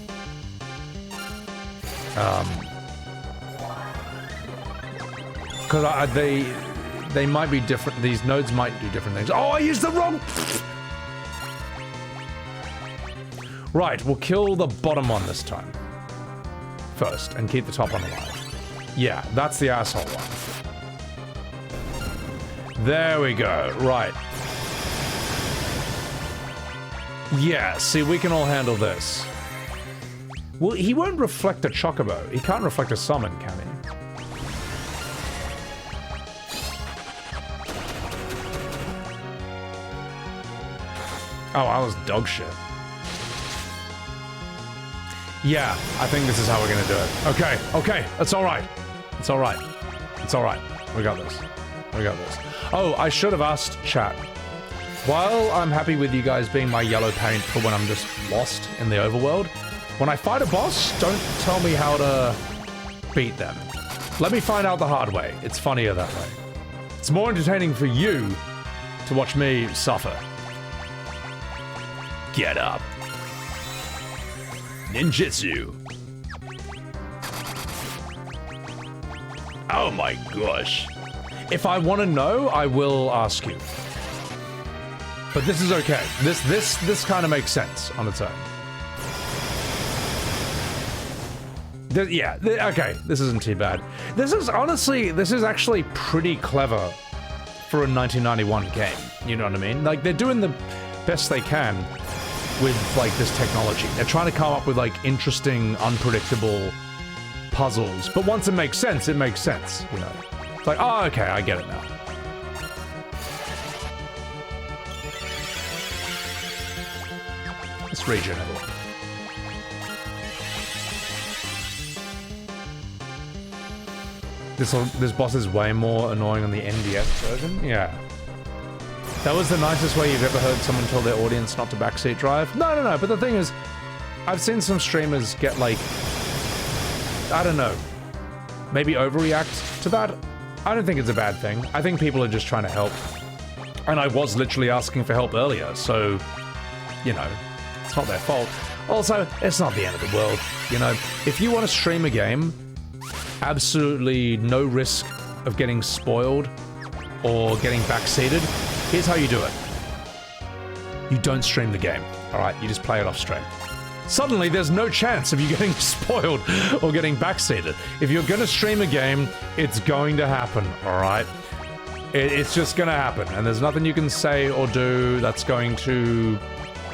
Because they might be different. These nodes might do different things. Oh, I used the wrong. Right, we'll kill the bottom one this time first and keep the top one alive. Yeah, that's the asshole one. There we go. Right. Yeah, see, we can all handle this. Well, he won't reflect a chocobo. He can't reflect a summon, can he? Oh, I was dog shit. Yeah, I think this is how we're gonna do it. Okay, okay, it's alright. It's alright. It's alright. We got this. We got this. Oh, I should have asked chat. While I'm happy with you guys being my yellow paint for when I'm just lost in the overworld, when I fight a boss, don't tell me how to beat them. Let me find out the hard way. It's funnier that way. It's more entertaining for you to watch me suffer. Get up. Ninjutsu. Oh my gosh. If I want to know, I will ask you. But this is okay. This kind of makes sense on its own. Okay, this isn't too bad. This is actually pretty clever for a 1991 game. You know what I mean? Like, they're doing the best they can with, like, this technology. They're trying to come up with, like, interesting, unpredictable puzzles. But once it makes sense, you know? It's like, oh, okay, I get it now. Let's regen everyone. This boss is way more annoying on the NDS version. Yeah. That was the nicest way you've ever heard someone tell their audience not to backseat drive? No. But the thing is, I've seen some streamers get, like, I don't know, maybe overreact to that. I don't think it's a bad thing. I think people are just trying to help. And I was literally asking for help earlier, so, you know, it's not their fault. Also, it's not the end of the world, you know? If you want to stream a game, absolutely no risk of getting spoiled or getting backseated, here's how you do it. You don't stream the game, alright? You just play it off stream. Suddenly, there's no chance of you getting spoiled or getting backseated. If you're gonna stream a game, it's going to happen, alright? It's just gonna happen, and there's nothing you can say or do that's going to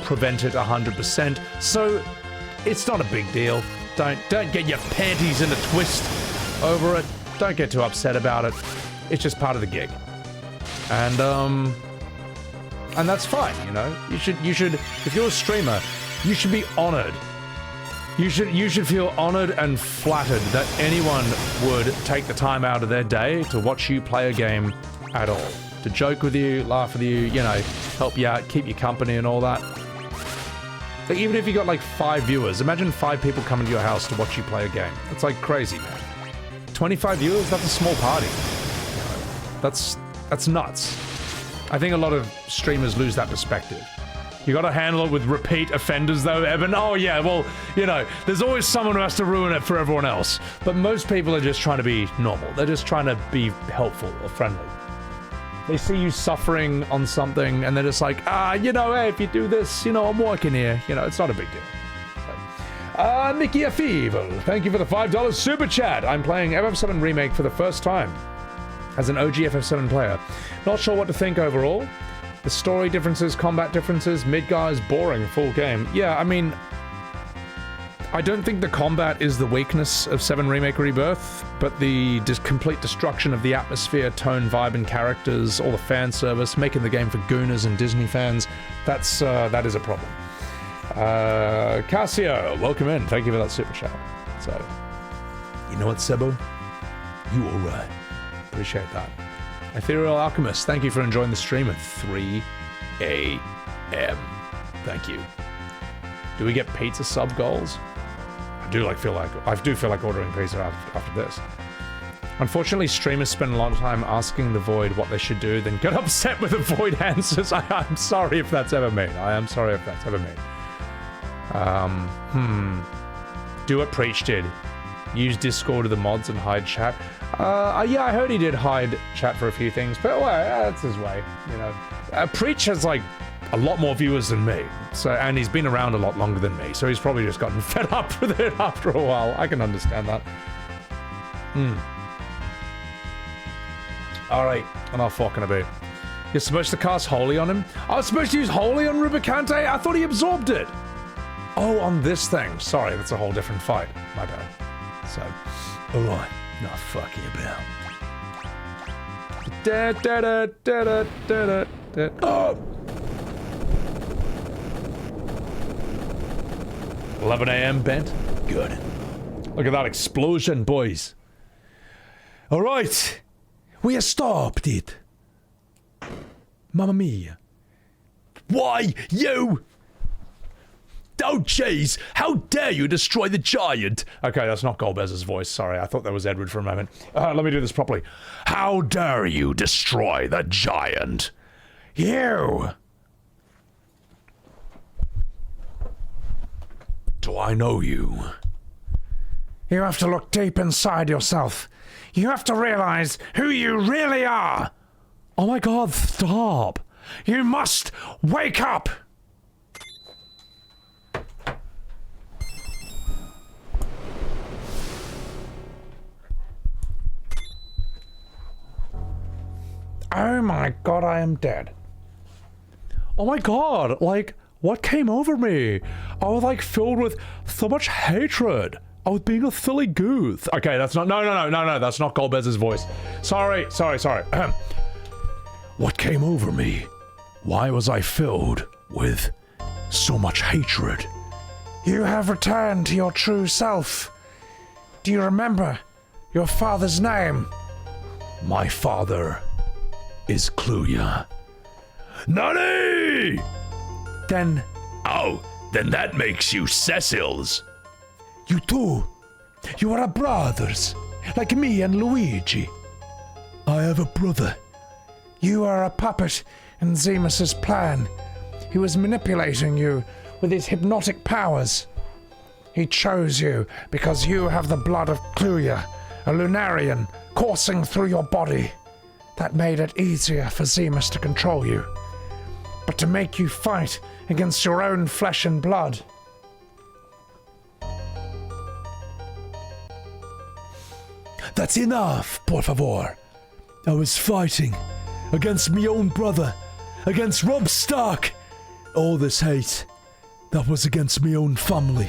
prevent it 100%, so it's not a big deal. Don't get your panties in a twist over it. Don't get too upset about it. It's just part of the gig. And that's fine, you know? You should, if you're a streamer, you should be honored. You should feel honored and flattered that anyone would take the time out of their day to watch you play a game at all. To joke with you, laugh with you, you know, help you out, keep you company and all that. Like, even if you got like 5 viewers, imagine 5 people coming to your house to watch you play a game. That's like crazy, man. 25 viewers, that's a small party. You know, that's nuts. I think a lot of streamers lose that perspective. You gotta handle it with repeat offenders though, Evan. Oh yeah, well, you know, there's always someone who has to ruin it for everyone else. But most people are just trying to be normal. They're just trying to be helpful or friendly. They see you suffering on something and they're just like, you know, hey, if you do this, you know, I'm working here. You know, it's not a big deal. So, Mickey FFIV, thank you for the $5 super chat. I'm playing FF7 Remake for the first time as an OG FF7 player. Not sure what to think overall. The story differences, combat differences, Midgar is boring, full game. Yeah, I mean, I don't think the combat is the weakness of 7 Remake Rebirth, but the complete destruction of the atmosphere, tone, vibe, and characters, all the fan service, making the game for Gooners and Disney fans, that is a problem. Cassio, welcome in. Thank you for that super chat. So, you know what, Sebo? You alright. Appreciate that. Ethereal Alchemist, thank you for enjoying the stream at 3 a.m. Thank you. Do we get pizza sub goals? I do feel like ordering pizza after this. Unfortunately, streamers spend a lot of time asking the Void what they should do, then get upset with the Void answers. I'm sorry if that's ever me. I am sorry if that's ever me. Do what Preach did. Use Discord to the mods and hide chat. Yeah, I heard he did hide chat for a few things, but well, that's his way, you know. Preach has like a lot more viewers than me, so, and he's been around a lot longer than me, so he's probably just gotten fed up with it after a while. I can understand that. Alright, enough fucking about. You're supposed to cast Holy on him? I was supposed to use Holy on Rubicante? I thought he absorbed it. Oh, on this thing. Sorry, that's a whole different fight. My bad. So, alright, not fucking about. Da, da, da, da, da, da, da. Oh! 11 a.m. bent? Good. Look at that explosion, boys. Alright, we have stopped it. Mamma mia. Why, you? Oh, jeez! How dare you destroy the giant? Okay, that's not Golbez's voice. Sorry, I thought that was Edward for a moment. Let me do this properly. How dare you destroy the giant? You! Do I know you? You have to look deep inside yourself. You have to realize who you really are. Oh my god, stop! You must wake up! Oh my god, I am dead. Oh my god, like, what came over me? I was like filled with so much hatred. I was being a silly goose. Okay, that's not, no, that's not Golbez's voice. Sorry. What came over me? Why was I filled with so much hatred? You have returned to your true self. Do you remember your father's name? My father is Cluya. Nani? Then... Oh, then that makes you Cecil's. You too? You are brothers, like me and Luigi. I have a brother. You are a puppet in Zemus's plan. He was manipulating you with his hypnotic powers. He chose you because you have the blood of Cluya, a Lunarian, coursing through your body. That made it easier for Zemus to control you. But to make you fight against your own flesh and blood. That's enough, por favor. I was fighting against me own brother, against Rob Stark. All this hate, that was against me own family.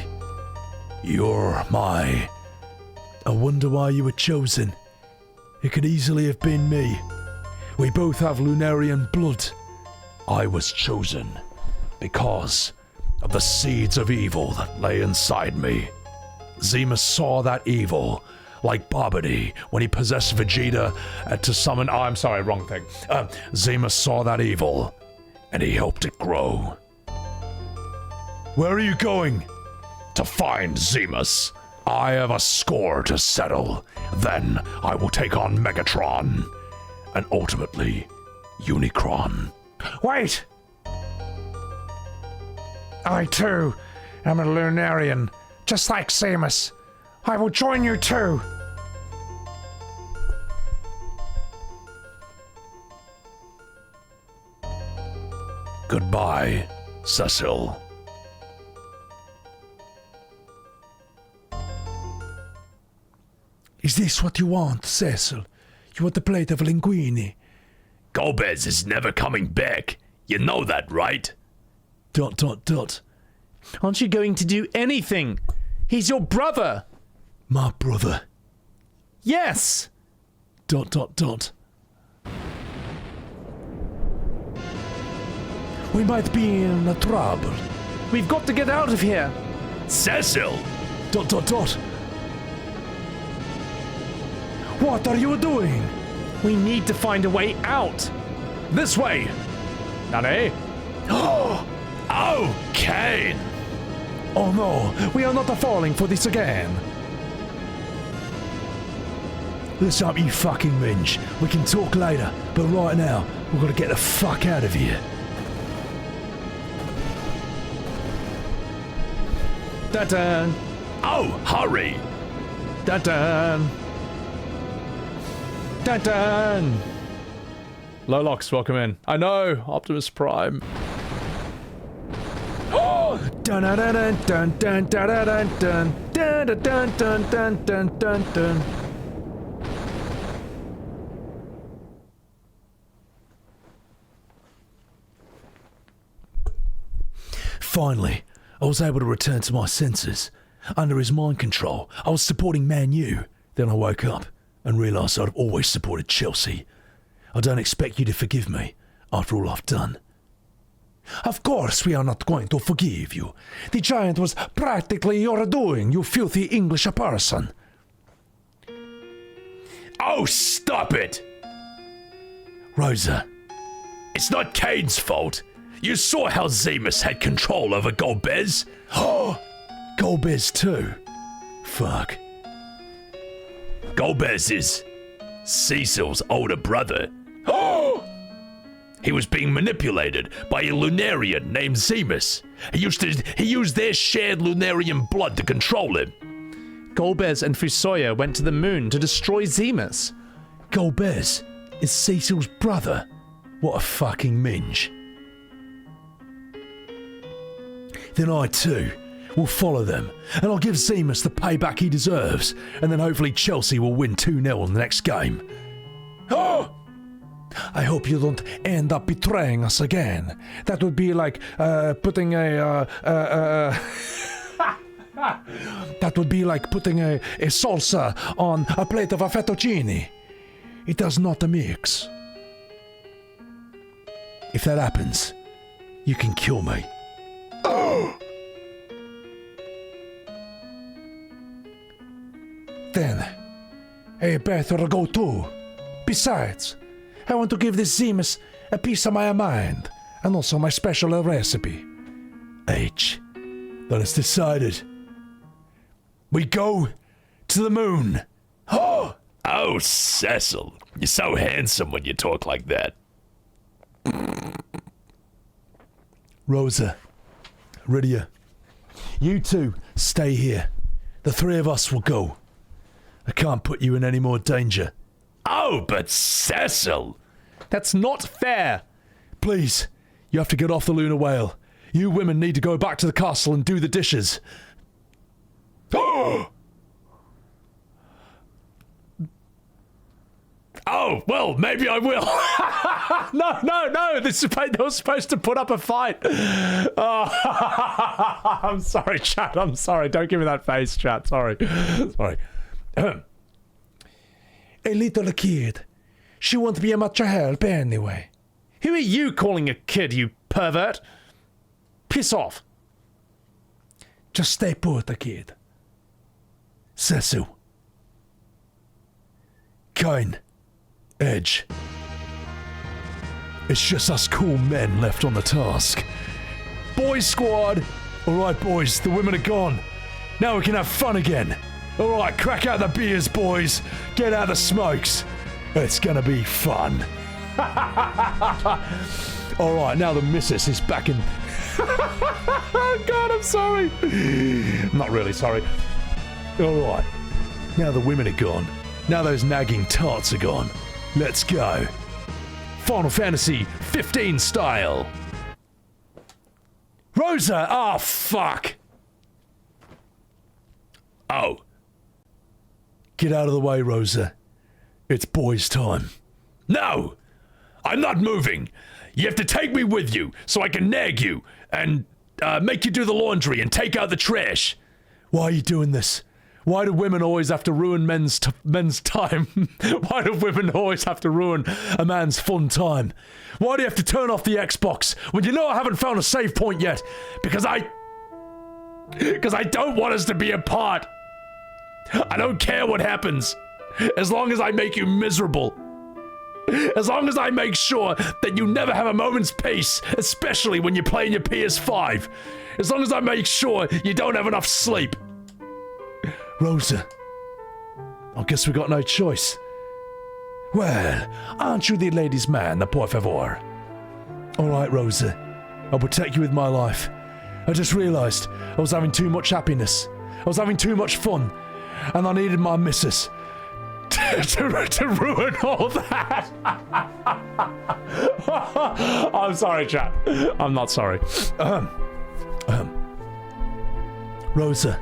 You're my... I wonder why you were chosen. It could easily have been me. We both have Lunarian blood. I was chosen because of the seeds of evil that lay inside me. Zemus saw that evil, like Babidi when he possessed Vegeta to summon... Oh, I'm sorry, wrong thing. Zemus saw that evil, and he helped it grow. Where are you going? To find Zemus. I have a score to settle. Then I will take on Megatron. And ultimately, Unicron. Wait! I too am a Lunarian, just like Zemus. I will join you too. Goodbye, Cecil. Is this what you want, Cecil? You want the plate of linguine? Golbez is never coming back. You know that, right? ... Aren't you going to do anything? He's your brother. My brother. Yes. ... We might be in trouble. We've got to get out of here. Cecil! ... What are you doing? We need to find a way out. This way. Nani? Oh, Kane! Oh no, we are not falling for this again. Listen up, you fucking minge. We can talk later, but right now, we've got to get the fuck out of here. Dun-dun. Oh, hurry! Dun-dun. Dun-dun. Lolox, welcome in. I know, Optimus Prime. Dun dun dun dun dun dun dun dun dun dun dun dun dun dun dun. Finally, I was able to return to my senses. Under his mind control, I was supporting Man U. Then I woke up and realised I'd always supported Chelsea. I don't expect you to forgive me after all I've done. Of course we are not going to forgive you. The giant was practically your doing, you filthy English person. Oh, stop it! Rosa. It's not Kane's fault. You saw how Zemus had control over Golbez. Oh, Golbez too. Fuck. Golbez is Cecil's older brother. He was being manipulated by a Lunarian named Zemus. He used their shared Lunarian blood to control him. Golbez and Fusoya went to the moon to destroy Zemus. Golbez is Cecil's brother. What a fucking minge. Then I too will follow them, and I'll give Zemus the payback he deserves, and then hopefully Chelsea will win 2-0 in the next game. Oh! I hope you don't end up betraying us again. That would be like putting a that would be like putting a salsa on a plate of a fettuccine. It does not mix. If that happens, you can kill me. Oh! Then, I better go too. Besides, I want to give this Zemus a piece of my mind, and also my special recipe. H. Then it's decided. We go to the moon. Oh! Oh, Cecil. You're so handsome when you talk like that. Rosa, Rydia, you two stay here. The three of us will go. I can't put you in any more danger. Oh, but Cecil! That's not fair. Please, you have to get off the Lunar Whale. You women need to go back to the castle and do the dishes. Oh, well, maybe I will. No. They were supposed to put up a fight. Oh, I'm sorry, chat. I'm sorry. Don't give me that face, chat. Sorry. A little kid. She won't be much help anyway. Who are you calling a kid, you pervert? Piss off. Just stay put, kid. Cecil. Kane. Edge. It's just us cool men left on the task. Boys squad! Alright boys, the women are gone. Now we can have fun again. Alright, crack out the beers, boys. Get out the smokes. It's gonna be fun. Alright, now the missus is back in... God, I'm sorry. I'm not really sorry. Alright, now the women are gone. Now those nagging tarts are gone. Let's go. Final Fantasy 15 style. Rosa! Oh, fuck! Oh. Get out of the way, Rosa. It's boys' time. No! I'm not moving. You have to take me with you so I can nag you and make you do the laundry and take out the trash. Why are you doing this? Why do women always have to ruin men's time? Why do women always have to ruin a man's fun time? Why do you have to turn off the Xbox when you know I haven't found a save point yet? Because I don't want us to be apart. I don't care what happens, as long as I make you miserable. As long as I make sure that you never have a moment's peace, especially when you're playing your PS5. As long as I make sure you don't have enough sleep. Rosa, I guess we got no choice. Well, aren't you the ladies' man, por favor? Alright, Rosa, I'll protect you with my life. I just realised I was having too much happiness. I was having too much fun. And I needed my missus to ruin all that. I'm sorry, chat. I'm not sorry. Rosa,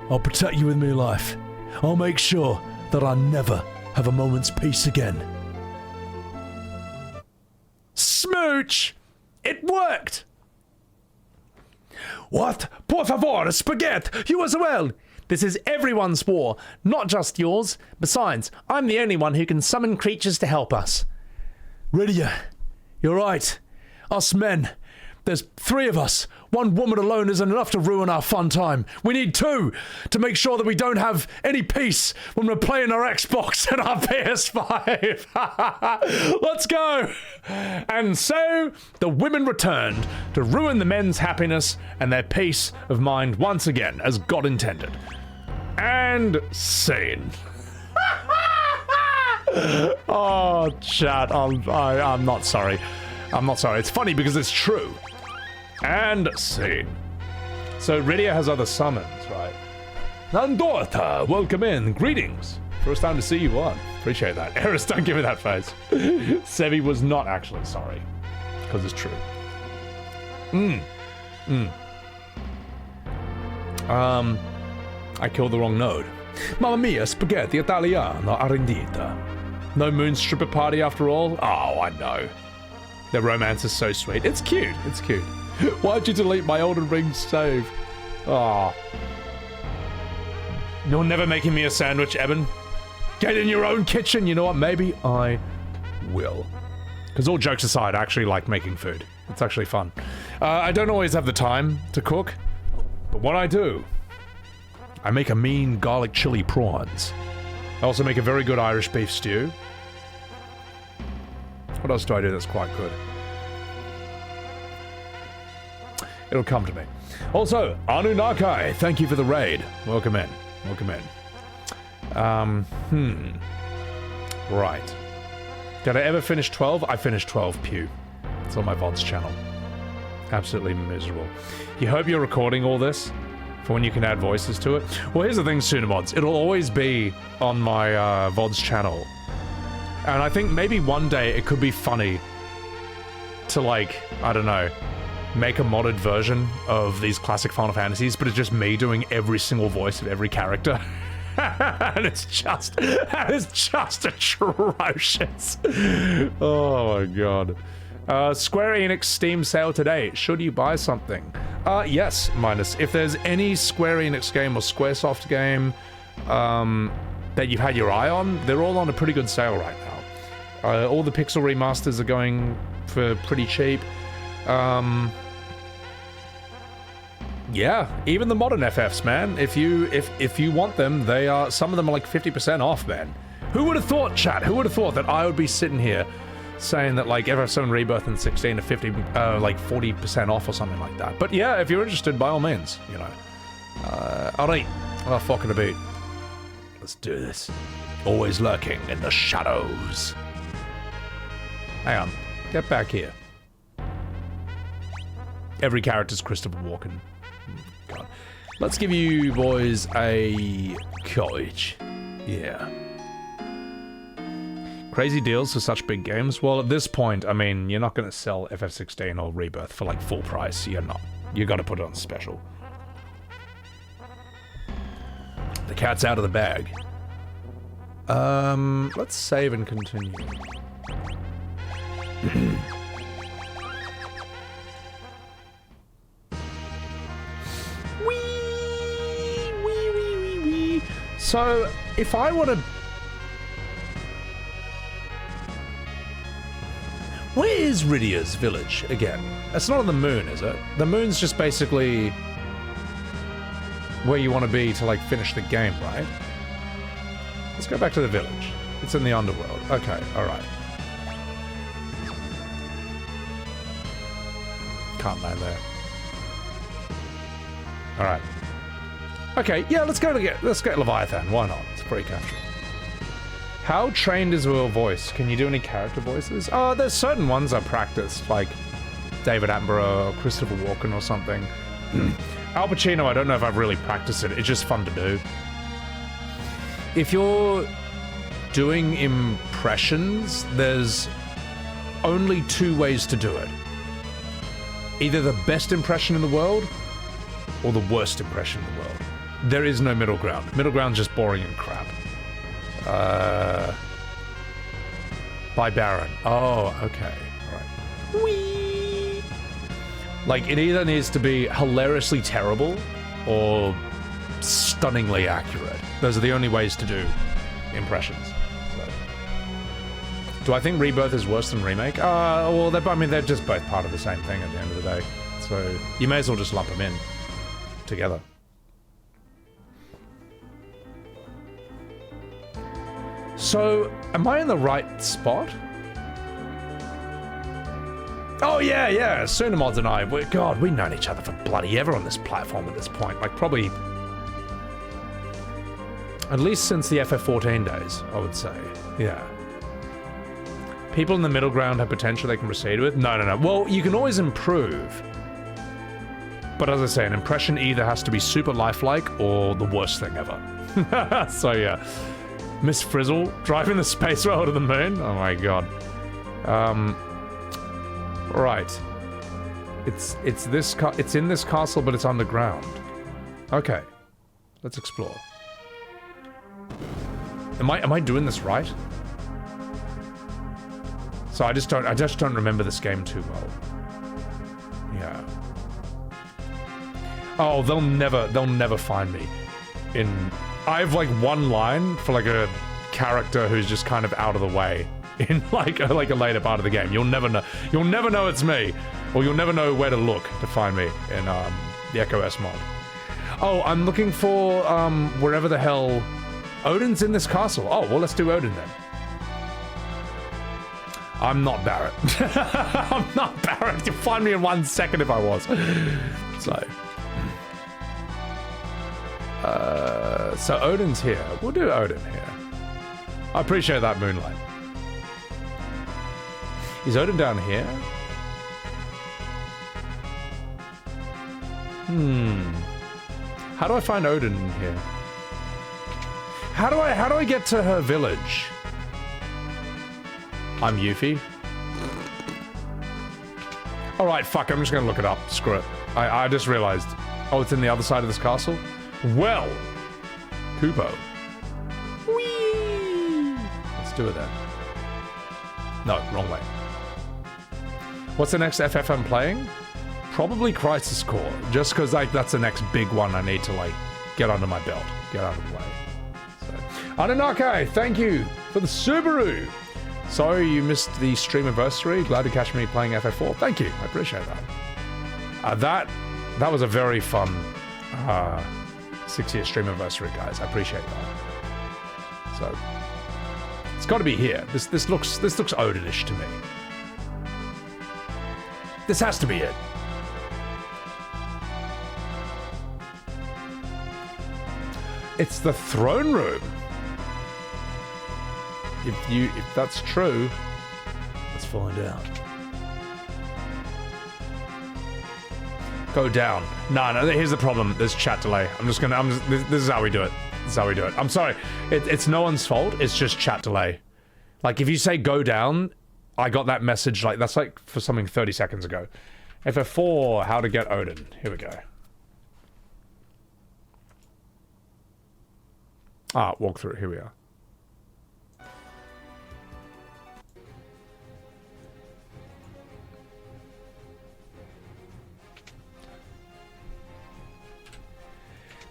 I'll protect you with my life. I'll make sure that I never have a moment's peace again. Smooch! It worked! What? Por favor, spaghetti! You as well! This is everyone's war, not just yours. Besides, I'm the only one who can summon creatures to help us. Rydia, you're right. Us men. There's 3 of us. 1 woman alone isn't enough to ruin our fun time. We need 2 to make sure that we don't have any peace when we're playing our Xbox and our PS5. Let's go! And so, the women returned to ruin the men's happiness and their peace of mind once again, as God intended. And scene. Oh, chat, I'm not sorry. I'm not sorry. It's funny because it's true. And scene. So Rydia has other summons, right? Nandorta, welcome in. Greetings. First time to see you on. Appreciate that. Eris, don't give me that face. Sebby was not actually sorry. Because it's true. I killed the wrong node. Mamma mia, spaghetti italiano arrendita. No moon stripper party after all? Oh, I know. Their romance is so sweet. It's cute. It's cute. Why'd you delete my Elden Ring save? Oh. You're never making me a sandwich, Eben. Get in your own kitchen. You know what? Maybe I will. Because all jokes aside, I actually like making food. It's actually fun. I don't always have the time to cook. But when I do, I make a mean garlic chili prawns. I also make a very good Irish beef stew. What else do I do that's quite good? It'll come to me. Also, Anunnaki, thank you for the raid. Welcome in. Welcome in. Right. Did I ever finish 12? I finished 12, Pew. It's on my VOD's channel. Absolutely miserable. You hope you're recording all this for when you can add voices to it? Well, here's the thing, Sunimods. It'll always be on my VOD's channel. And I think maybe one day it could be funny to, like, I don't know, make a modded version of these classic Final Fantasies, but it's just me doing every single voice of every character. And it's just atrocious. Oh my god. Square Enix Steam sale today. Should you buy something? Yes, Minus. If there's any Square Enix game or Squaresoft game that you've had your eye on, they're all on a pretty good sale right now. All the Pixel remasters are going for pretty cheap. Yeah, even the modern FFs, man. If you want them, they are, some of them are like 50% off, man. Who would have thought, chat? Who would have thought that I would be sitting here saying that like FF7 Rebirth and 16 are 50, like 40% off or something like that? But yeah, if you're interested, by all means, you know. Alright, I'll fuck it a beat. Let's do this. Always lurking in the shadows. Hang on, get back here. Every character's Christopher Walken. God. Let's give you boys a cottage. Yeah. Crazy deals for such big games. Well, at this point, I mean, you're not going to sell FF16 or Rebirth for like full price. You're not. You got to put it on special. The cat's out of the bag. Let's save and continue. So, if I want to... Where is Rydia's village, again? It's not on the moon, is it? The moon's just basically... where you want to be to, like, finish the game, right? Let's go back to the village. It's in the underworld. Okay, alright. Can't land there. Alright. Okay, yeah, let's get Leviathan. Why not? It's free capture. How trained is your voice? Can you do any character voices? Oh, there's certain ones I practice, like David Attenborough or Christopher Walken or something. Al Pacino, I don't know if I've really practiced it. It's just fun to do. If you're doing impressions, there's only 2 ways to do it. Either the best impression in the world, or the worst impression in the world. There is no middle ground. Middle ground's just boring and crap. By Baron. Oh, okay. Alright. Whee! Like, it either needs to be hilariously terrible or stunningly accurate. Those are the only ways to do impressions. So. Do I think Rebirth is worse than Remake? Well, they're just both part of the same thing at the end of the day. So you may as well just lump them in together. So, am I in the right spot? Oh yeah, Sunamods and I, God, we've known each other for bloody ever on this platform at this point. Like, probably... at least since the FF14 days, I would say. Yeah. People in the middle ground have potential they can proceed with? No. Well, you can always improve. But as I say, an impression either has to be super lifelike or the worst thing ever. So yeah. Miss Frizzle, driving the space rail to the moon? Oh my god. Right. It's in this castle, but it's underground. Okay. Let's explore. Am I doing this right? So I just don't remember this game too well. Yeah. Oh, they'll never find me. I have like one line for like a character who's just kind of out of the way in like a later part of the game. You'll never know. You'll never know it's me, or you'll never know where to look to find me in the Echo S mod. Oh, I'm looking for wherever the hell Odin's in this castle. Oh, well, let's do Odin then. I'm not Barrett. I'm not Barrett. You'll find me in 1 second if I was. So Odin's here. We'll do Odin here. I appreciate that moonlight. Is Odin down here? How do I find Odin in here? How do I get to her village? I'm Yuffie. Alright, fuck, I'm just gonna look it up. Screw it. I just realized. Oh, it's in the other side of this castle? Well, Kupo. Whee! Let's do it then. No, wrong way. What's the next FF I'm playing? Probably Crisis Core, just because like that's the next big one I need to like get under my belt, get out of the way. So, Anunnaki, thank you for the Subaru. Sorry you missed the stream anniversary. Glad to catch me playing FF4. Thank you, I appreciate that. That was a very fun 6-year stream anniversary, guys. I appreciate that. So it's got to be here. This looks Odinish to me. This has to be it. It's the throne room. If that's true, let's find out. Go down. No, here's the problem. There's chat delay. This is how we do it. This is how we do it. I'm sorry. It's no one's fault. It's just chat delay. Like, if you say go down, I got that message, like, that's like for something 30 seconds ago. FF4, how to get Odin. Here we go. Walkthrough. Here we are.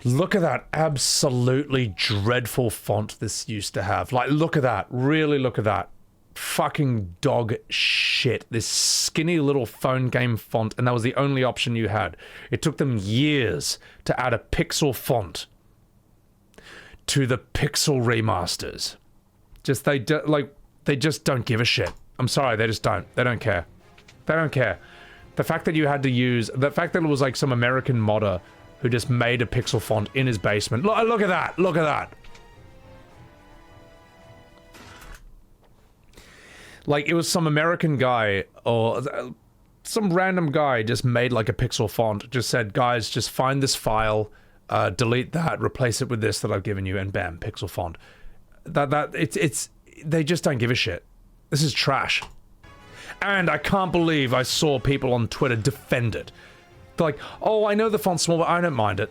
Look at that absolutely dreadful font this used to have. Like, look at that. Really look at that. Fucking dog shit. This skinny little phone game font, and that was the only option you had. It took them years to add a pixel font to the pixel remasters. They just don't give a shit. I'm sorry, they just don't. They don't care. They don't care. The fact that you had to use... The fact that it was like some American modder who just made a pixel font in his basement. Look at that! Look at that! Like, it was some American guy, or some random guy just made like a pixel font, just said, guys, just find this file, delete that, replace it with this that I've given you, and bam, pixel font. They just don't give a shit. This is trash. And I can't believe I saw people on Twitter defend it. They're like, oh, I know the font's small, but I don't mind it.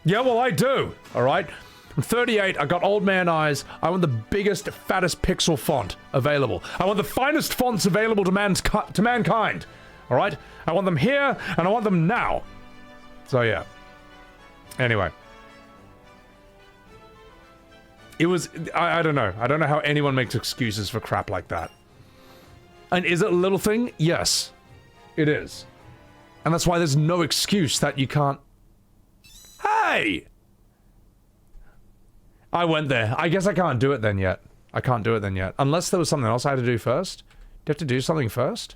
Yeah, well, I do, alright? I'm 38, I got old man eyes, I want the biggest, fattest pixel font available. I want the finest fonts available to mankind. All right? I want them here, and I want them now. So, yeah. Anyway. It was... I don't know. I don't know how anyone makes excuses for crap like that. And is it a little thing? Yes. It is. And that's why there's no excuse that you can't... Hey! I went there. I guess I can't do it then yet. I can't do it then yet. Unless there was something else I had to do first. Do you have to do something first?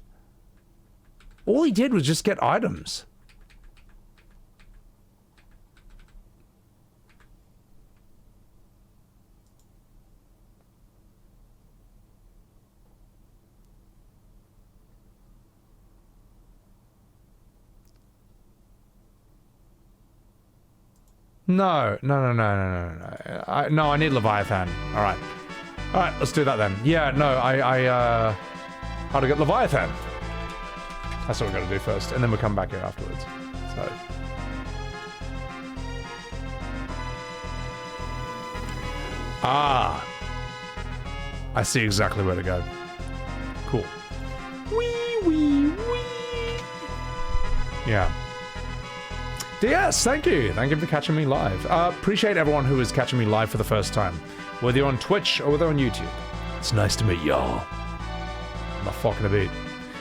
All he did was just get items. No. No, I need Leviathan. Alright. Alright, let's do that then. Yeah, no, how to get Leviathan? That's what we gotta do first, and then we'll come back here afterwards. So. Ah. I see exactly where to go. Cool. Wee. Yeah. Yes, thank you. Thank you for catching me live. Appreciate everyone who is catching me live for the first time. Whether you're on Twitch or whether on YouTube. It's nice to meet y'all. I'm not fucking a beat.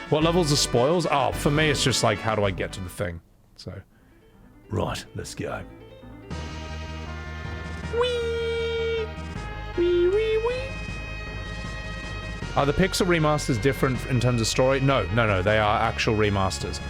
What levels are spoils? Oh, for me it's just like, how do I get to the thing? So. Right, let's go. Wee! Are the pixel remasters different in terms of story? No, they are actual remasters.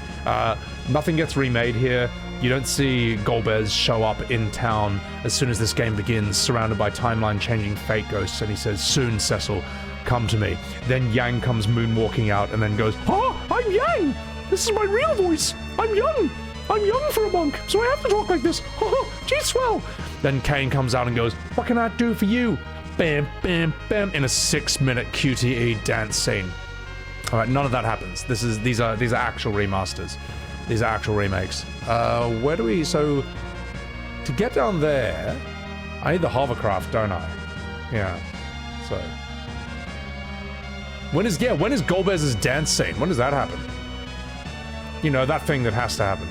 Nothing gets remade here. You don't see Golbez show up in town as soon as this game begins, surrounded by timeline-changing fate ghosts, and he says, "Soon, Cecil, come to me." Then Yang comes moonwalking out and then goes, "Oh, I'm Yang! This is my real voice! I'm young! I'm young for a monk, so I have to talk like this! Oh, geez, swell!" Then Kane comes out and goes, "What can I do for you?" Bam, bam, bam, in a 6-minute QTE dance scene. Alright, none of that happens. These are actual remasters. These are actual remakes. Where do we... So, to get down there, I need the hovercraft, don't I? Yeah. So... When is Golbez's dance scene? When does that happen? You know, that thing that has to happen.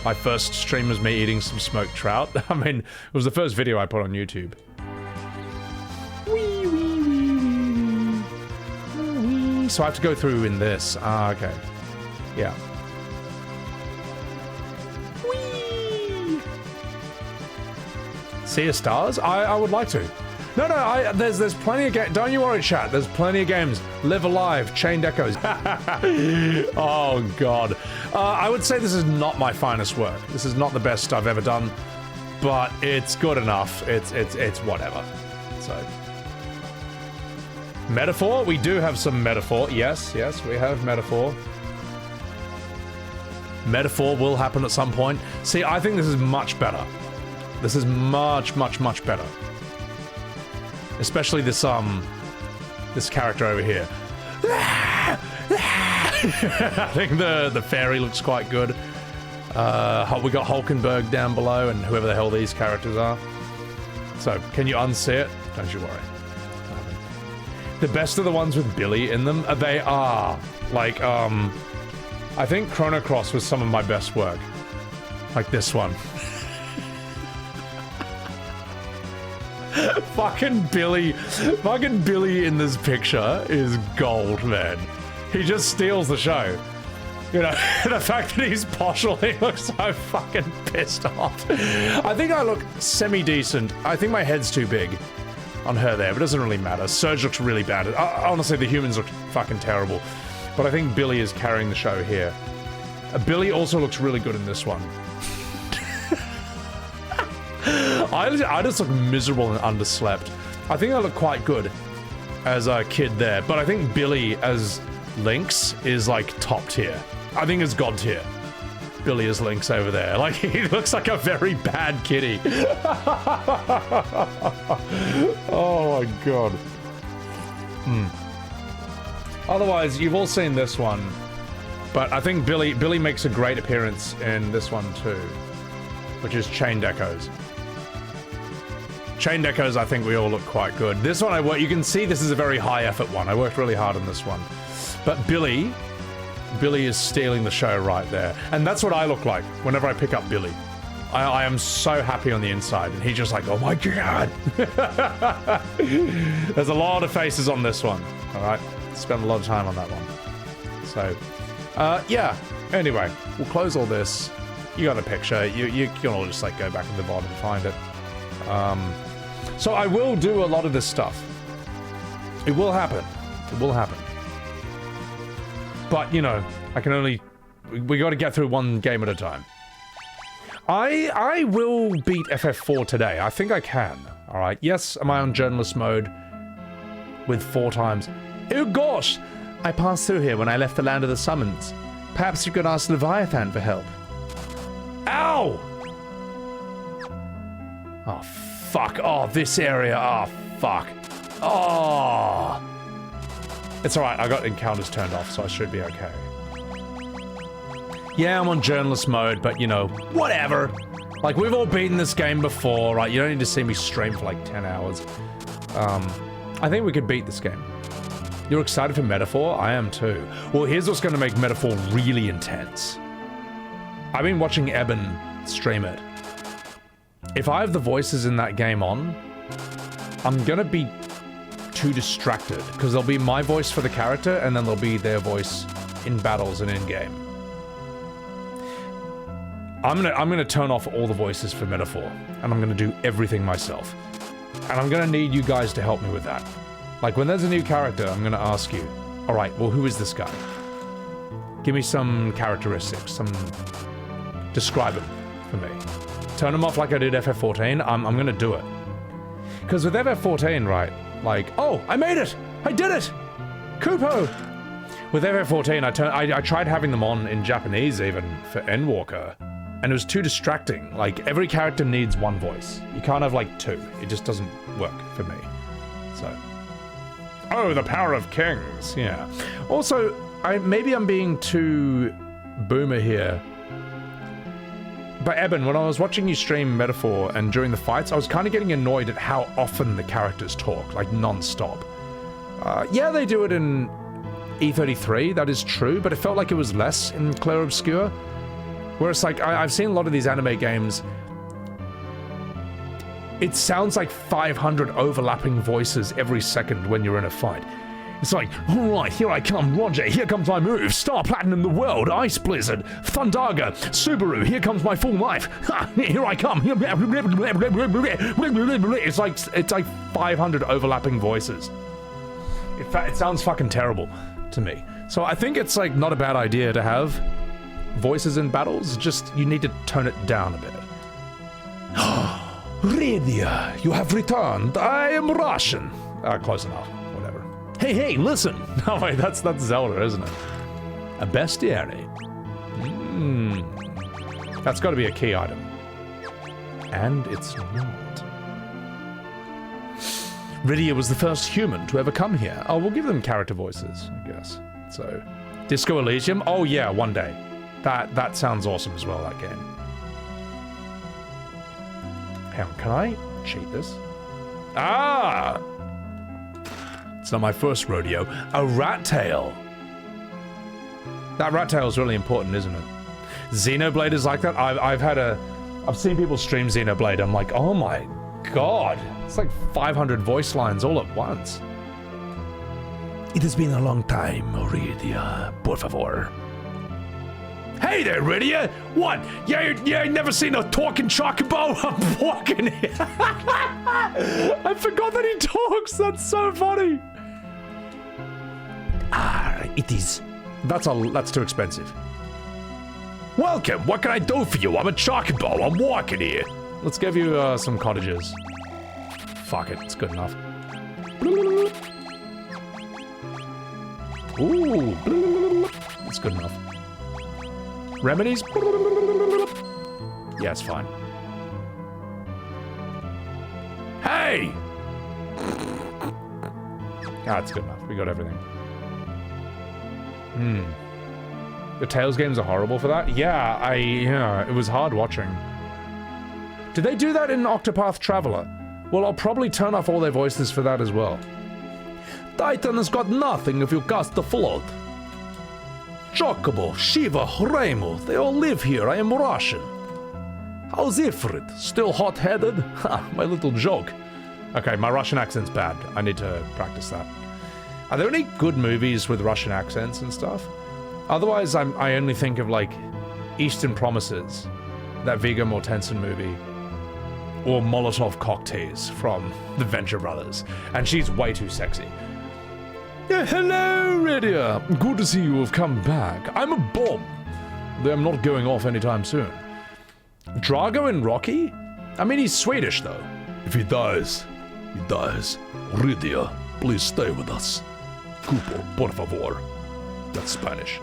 My first stream was me eating some smoked trout. I mean, it was the first video I put on YouTube. So I have to go through in this. Ah, okay. Yeah. Whee! Sea of Stars? I would like to. No, there's plenty of games. Don't you worry, chat. There's plenty of games. Live Alive, Chained Echoes. Oh, God. I would say this is not my finest work. This is not the best I've ever done, but it's good enough. It's whatever. So... Metaphor? We do have some metaphor. Yes, we have metaphor. Metaphor will happen at some point. See, I think this is much better. This is much better. Especially this character over here. I think the fairy looks quite good. We got Hulkenberg down below and whoever the hell these characters are. So, can you unsee it? Don't you worry. The best are the ones with Billy in them. They are. Like, I think Chrono Cross was some of my best work. Like this one. Fucking Billy in this picture is gold, man. He just steals the show. You know, the fact that he's partial, he looks so fucking pissed off. I think I look semi-decent. I think my head's too big on her there, but it doesn't really matter. Surge looks really bad. Honestly, the humans look fucking terrible. But I think Billy is carrying the show here. Billy also looks really good in this one. I just look miserable and underslept. I think I look quite good as a kid there, but I think Billy as Lynx is like top tier. I think it's god tier. Billy as Lynx over there. Like, he looks like a very bad kitty. Oh my god. Otherwise, you've all seen this one, but I think Billy makes a great appearance in this one too, which is Chained Echoes. Chained Echoes, I think we all look quite good. This one you can see this is a very high effort one. I worked really hard on this one. But Billy Billy is stealing the show right there. And that's what I look like whenever I pick up Billy. I am so happy on the inside, and he's just like, oh my god. There's a lot of faces on this one, all right? Spent a lot of time on that one. So, yeah. Anyway, we'll close all this. You got a picture. You can all just like go back in the VOD and find it. So I will do a lot of this stuff. It will happen. It will happen. But, you know, I can only... We got to get through one game at a time. I will beat FF4 today. I think I can. All right. Yes, am I on journalist mode with 4 times? Oh gosh! I passed through here when I left the land of the summons. Perhaps you could ask Leviathan for help. Ow! Oh, fuck. Oh, this area. Oh, fuck. Oh! It's alright. I got encounters turned off, so I should be okay. Yeah, I'm on journalist mode, but, you know, whatever. Like, we've all beaten this game before, right? You don't need to see me stream for, like, 10 hours. I think we could beat this game. You're excited for Metaphor? I am too. Well, here's what's going to make Metaphor really intense. I've been watching Eben stream it. If I have the voices in that game on, I'm going to be too distracted, because there'll be my voice for the character, and then there'll be their voice in battles and in-game. I'm gonna turn off all the voices for Metaphor, and I'm gonna do everything myself. And I'm gonna need you guys to help me with that. Like, when there's a new character, I'm gonna ask you, alright, well, who is this guy? Give me some characteristics, describe him for me. Turn him off like I did FF14, I'm gonna do it. Because with FF14, right, like, oh, I made it! I did it! Kupo! With FF14, I tried having them on in Japanese even, for Endwalker. And it was too distracting. Like, every character needs one voice. You can't have, like, 2. It just doesn't work for me. So. Oh, the power of kings. Yeah. Also, maybe I'm being too boomer here. But Eben, when I was watching you stream Metaphor and during the fights, I was kind of getting annoyed at how often the characters talk, like, non-stop. Yeah, they do it in E33, that is true, but it felt like it was less in Clair Obscur. Whereas, like, I've seen a lot of these anime games. It sounds like 500 overlapping voices every second when you're in a fight. It's like, alright, here I come, Roger, here comes my move, Star Platinum the world, Ice Blizzard, Thundaga, Subaru, here comes my full life, ha, here I come. It's like 500 overlapping voices. In fact, it sounds fucking terrible to me. So I think it's, like, not a bad idea to have voices in battles, just you need to tone it down a bit. Rydia, you have returned. I am Russian. Close enough. Whatever. Hey, listen. Oh wait, that's Zelda, isn't it? A bestiary. That's got to be a key item. And it's not. Rydia was the first human to ever come here. Oh, we'll give them character voices, I guess. So, Disco Elysium. Oh yeah, one day. That sounds awesome as well, that game. Hang on, can I cheat this? Ah! It's not my first rodeo. A rat tail. That rat tail is really important, isn't it? Xenoblade is like that. I've seen people stream Xenoblade. I'm like, oh my god. It's like 500 voice lines all at once. It has been a long time, Rydia. Por favor. Hey there, Rydia! What? You ain't never seen a talking chocobo? I'm walking here. I forgot that he talks. That's so funny. It is. That's too expensive. Welcome. What can I do for you? I'm a chocobo. I'm walking here. Let's give you some cottages. Fuck it. It's good enough. Ooh. It's good enough. Remedies? Yeah, it's fine. Hey! It's good enough. We got everything. The Tales games are horrible for that? Yeah, it was hard watching. Did they do that in Octopath Traveler? Well, I'll probably turn off all their voices for that as well. Titan has got nothing if you cast the flood. Chocobo, Shiva, Remo, they all live here. I am Russian. How's Ifrit? Still hot-headed? Ha, my little joke. Okay, my Russian accent's bad. I need to practice that. Are there any good movies with Russian accents and stuff? Otherwise, I only think of, like, Eastern Promises, that Viggo Mortensen movie, or Molotov Cocktails from the Venture Brothers, and she's way too sexy. Yeah, hello, Rydia. Good to see you have come back. I'm a bomb. I'm not going off anytime soon. Drago and Rocky? I mean, he's Swedish, though. If he dies, he dies. Rydia, please stay with us. Cupo, por favor. That's Spanish.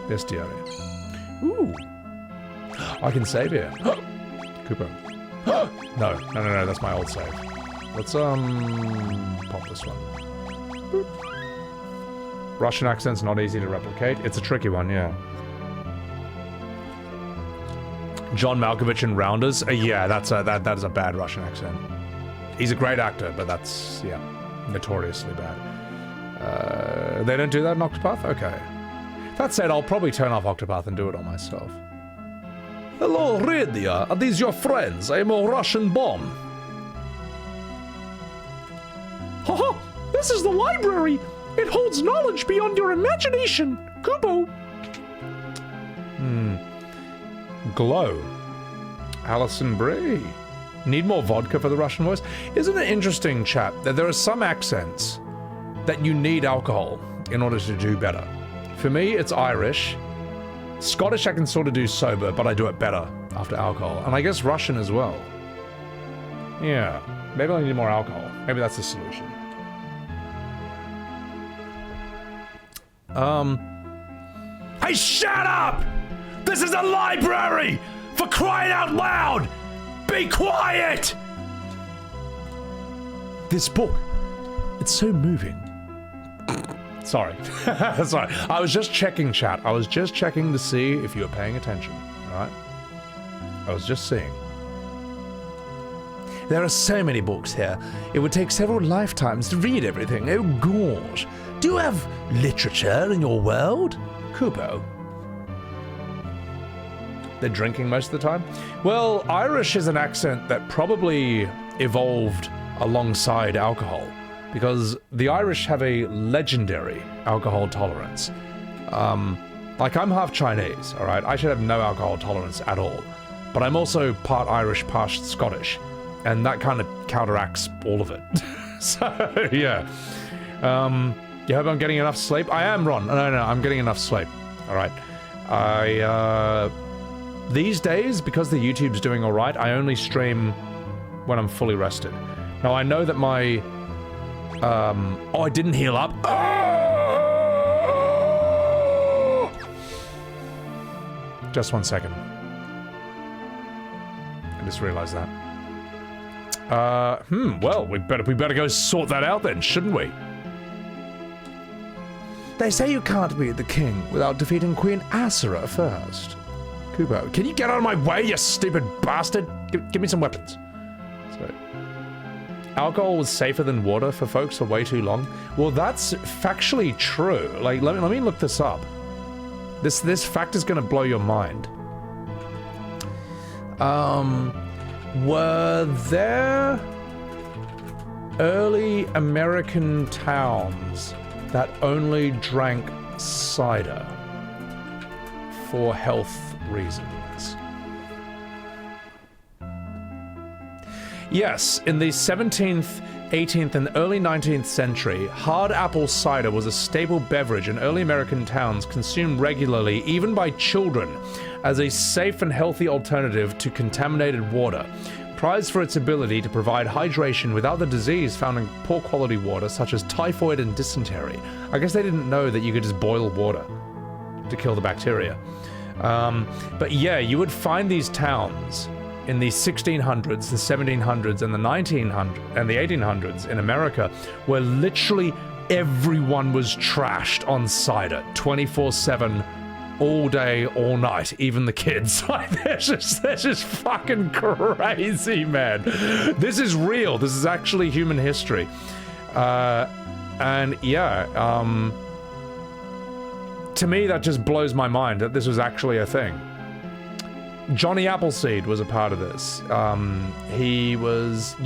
Bestiary. Ooh. I can save here. Cooper. No, that's my old save. Let's, pop this one. Boop. Russian accent's not easy to replicate. It's a tricky one, yeah. John Malkovich in Rounders? Yeah, that is a bad Russian accent. He's a great actor, but that's, yeah, notoriously bad. They don't do that in Octopath? Okay. That said, I'll probably turn off Octopath and do it on myself. Hello, Rydia. Are these your friends? I'm a Russian bomb. Haha! This is the library! It holds knowledge beyond your imagination! Kubo! Glow. Alison Brie. Need more vodka for the Russian voice? Isn't it interesting, chat, that there are some accents that you need alcohol in order to do better? For me, it's Irish. Scottish I can sort of do sober, but I do it better after alcohol. And I guess Russian as well. Yeah. Maybe I need more alcohol. Maybe that's the solution. Hey, shut up! This is a library! For crying out loud! Be quiet! This book, it's so moving. Sorry. Sorry. I was just checking, chat. I was just checking to see if you were paying attention. Alright? I was just seeing. There are so many books here. It would take several lifetimes to read everything. Oh gosh. Do you have literature in your world? Kubo. They're drinking most of the time? Well, Irish is an accent that probably evolved alongside alcohol, because the Irish have a legendary alcohol tolerance. Like, I'm half Chinese, alright? I should have no alcohol tolerance at all. But I'm also part Irish, part Scottish, and that kind of counteracts all of it. So, yeah. You hope I'm getting enough sleep? I am, Ron. No, I'm getting enough sleep. Alright. These days, because the YouTube's doing alright, I only stream when I'm fully rested. Now, I know that my... oh, I didn't heal up. Just 1 second. I just realized that. Well, we better go sort that out then, shouldn't we? They say you can't beat the king without defeating Queen Asura first. Kubo, can you get out of my way, you stupid bastard? Give me some weapons. So, alcohol was safer than water for folks for way too long. Well, that's factually true. Like, let me look this up. This fact is going to blow your mind. Were there early American towns that only drank cider for health reasons? Yes, in the 17th, 18th, and early 19th century, hard apple cider was a staple beverage in early American towns, consumed regularly, even by children, as a safe and healthy alternative to contaminated water. Prized for its ability to provide hydration without the disease found in poor quality water, such as typhoid and dysentery. I guess they didn't know that you could just boil water to kill the bacteria. But yeah, you would find these towns in the 1600s, the 1700s, and the 1900s, and the 1800s in America, where literally everyone was trashed on cider 24/7, all day, all night, even the kids. Like, they're just fucking crazy, man. This is real. This is actually human history. And yeah, to me, that just blows my mind that this was actually a thing. Johnny Appleseed was a part of this. He was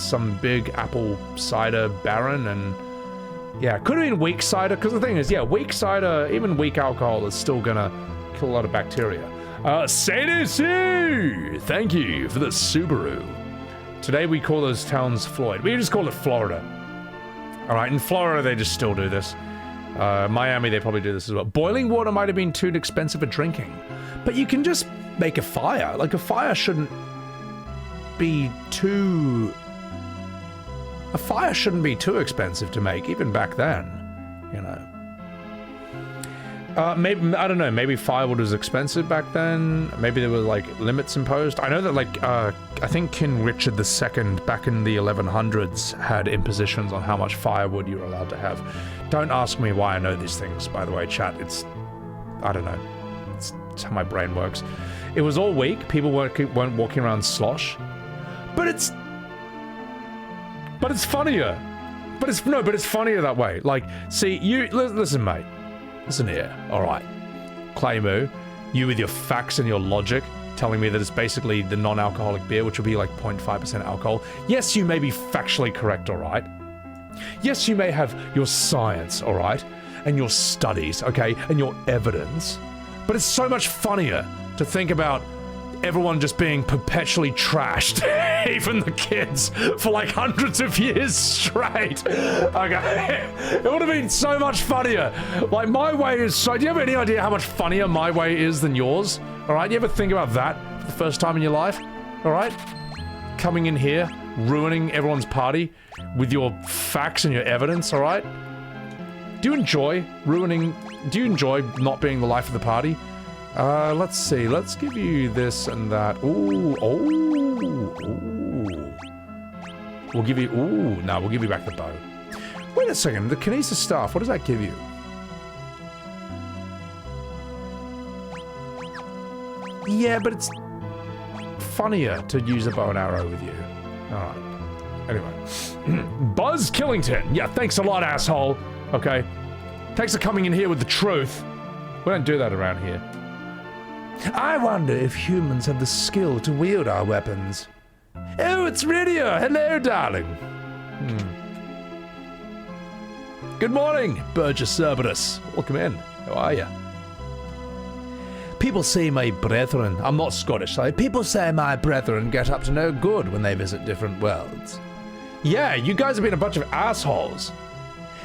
some big apple cider baron, and yeah, could have been weak cider, because the thing is, yeah, weak cider, even weak alcohol is still gonna kill a lot of bacteria. Sadie, thank you for the Subaru. Today we call those towns Floyd. We just call it Florida. All right, in Florida they just still do this. Miami, they probably do this as well. Boiling water might have been too expensive for drinking, but you can just make a fire. Like, a fire shouldn't be too... A fire shouldn't be too expensive to make, even back then, you know. Maybe, I don't know, maybe firewood was expensive back then. Maybe there were, like, limits imposed. I know that, like, I think King Richard II, back in the 1100s, had impositions on how much firewood you were allowed to have. Don't ask me why I know these things, by the way, chat. It's... I don't know. It's how my brain works. It was all weak. People weren't walking around slosh. But it's funnier. But it's funnier that way. Like, see, listen, mate. Listen here, alright. Claymoo, you with your facts and your logic, telling me that it's basically the non-alcoholic beer, which will be like 0.5% alcohol. Yes, you may be factually correct, alright? Yes, you may have your science, alright? And your studies, okay? And your evidence. But it's so much funnier to think about everyone just being perpetually trashed, even the kids, for like hundreds of years straight. Okay, it would have been so much funnier. Like, my way is so... Do you have any idea how much funnier my way is than yours? All right, you ever think about that for the first time in your life? All right, coming in here, ruining everyone's party with your facts and your evidence, all right? Do you enjoy not being the life of the party? Let's see. Let's give you this and that. Ooh. We'll give you... No, we'll give you back the bow. Wait a second. The Kinesis staff, what does that give you? Yeah, but it's funnier to use a bow and arrow with you. Alright. Anyway. Buzz Killington. Yeah, thanks a lot, asshole. Okay. Thanks for coming in here with the truth. We don't do that around here. I wonder if humans have the skill to wield our weapons. Oh, it's Rydia! Hello, darling! Good morning, Burgess Cerberus. Welcome in. How are you? People say my brethren... I'm not Scottish, sorry. People say my brethren get up to no good when they visit different worlds. Yeah, you guys have been a bunch of assholes.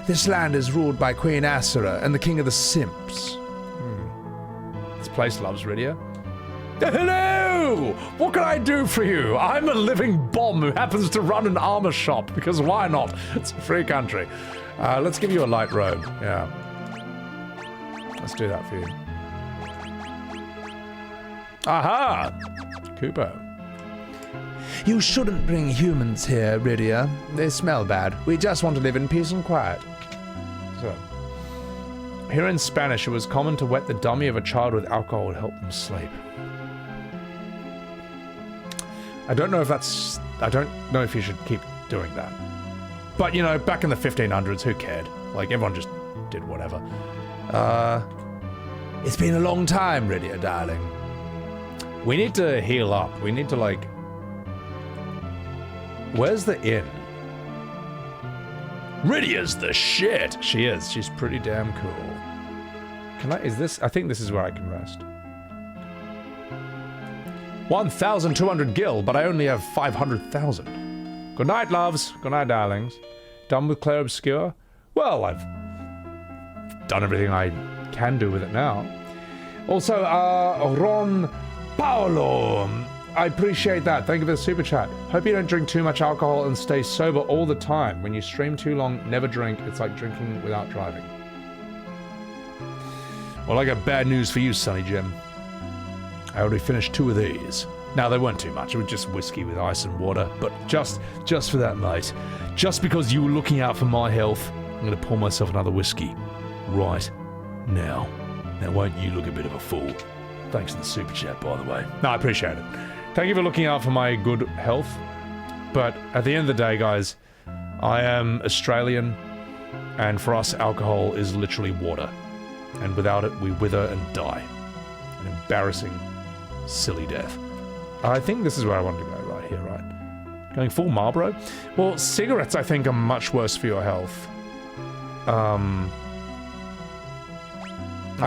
This land is ruled by Queen Asura and the King of the Simps. This place loves Rydia. Hello! What can I do for you? I'm a living bomb who happens to run an armor shop, because why not? It's a free country. Let's give you a light robe. Yeah. Let's do that for you. Aha! Cooper. You shouldn't bring humans here, Rydia. They smell bad. We just want to live in peace and quiet. So... Here in Spanish, it was common to wet the dummy of a child with alcohol to help them sleep. I don't know if you should keep doing that. But, you know, back in the 1500s, who cared? Like, everyone just did whatever. It's been a long time, Rydia, darling. We need to heal up. We need to, like... Where's the inn? Rydia's the shit! She is. She's pretty damn cool. Can I... Is this... I think this is where I can rest. 1,200 gil, but I only have 500,000. Good night, loves. Good night, darlings. Done with Claire Obscure? Well, I've done everything I can do with it now. Also, Ron Paolo. I appreciate that. Thank you for the super chat. Hope you don't drink too much alcohol and stay sober all the time. When you stream too long, never drink. It's like drinking without driving. Well, I got bad news for you, Sonny Jim. I already finished 2 of these. Now, they weren't too much. It was just whiskey with ice and water. But just for that, mate. Just because you were looking out for my health, I'm going to pour myself another whiskey. Right now. Now, won't you look a bit of a fool? Thanks for the super chat, by the way. No, I appreciate it. Thank you for looking out for my good health. But at the end of the day, guys, I am Australian, and for us, alcohol is literally water. And without it, we wither and die. An embarrassing, silly death. I think this is where I wanted to go, right here, right? Going full Marlboro? Well, cigarettes, I think, are much worse for your health. I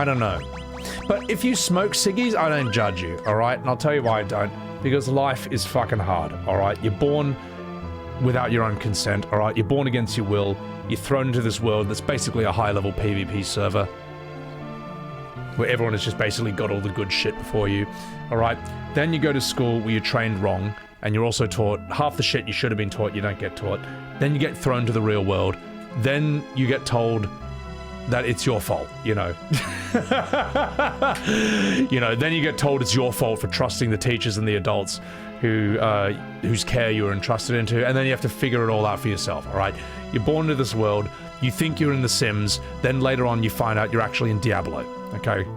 don't know. But if you smoke ciggies, I don't judge you, alright? And I'll tell you why I don't. Because life is fucking hard, alright? You're born without your own consent, alright? You're born against your will. You're thrown into this world that's basically a high-level PvP server. Where everyone has just basically got all the good shit before you, alright? Then you go to school where you're trained wrong, and you're also taught half the shit you should have been taught, you don't get taught. Then you get thrown to the real world. Then you get told that it's your fault, you know. You know, then you get told it's your fault for trusting the teachers and the adults whose care you were entrusted into, and then you have to figure it all out for yourself, alright? You're born into this world, you think you're in The Sims, then later on you find out you're actually in Diablo, okay?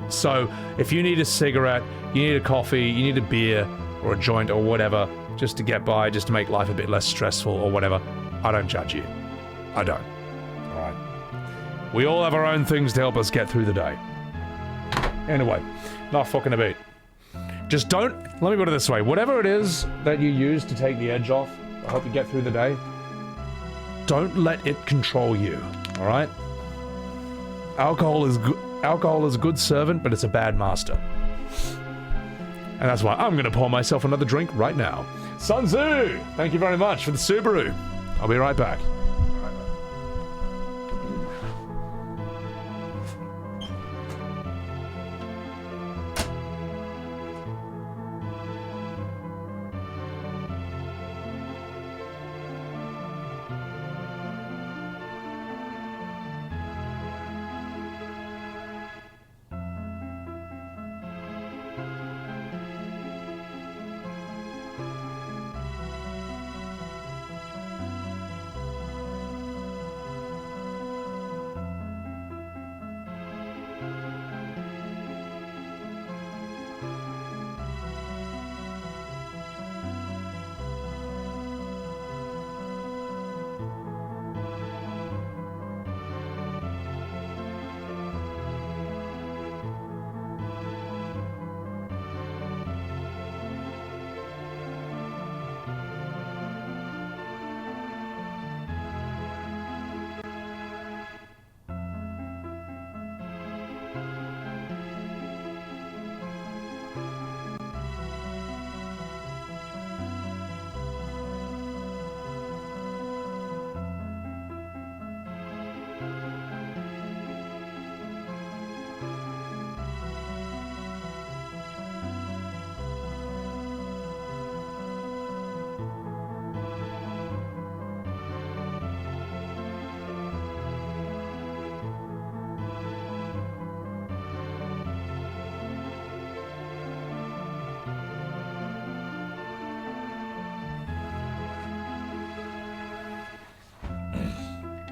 So, if you need a cigarette, you need a coffee, you need a beer, or a joint, or whatever, just to get by, just to make life a bit less stressful, or whatever, I don't judge you. I don't. Alright. We all have our own things to help us get through the day. Anyway, not fucking about. Just don't, let me put it this way, whatever it is that you use to take the edge off, I hope you get through the day, don't let it control you, alright? Alcohol is a good servant, but it's a bad master. And that's why I'm gonna pour myself another drink right now. Sun Tzu, thank you very much for the Subaru. I'll be right back.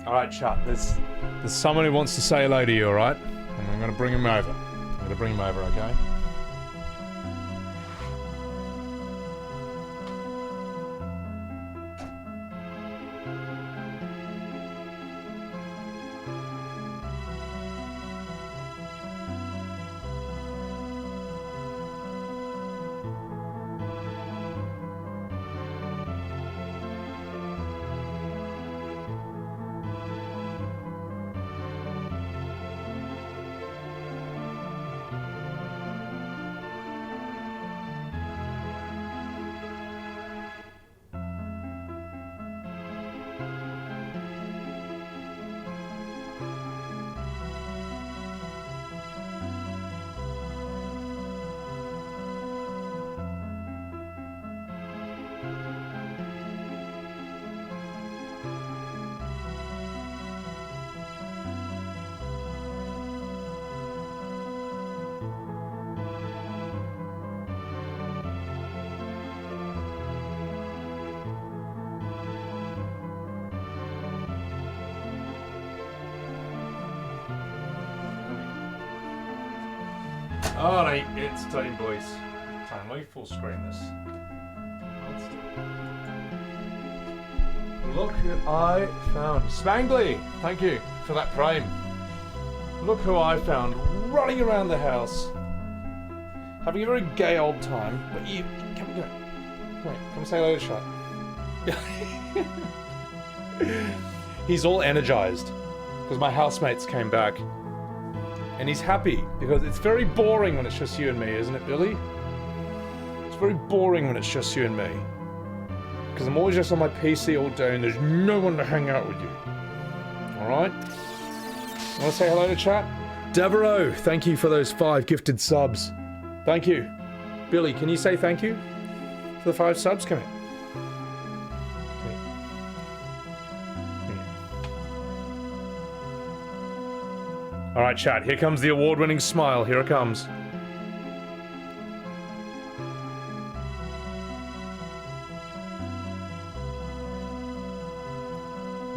Alright, chat, there's someone who wants to say hello to you, alright? And I'm gonna bring him over. Okay? Alright, it's time, boys. Time, let me full screen this. Look who I found. Spangly, thank you for that prime. Look who I found running around the house. Having a very gay old time. But you, come here. Come say hello to Shot. He's all energized because my housemates came back. And he's happy because it's very boring when it's just you and me, isn't it, Billy? It's very boring when it's just you and me. Because I'm always just on my PC all day and there's no one to hang out with you. Alright? Want to say hello to chat? Devereaux, thank you for those 5 gifted subs. Thank you. Billy, can you say thank you for the 5 subs? Come here. Alright, chat, here comes the award-winning smile. Here it comes.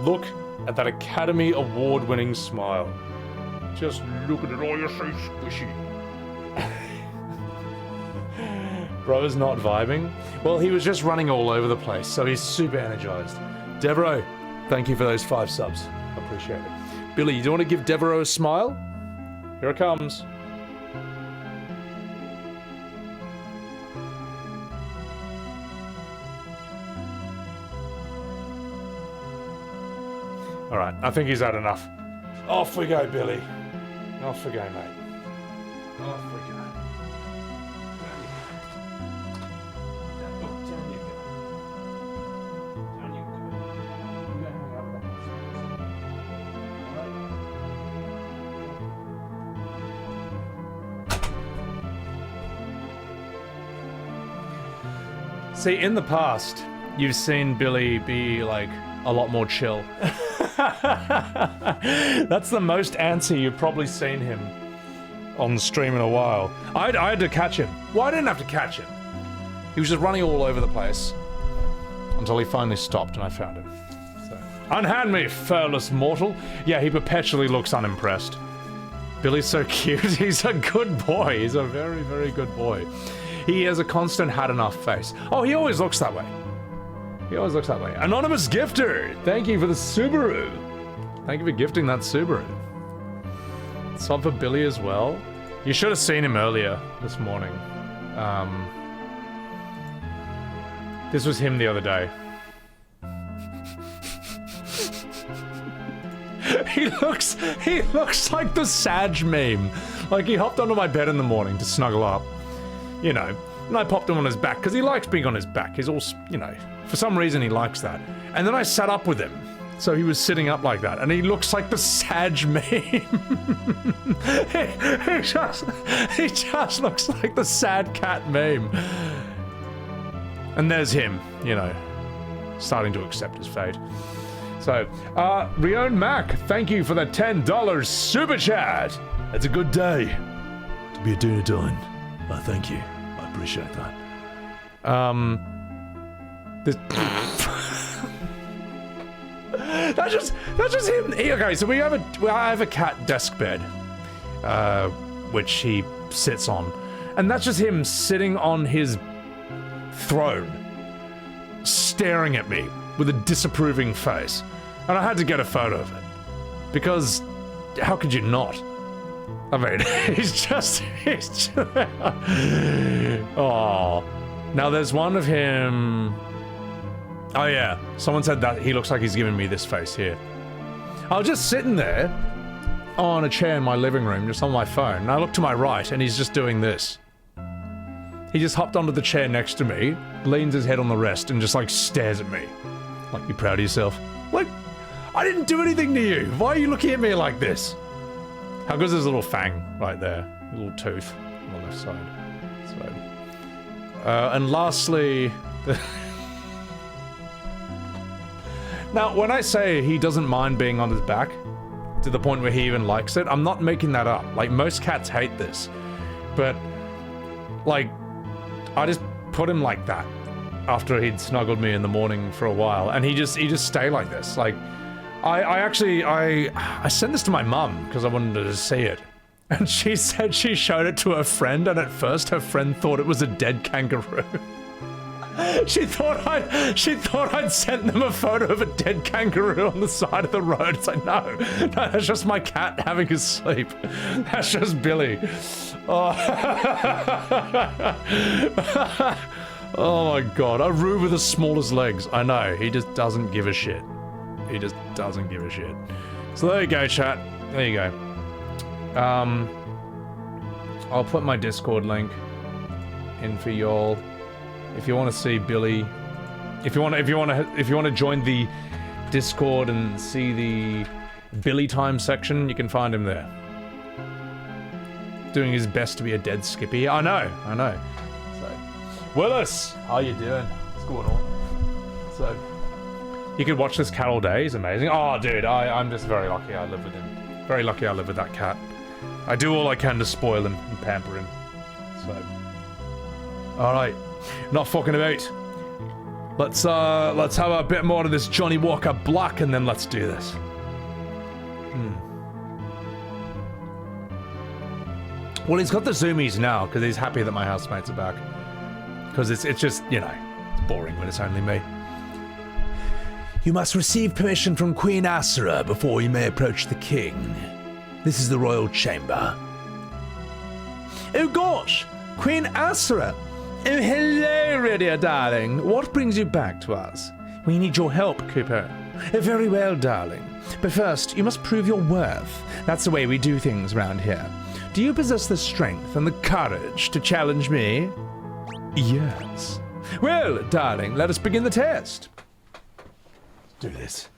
Look at that Academy Award-winning smile. Just look at it. Oh, you're so squishy. Bro is not vibing. Well, he was just running all over the place, so he's super energized. Devereaux, thank you for those 5 subs. Appreciate it. Billy, do you want to give Devereaux a smile? Here it comes. Alright, I think he's had enough. Off we go, Billy. Off we go, mate. Off we go. Down you go. Down you go. You go hang out with that. See, in the past, you've seen Billy be, like, a lot more chill. That's the most antsy you've probably seen him on stream in a while. I had to catch him. Well, I didn't have to catch him. He was just running all over the place until he finally stopped and I found him. So, unhand me, furless mortal. Yeah, he perpetually looks unimpressed. Billy's so cute. He's a good boy. He's a very, very good boy. He has a constant had enough face. Oh, he always looks that way. He always looks that way. Anonymous gifter, thank you for the Subaru. Thank you for gifting that Subaru. Sub for Billy as well. You should have seen him earlier this morning. This was him the other day. He looks like the Sag meme. Like he hopped onto my bed in the morning to snuggle up. You know, and I popped him on his back because he likes being on his back. He's all, you know, for some reason he likes that. And then I sat up with him. So he was sitting up like that, and he looks like the Sag meme. he just looks like the sad cat meme. And there's him, you know, starting to accept his fate. So, Rion Mac, thank you for the $10 super chat. It's a good day to be a Dunedain. Thank you. I appreciate that. That's just him. Okay, so I have a cat desk bed, which he sits on, and that's just him sitting on his throne, staring at me with a disapproving face, and I had to get a photo of it because how could you not? I mean, he's just oh. Now there's one of him. Oh yeah, someone said that he looks like he's giving me this face here. I was just sitting there on a chair in my living room, just on my phone, and I look to my right, and he's just doing this. He just hopped onto the chair next to me, leans his head on the rest, and just like stares at me. Like, you proud of yourself? Like, I didn't do anything to you. Why are you looking at me like this? How good's his little fang right there? A little tooth on the left side. So, and lastly, now when I say he doesn't mind being on his back to the point where he even likes it, I'm not making that up. Like, most cats hate this, but like, I just put him like that after he'd snuggled me in the morning for a while, and he just stay like this. Like, I sent this to my mum because I wanted her to see it, and she said she showed it to her friend, and at first her friend thought it was a dead kangaroo. She thought I'd sent them a photo of a dead kangaroo on the side of the road. It's like, no, that's just my cat having a sleep. That's just Billy. Oh, oh my god, a Roo with the smallest legs. I know, he just doesn't give a shit. He just doesn't give a shit. So there you go, chat. There you go. I'll put my Discord link in for y'all. If you want to see Billy, if you want to join the Discord and see the Billy time section, you can find him there. Doing his best to be a dead Skippy. I know. So, Willis, how you doing? What's going on? So, you could watch this cat all day. He's amazing. Oh, dude, I'm just very lucky I live with him. Very lucky I live with that cat. I do all I can to spoil him and pamper him. So, all right. Not fucking about. Let's have a bit more of this Johnny Walker Black, and then let's do this. Well, he's got the zoomies now because he's happy that my housemates are back. Because it's just, you know, it's boring when it's only me. You must receive permission from Queen Asura before you may approach the king. This is the royal chamber. Oh gosh, Queen Asura. Oh, hello, Rydia, darling. What brings you back to us? We need your help, Cooper. Very well, darling. But first, you must prove your worth. That's the way we do things around here. Do you possess the strength and the courage to challenge me? Yes. Well, darling, let us begin the test. Do this.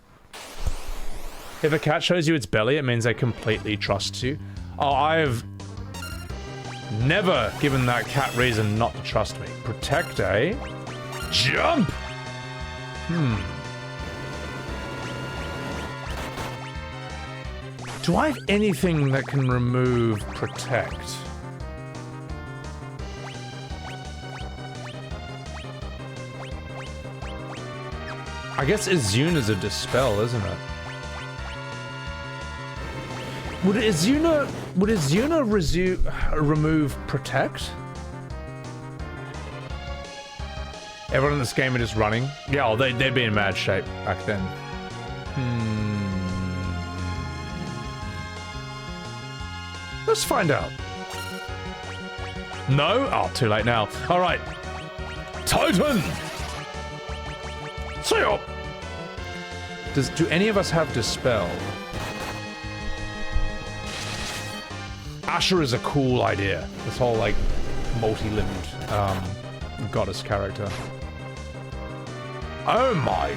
If a cat shows you its belly, it means they completely trust you. Oh, I've never given that cat reason not to trust me. Protect, eh? Jump! Do I have anything that can remove protect? I guess Izuna's a dispel, isn't it? Would Izuna remove protect? Everyone in this game are just running. Yeah, well, they'd be in mad shape back then. Let's find out. No? Oh, too late now. All right. Titan! See ya! Do any of us have Dispel? Asher is a cool idea. This whole, like, multi-limbed goddess character. Oh my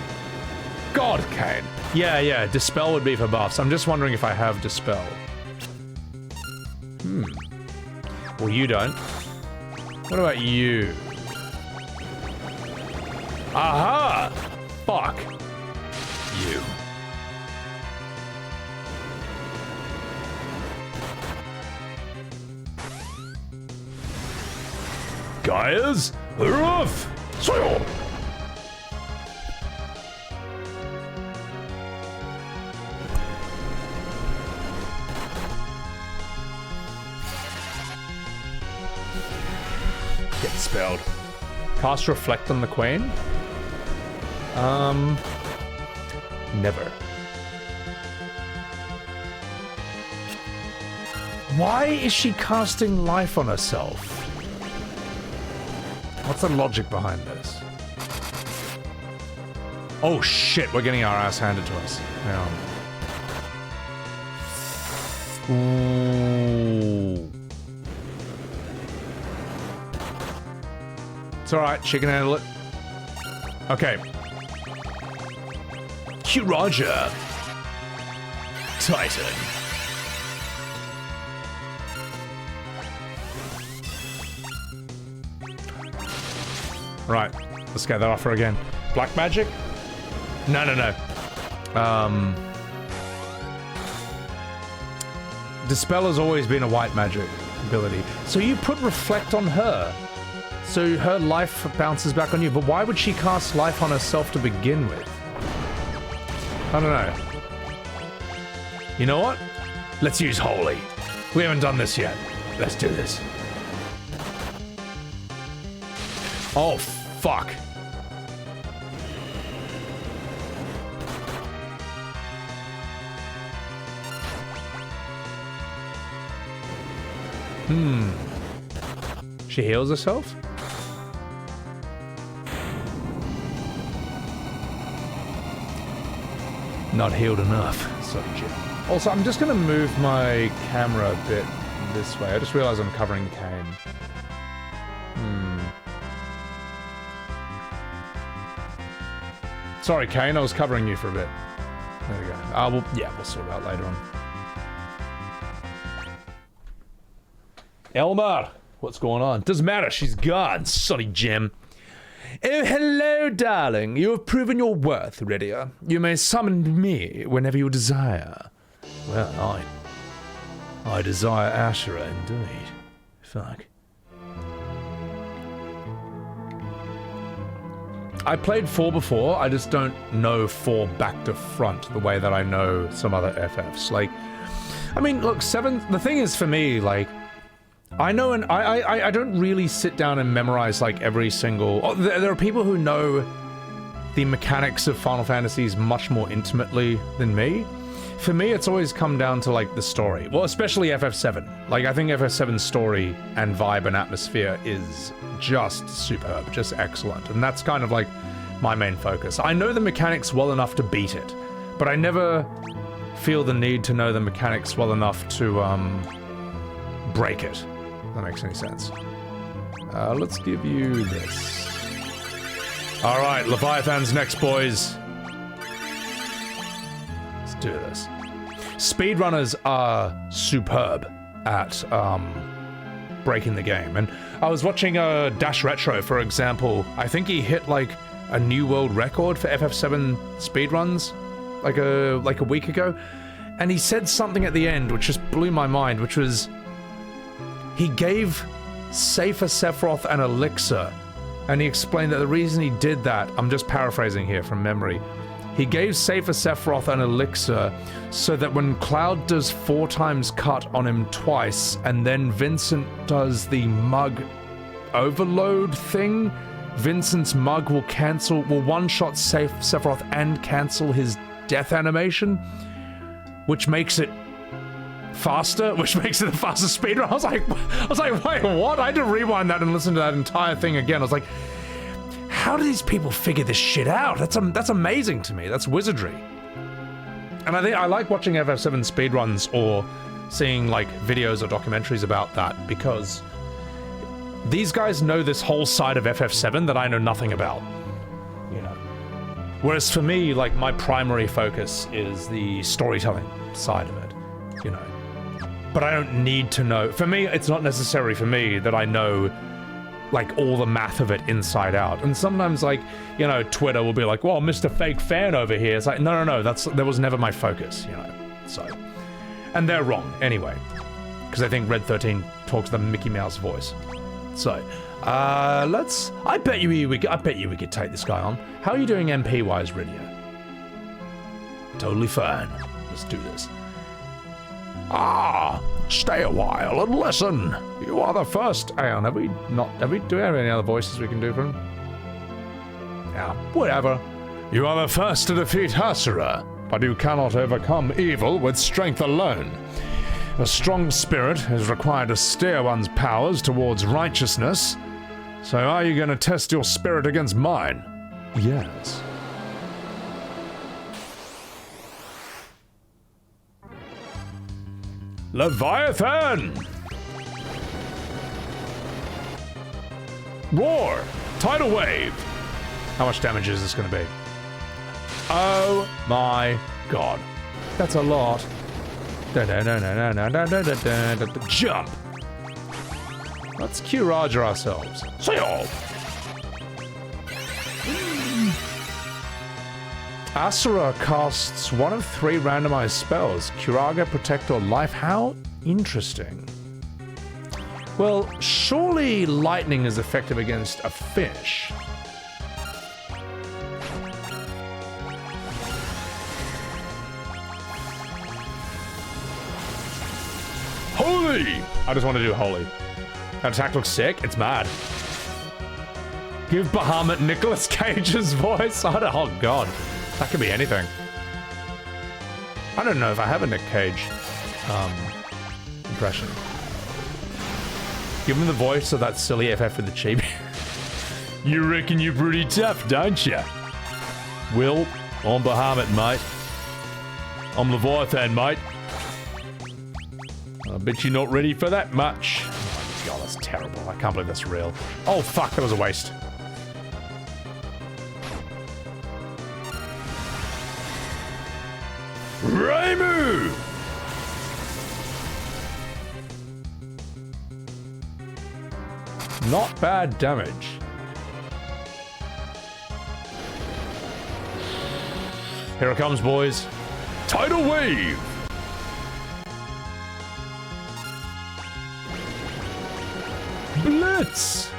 god, Kane. Yeah, Dispel would be for buffs. I'm just wondering if I have Dispel. Well, you don't. What about you? Aha! Fuck. You. Guys, rough! Soil! Get spelled. Cast Reflect on the Queen? Never. Why is she casting life on herself? What's the logic behind this? Oh shit, we're getting our ass handed to us. Ooh. It's alright, she can handle it. Okay. Q Roger. Titan. Right, let's get that offer again. Black magic? No. Dispel has always been a white magic ability. So you put Reflect on her. So her life bounces back on you. But why would she cast life on herself to begin with? I don't know. You know what? Let's use Holy. We haven't done this yet. Let's do this. Oh, fuck. She heals herself? Not healed enough. So, also, I'm just gonna move my camera a bit this way. I just realized I'm covering Kane. Sorry, Kane, I was covering you for a bit. There we go. We'll sort it out later on. Elmar, what's going on? Doesn't matter, she's gone, sonny Jim. Oh, hello, darling. You have proven your worth, Rydia. You may summon me whenever you desire. Well, I desire Ashura indeed. Fuck. I played 4 before, I just don't know 4 back to front the way that I know some other FFs. Like, I mean, look, 7, the thing is for me, like, I know, and I don't really sit down and memorize like every single. Oh, there are people who know the mechanics of Final Fantasies much more intimately than me. For me, it's always come down to like the story. Well, especially FF7. Like I think FF7's story and vibe and atmosphere is just superb, just excellent, and that's kind of like my main focus. I know the mechanics well enough to beat it, but I never feel the need to know the mechanics well enough to break it. That makes any sense. Let's give you this. All right, Leviathan's next, boys. Let's do this. Speedrunners are superb at breaking the game, and I was watching Dash Retro, for example. I think he hit like a new world record for FF7 speedruns like a week ago, and he said something at the end which just blew my mind, which was, he gave Safer Sephiroth an elixir, and he explained that the reason he did that, I'm just paraphrasing here from memory, he gave Safer Sephiroth an elixir so that when Cloud does 4 times cut on him twice, and then Vincent does the mug overload thing, Vincent's mug will one-shot Sephiroth and cancel his death animation, which makes it faster, which makes it a faster speedrun. I was like, wait, what? I had to rewind that and listen to that entire thing again. I was like, how do these people figure this shit out? That's amazing to me. That's wizardry. And I think I like watching FF7 speedruns or seeing like videos or documentaries about that, because these guys know this whole side of FF7 that I know nothing about, you know. Whereas for me, like, my primary focus is the storytelling side of it, you know. But I don't need to know. For me, it's not necessary for me that I know, like, all the math of it inside out. And sometimes, like, you know, Twitter will be like, well, Mr. Fake Fan over here. It's like, no, that was never my focus, you know. So, and they're wrong anyway, because I think Red 13 talks the Mickey Mouse voice. So, I bet you we could take this guy on. How are you doing MP-wise, Rydia? Totally fine. Let's do this. Stay a while and listen. You are the first. Hang on, do we have any other voices we can do for him? Yeah, whatever. You are the first to defeat Hasura, but you cannot overcome evil with strength alone. A strong spirit is required to steer one's powers towards righteousness. So are you going to test your spirit against mine? Yes. Leviathan! Roar! Tidal wave! How much damage is this going to be? Oh my god. That's a lot. Jump! Let's Q Roger ourselves. Say all! Asura casts one of 3 randomized spells. Curaga, Protect, or Life. How interesting. Well, surely lightning is effective against a fish. Holy! I just want to do holy. That attack looks sick. It's mad. Give Bahamut Nicolas Cage's voice. Oh god, that could be anything. I don't know if I have a Nick Cage impression. Give him the voice of that silly FF with the chibi. You reckon you're pretty tough, don't you? Well, I'm Bahamut, mate. I'm Leviathan, mate. I bet you're not ready for that much. Oh my god, that's terrible. I can't believe that's real. Oh fuck, that was a waste. Raimu! Not bad damage. Here it comes, boys. Tidal wave! Blitz!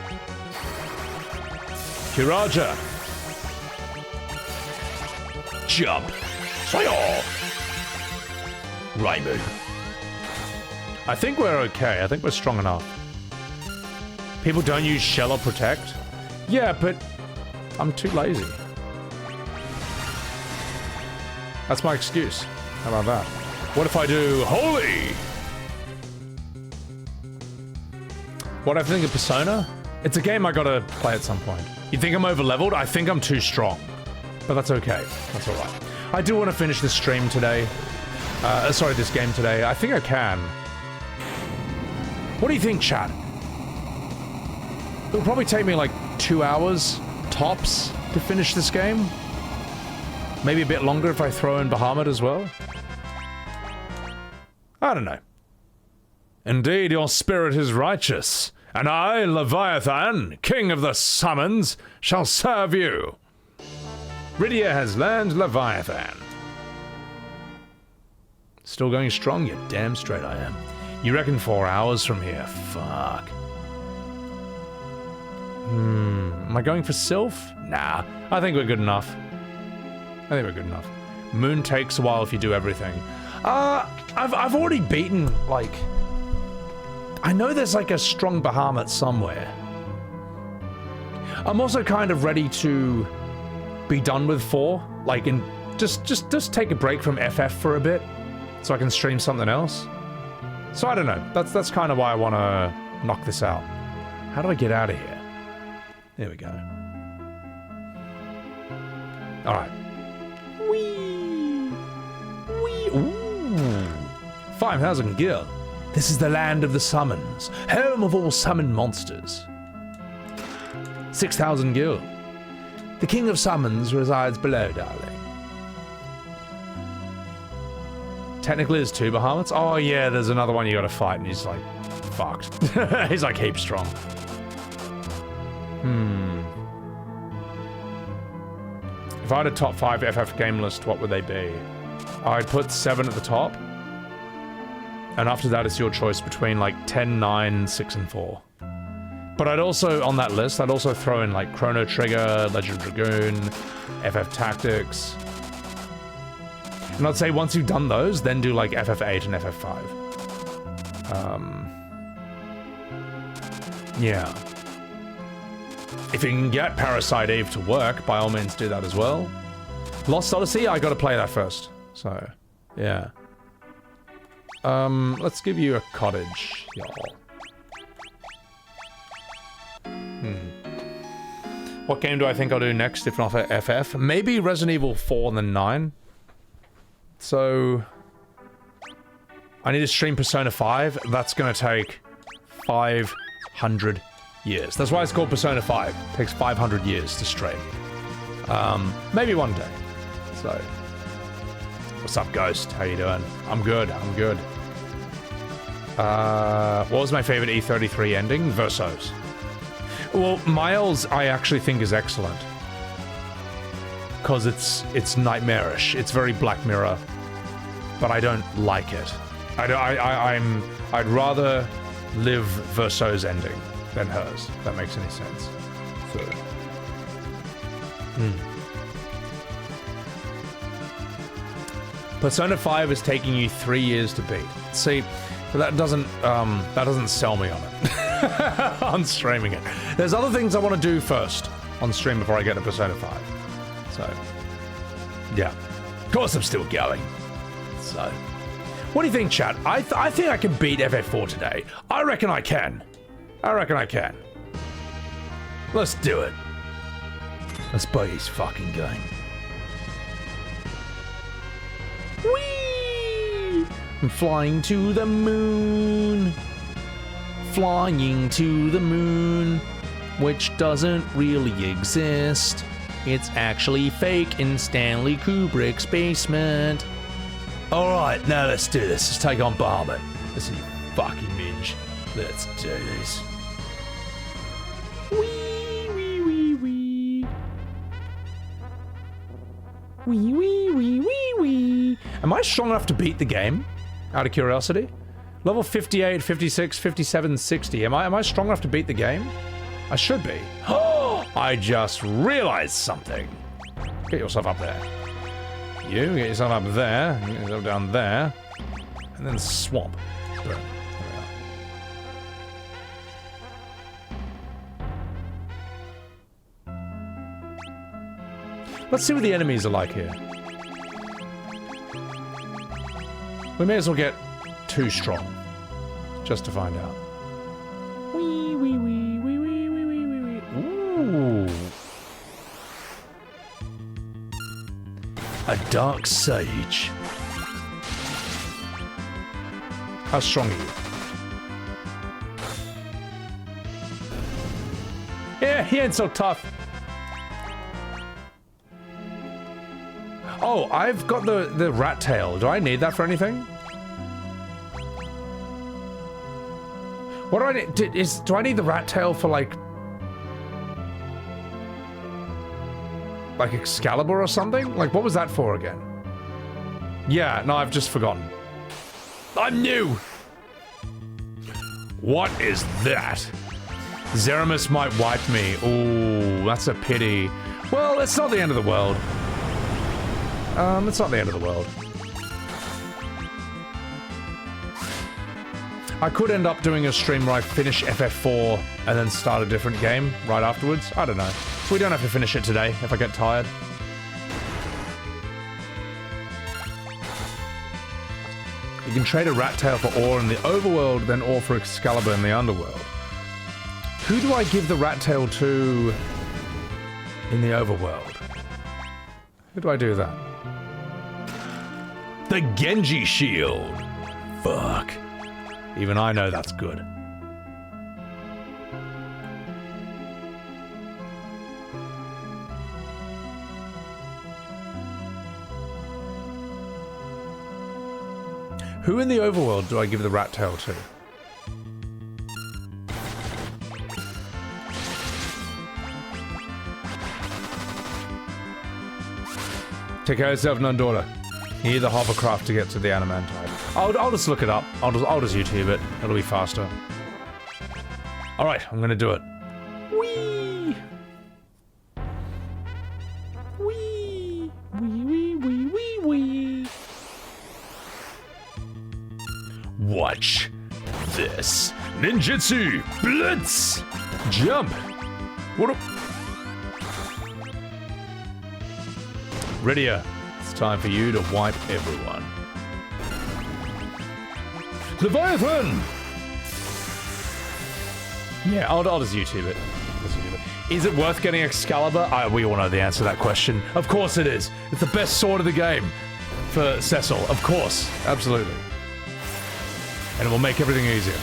Kiraja! Jump! Fire! Raimu. I think we're okay. I think we're strong enough. People don't use Shell or Protect. Yeah, but I'm too lazy. That's my excuse. How about that? What if I do Holy? What I think of Persona? It's a game I gotta play at some point. You think I'm over-leveled? I think I'm too strong. But that's okay. That's alright. I do want to finish this stream today. Sorry, this game today. I think I can. What do you think, chat? It'll probably take me like 2 hours, tops, to finish this game. Maybe a bit longer if I throw in Bahamut as well. I don't know. Indeed, your spirit is righteous, and I, Leviathan, king of the summons, shall serve you. Rydia has learned Leviathan. Still going strong? You're damn straight I am. You reckon 4 hours from here? Fuck. Am I going for Sylph? Nah, I think we're good enough. I think we're good enough. Moon takes a while if you do everything. I've already beaten, like... I know there's like a strong Bahamut somewhere. I'm also kind of ready to be done with 4. Like, and just take a break from FF for a bit, so I can stream something else. So I don't know. That's kind of why I want to knock this out. How do I get out of here? There we go. All right. Whee! Whee! Ooh! 5,000 gil. This is the land of the summons, home of all summoned monsters. 6,000 gil. The king of summons resides below, darling. Technically, there's 2 Bahamuts. Oh yeah, there's another one you gotta fight, and he's like fucked. He's like heaps strong. If I had a top 5 FF game list, what would they be? I'd put 7 at the top. And after that, it's your choice between like 10, 9, 6, and 4. But I'd also, on that list, I'd also throw in like Chrono Trigger, Legend of Dragoon, FF Tactics. And I'd say once you've done those, then do like FF8 and FF5. Yeah. If you can get Parasite Eve to work, by all means do that as well. Lost Odyssey, I gotta play that first. So, yeah. Let's give you a cottage, y'all. What game do I think I'll do next, if not FF? Maybe Resident Evil 4 and then 9. So... I need to stream Persona 5. That's gonna take 500 years. That's why it's called Persona 5. It takes 500 years to stream. Maybe one day. So... What's up, Ghost? How you doing? I'm good, I'm good. What was my favorite E33 ending? Versos. Well, Miles, I actually think is excellent. Because it's nightmarish. It's very Black Mirror. But I don't like it. I'd rather live Verso's ending than hers, if that makes any sense. So... Persona 5 is taking you 3 years to beat. See, that doesn't sell me on it. On streaming it. There's other things I want to do first. on stream before I get to Persona 5. So, yeah. Of course I'm still going. So, what do you think, chat? I think I can beat FF4 today. I reckon I can. Let's do it. Let's buy his fucking game. Whee! I'm flying to the moon. Flying to the moon, which doesn't really exist. It's actually fake in Stanley Kubrick's basement. Alright, now let's do this. Let's take on Bahamut. Listen, you fucking minge. Let's do this. Wee, wee, wee, wee. Wee, wee, wee, wee, wee. Am I strong enough to beat the game? Out of curiosity? Level 58, 56, 57, 60. Am I strong enough to beat the game? I should be. Oh, I just realized something. Get yourself up there. You get yourself up there. Get yourself down there. And then swamp. Boom. There we are. Let's see what the enemies are like here. We may as well get too strong. Just to find out. Wee, wee, wee, wee, wee, wee, wee, wee, wee. Ooh. A dark sage. How strong are you? Yeah, he ain't so tough. Oh, I've got the rat tail. Do I need that for anything? What do I need? Do I need the rat tail for like Excalibur or something? Like, what was that for again? Yeah, no, I've just forgotten. I'm new! What is that? Zeramus might wipe me. Ooh, that's a pity. Well, it's not the end of the world. It's not the end of the world. I could end up doing a stream where I finish FF4 and then start a different game right afterwards. I don't know. We don't have to finish it today if I get tired. You can trade a rat tail for ore in the overworld, then ore for Excalibur in the underworld. Who do I give the rat tail to in the overworld? Who do I do that? The Genji shield. Fuck. Even I know that's good. Who in the overworld do I give the rat tail to? Take care of yourself, Nundora. You need the hovercraft to get to the Animantide. I'll just look it up. I'll just YouTube it. It'll be faster. Alright, I'm gonna do it. Whee! Wee! Wee, wee, wee, wee, wee! Watch this. Ninjutsu! Blitz! Jump! What up? Rydia, it's time for you to wipe everyone. Leviathan! Yeah, I'll just YouTube it. Is it worth getting Excalibur? We all know the answer to that question. Of course it is. It's the best sword of the game for Cecil. Of course. Absolutely. And it will make everything easier.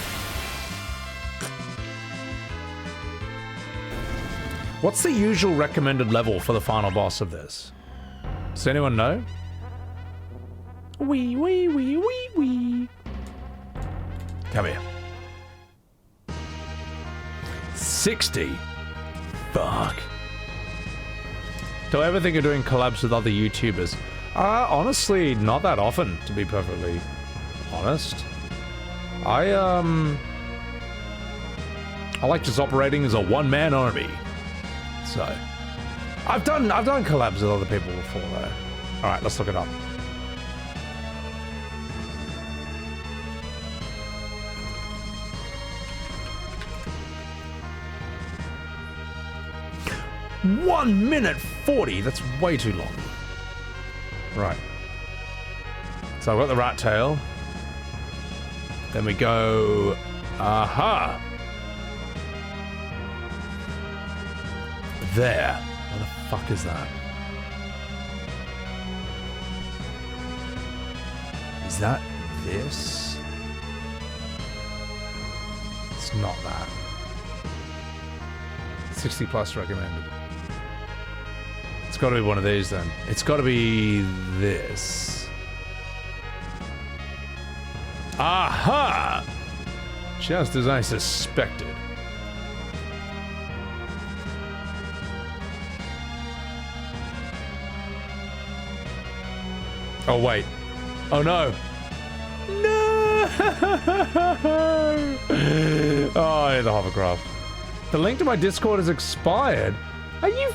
What's the usual recommended level for the final boss of this? Does anyone know? Wee, wee, wee, wee, wee. Come here. 60? Fuck. Do I ever think of doing collabs with other YouTubers? Honestly, not that often, to be perfectly honest. I like just operating as a one-man army. So, I've done collabs with other people before, though. All right, let's look it up. 1 minute 40. That's way too long. Right. So I've got the rat tail. Then we go... Aha! There. What the fuck is that? Is that this? It's not that. 60 plus recommended. It's got to be one of these then. It's got to be this. Aha! Just as I suspected. Oh wait. Oh no. No! Oh, I need the hovercraft. The link to my Discord has expired. Are you...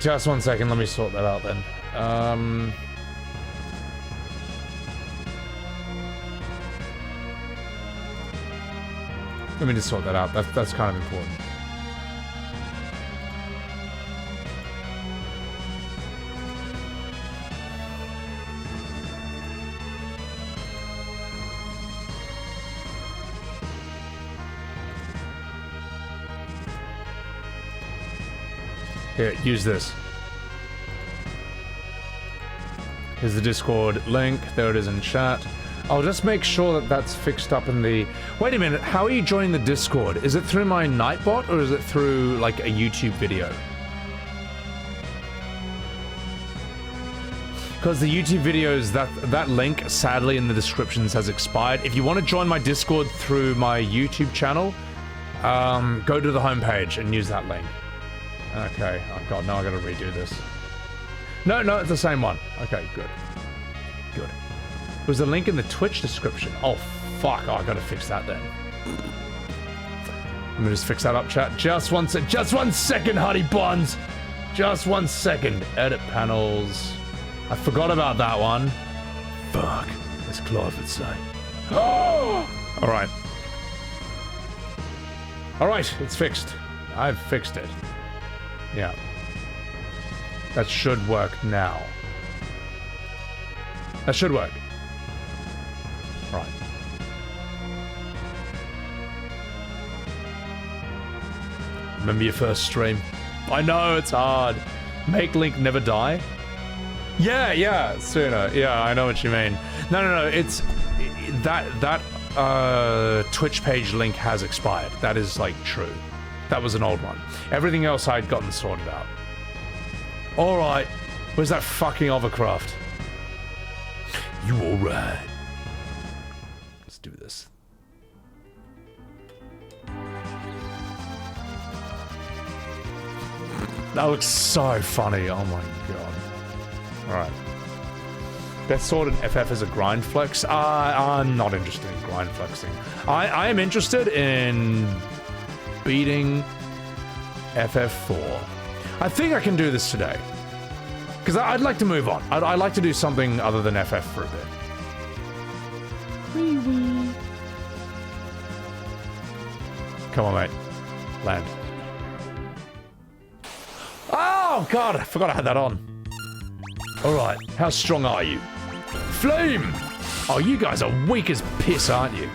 Just 1 second, let me sort that out then. Let me just sort that out. That's kind of important. Here, use this. Here's the Discord link. There it is in chat. I'll just make sure that that's fixed up in the... Wait a minute, how are you joining the Discord? Is it through my Nightbot or is it through, like, a YouTube video? Because the YouTube videos, that link, sadly, in the descriptions has expired. If you want to join my Discord through my YouTube channel, go to the homepage and use that link. Okay, oh god, now I gotta redo this. No, it's the same one. Okay, good. Good. Was the link in the Twitch description? Oh, fuck, oh, I gotta fix that then. Let me just fix that up, chat. Just 1 second, honey buns! Just 1 second. Edit panels. I forgot about that one. Fuck, as Clive would say. Oh! Alright. Alright, it's fixed. I've fixed it. Yeah. That should work now. That should work. Right. Remember your first stream? I know, it's hard. Make link never die? Yeah, sooner. Yeah, I know what you mean. No, it's... That Twitch page link has expired. That is, like, true. That was an old one. Everything else I'd gotten sorted out. Alright. Where's that fucking hovercraft? You alright? Let's do this. That looks so funny. Oh my god. Alright. Best sword in FF is a grind flex? I'm not interested in grind flexing. I am interested in beating FF4. I think I can do this today. Because I'd like to move on. I'd like to do something other than FF for a bit. Wee wee. Come on, mate. Land. Oh, God. I forgot I had that on. Alright. How strong are you? Flame! Oh, you guys are weak as piss, aren't you?